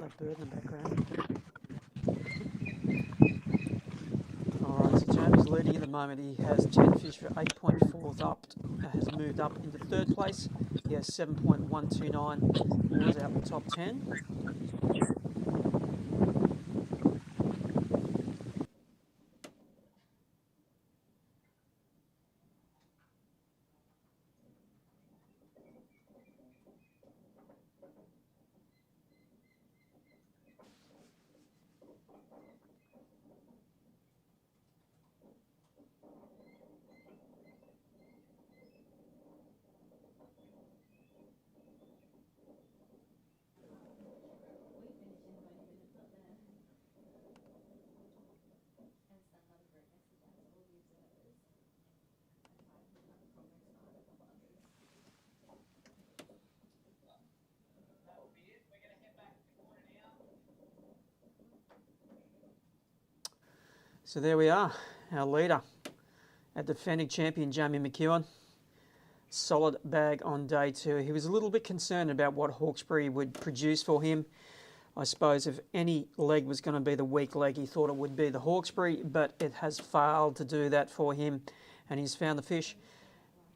that bird in the background. Alright, so Jamie's leading at the moment. He has 10 fish for 8.4 up, has moved up into third place. He has 7.129, was out in the top 10. So there we are, our leader, our defending champion, Jamie McEwen. Solid bag on day 2. He was a little bit concerned about what Hawkesbury would produce for him. I suppose if any leg was going to be the weak leg, he thought it would be the Hawkesbury, but it has failed to do that for him, and he's found the fish.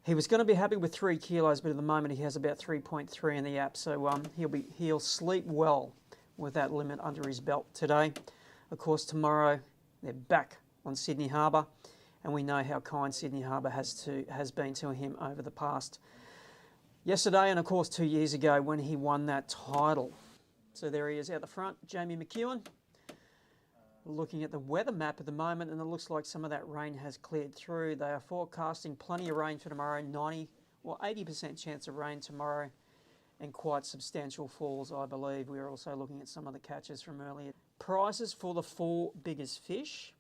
He was going to be happy with 3 kilos, but at the moment he has about 3.3 in the app, so he'll sleep well with that limit under his belt today. Of course, tomorrow they're back on Sydney Harbour, and we know how kind Sydney Harbour has been to him over the past yesterday, and of course 2 years ago when he won that title. So there he is out the front, Jamie McEwen. Looking at the weather map at the moment, and it looks like some of that rain has cleared through. They are forecasting plenty of rain for tomorrow, 90 or 80% chance of rain tomorrow, and quite substantial falls, I believe. We're also looking at some of the catches from earlier. Prices for the 4 biggest fish.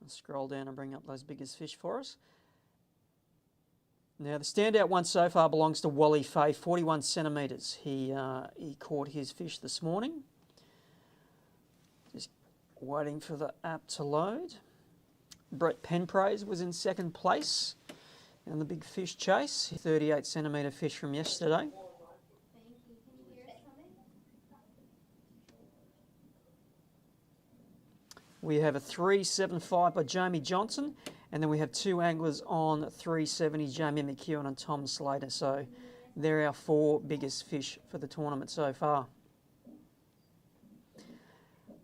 I'll scroll down and bring up those biggest fish for us. Now, the standout one so far belongs to Wally Fay, 41 centimetres. He caught his fish this morning. Just waiting for the app to load. Brett Penpraise was in second place in the big fish chase. 38 centimetre fish from yesterday. We have a 375 by Jamie Johnson, and then we have 2 anglers on 370, Jamie McEwen and Tom Slater. So they're our 4 biggest fish for the tournament so far.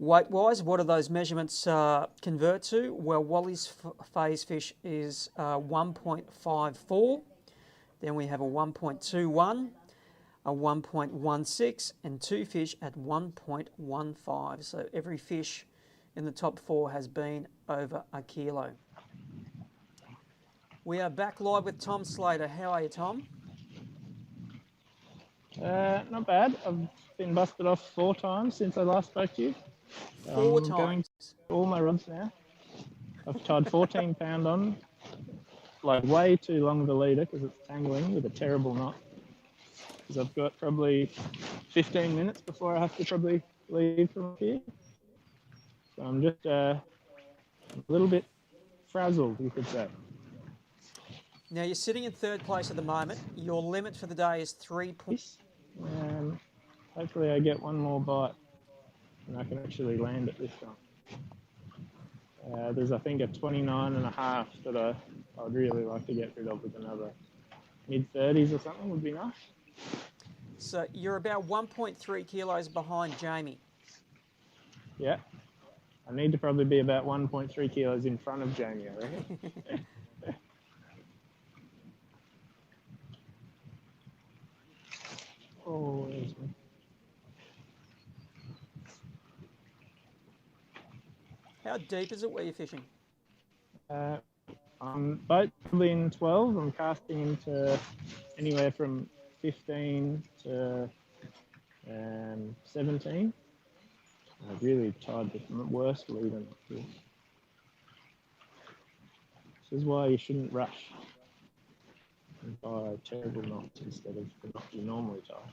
Weight-wise, what do those measurements convert to? Well, Wally's phase fish is 1.54. Then we have a 1.21, a 1.16, and 2 fish at 1.15. So every fish in the top 4 has been over a kilo. We are back live with Tom Slater. How are you, Tom? Not bad. I've been busted off 4 times since I last spoke to you. 4 times? Going to all my rods now. I've tied 14 pound on, like way too long of a leader because it's tangling with a terrible knot. Because I've got probably 15 minutes before I have to probably leave from here. So I'm just a little bit frazzled, you could say. Now you're sitting in third place at the moment. Your limit for the day is 3 points. Hopefully I get one more bite and I can actually land it this time. There's, I think, a 29.5 that I would really like to get rid of with another mid-30s or something would be nice. So you're about 1.3 kilos behind Jamie. Yeah. I need to probably be about 1.3 kilos in front of Jamie, I reckon. Oh, where's me? How deep is it where you're fishing? I'm boat probably in 12. I'm casting into anywhere from 15 to 17. I've really tied the worst lead on this. This is why you shouldn't rush and tie terrible knots instead of the knot you normally tie.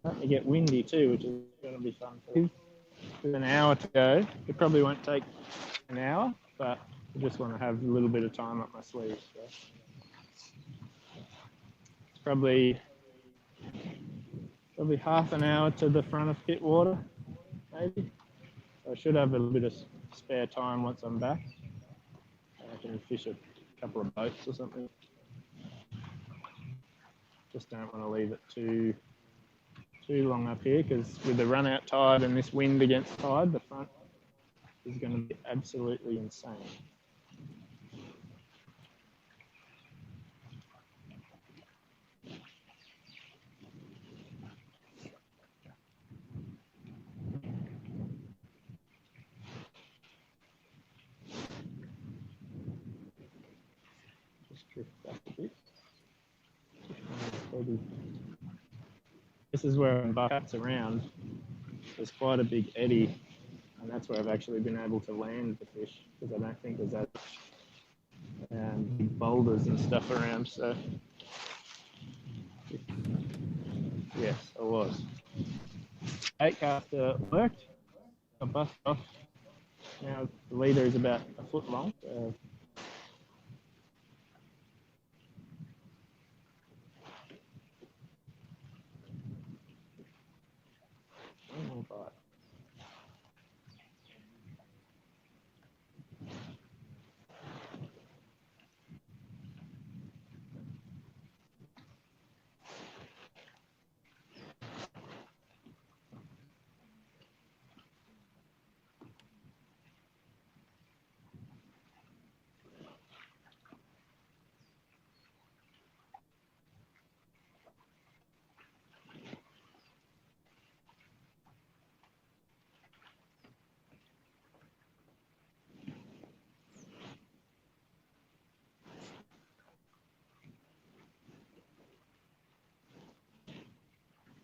Starting to get windy too, which is going to be fun for you. With an hour to go, it probably won't take an hour. but I just want to have a little bit of time up my sleeve. So it's probably half an hour to the front of pit water, maybe. So I should have a little bit of spare time once I'm back. I can fish a couple of boats or something. Just don't want to leave it too long up here, because with the run out tide and this wind against tide, the front is going to be absolutely insane. Just drift back a bit. This is where when buck cuts around, there's quite a big eddy, and that's where I've actually been able to land the fish, because I don't think there's that big boulders and stuff around. So yes, I was. Takeoff worked. I busted off. Now the leader is about a foot long. So bite.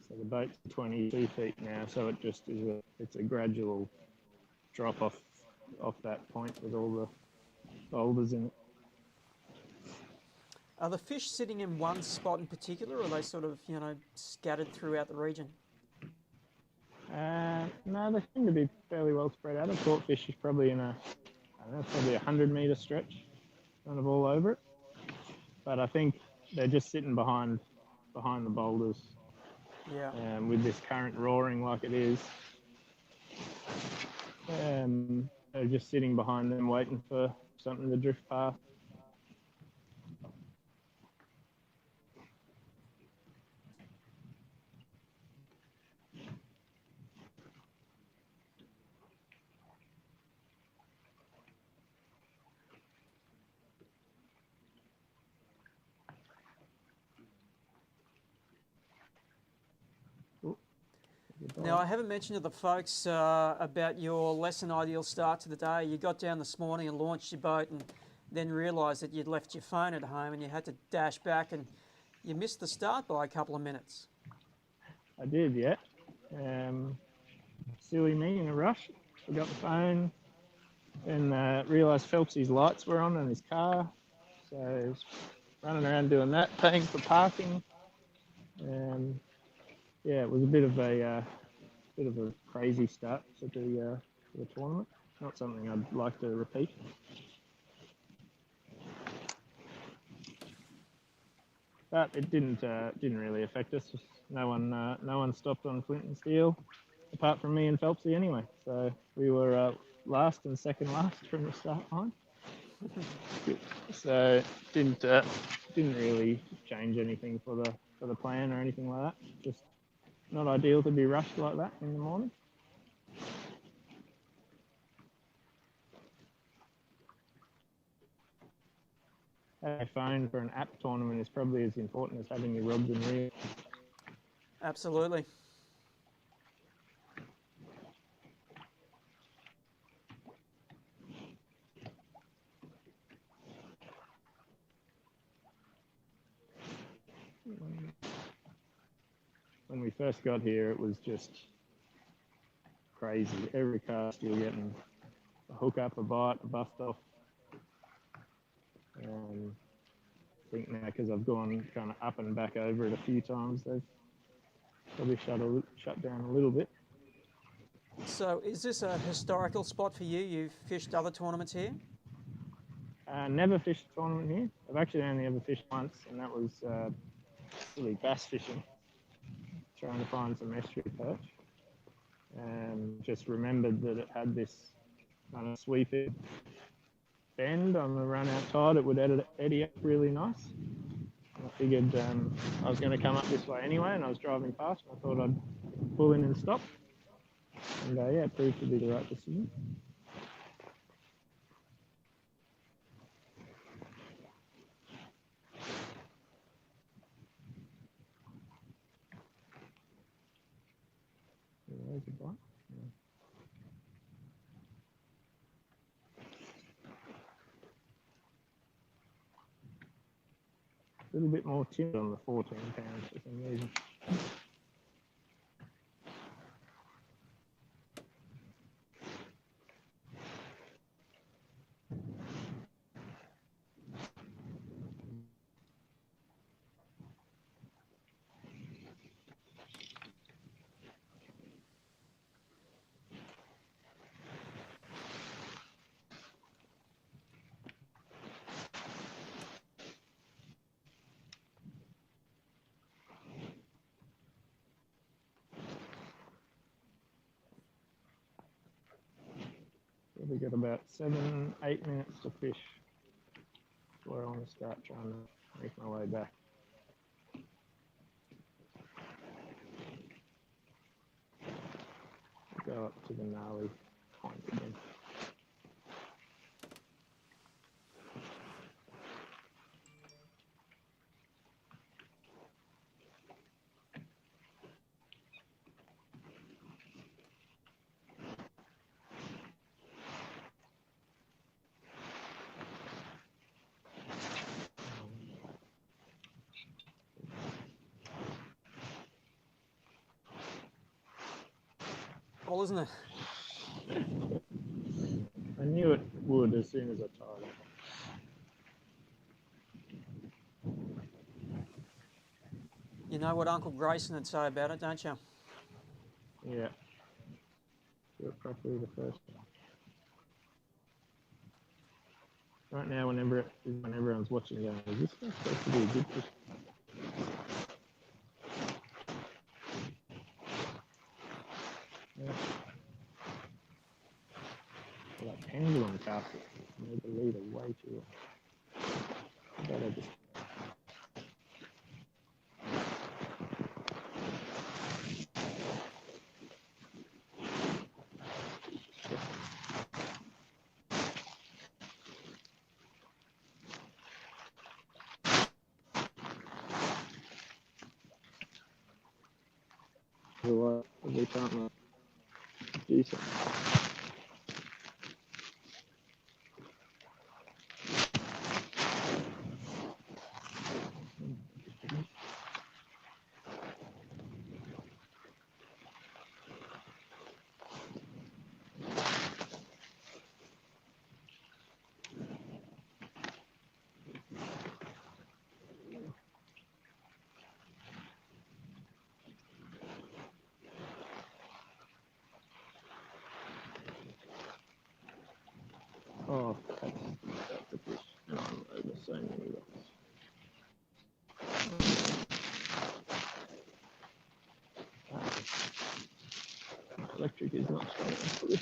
So the boat's 22 feet now, so it just is it's a gradual drop off that point with all the boulders in it. Are the fish sitting in one spot in particular, or are they sort of, scattered throughout the region? No, they seem to be fairly well spread out. A caught fish is probably in probably 100-metre stretch, kind of all over it. But I think they're just sitting behind the boulders. Yeah. With this current roaring like it is, they're just sitting behind them waiting for something to drift past. Now, I haven't mentioned to the folks about your less than ideal start to the day. You got down this morning and launched your boat and then realised that you'd left your phone at home and you had to dash back, and you missed the start by a couple of minutes. I did, yeah. Silly me in a rush. Forgot the phone and realised Phelpsy's lights were on in his car. So I was running around doing that, paying for parking. Yeah, it was a bit of a crazy start to the tournament. Not something I'd like to repeat. But it didn't really affect us. No one stopped on Flint and Steel, apart from me and Phelpsy anyway. So we were last and second last from the start line. So didn't really change anything for the plan or anything like that. Just not ideal to be rushed like that in the morning. Having a phone for an app tournament is probably as important as having your rods and reels. Absolutely. When we first got here, it was just crazy. Every cast you're getting a hook up, a bite, a bust off. I think now, because I've gone kind of up and back over it a few times, they've probably shut down a little bit. So is this a historical spot for you? You've fished other tournaments here? Never fished a tournament here. I've actually only ever fished once, and that was really bass fishing, trying to find some estuary perch. Just remembered that it had this kind of sweepy bend on the run out tide. It would eddy up really nice. And I figured I was going to come up this way anyway, and I was driving past, and I thought I'd pull in and stop. And yeah, it proved to be the right decision. There's a bite. Yeah. A little bit more tin on the 14 pounds for some reason. We got about 7-8 minutes to fish before I want to start trying to make my way back. Go up to the gnarly point again. Well, isn't it? I knew it would as soon as I tied it. You know what Uncle Grayson would say about it, don't you? Yeah. Do it properly the first time. Right now, when everyone's watching, going, is this supposed to be a good fish? Yeah. Like pendulum casting. Made the leader way too long. Better just. Otherwise, we can't do something. Oh, that's a fish. And I'm over so many rocks. My electric is not strong enough for this.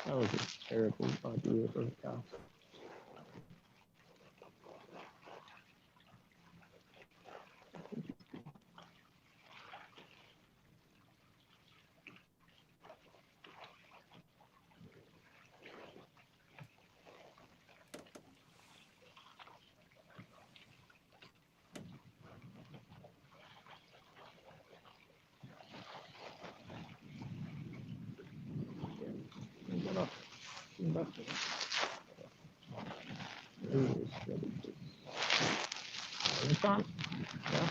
That was a terrible idea for the cast. Get off. Come back to it. Ooh, it's really good. This time? Yeah.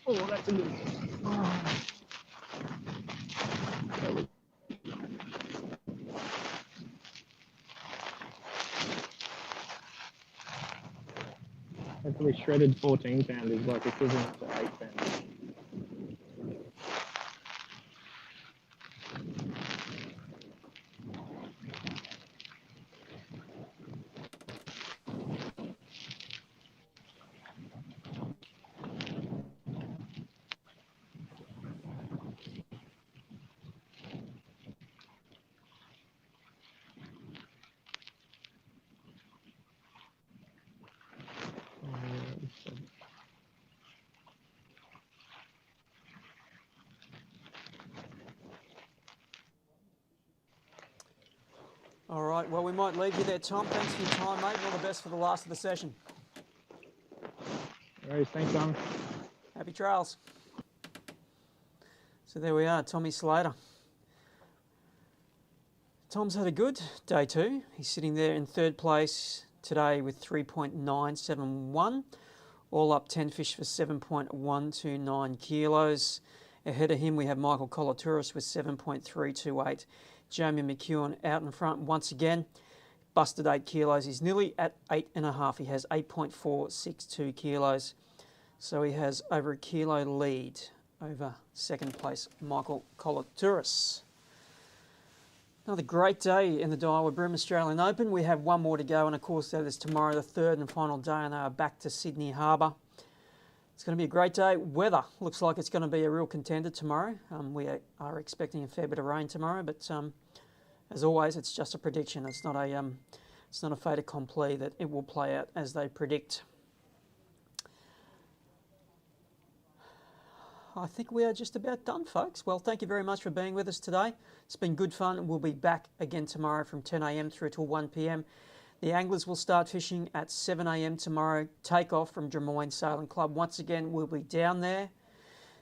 Oh, that's a good one. Oh. probably shredded 14 pound is like equivalent to 8 pound. All right, well, we might leave you there, Tom. Thanks for your time, mate. All the best for the last of the session. All right, thanks, Tom. Happy trails. So there we are, Tommy Slater. Tom's had a good day two. He's sitting there in third place today with 3.971, all up 10 fish for 7.129 kilos. Ahead of him we have Michael Kolaturis with 7.328. Jamie McEwen out in front once again, busted 8 kilos. He's nearly at 8.5. He has 8.462 kilos. So he has over a kilo lead over second place Michael Kolaturis. Another great day in the Daiwa BREAM Australian Open. We have one more to go, and of course that is tomorrow, the third and final day, and they are back to Sydney Harbour. It's going to be a great day. Weather looks like it's going to be a real contender tomorrow. We are expecting a fair bit of rain tomorrow, but as always, it's just a prediction. It's not a fait accompli that it will play out as they predict. I think we are just about done, folks. Well, thank you very much for being with us today. It's been good fun. We'll be back again tomorrow from 10 a.m. through till 1 p.m. The anglers will start fishing at 7 a.m. tomorrow. Takeoff from Drummoyne Sailing Club. Once again, we'll be down there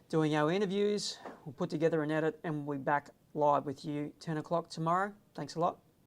doing our interviews. We'll put together an edit and we'll be back live with you 10 o'clock tomorrow. Thanks a lot.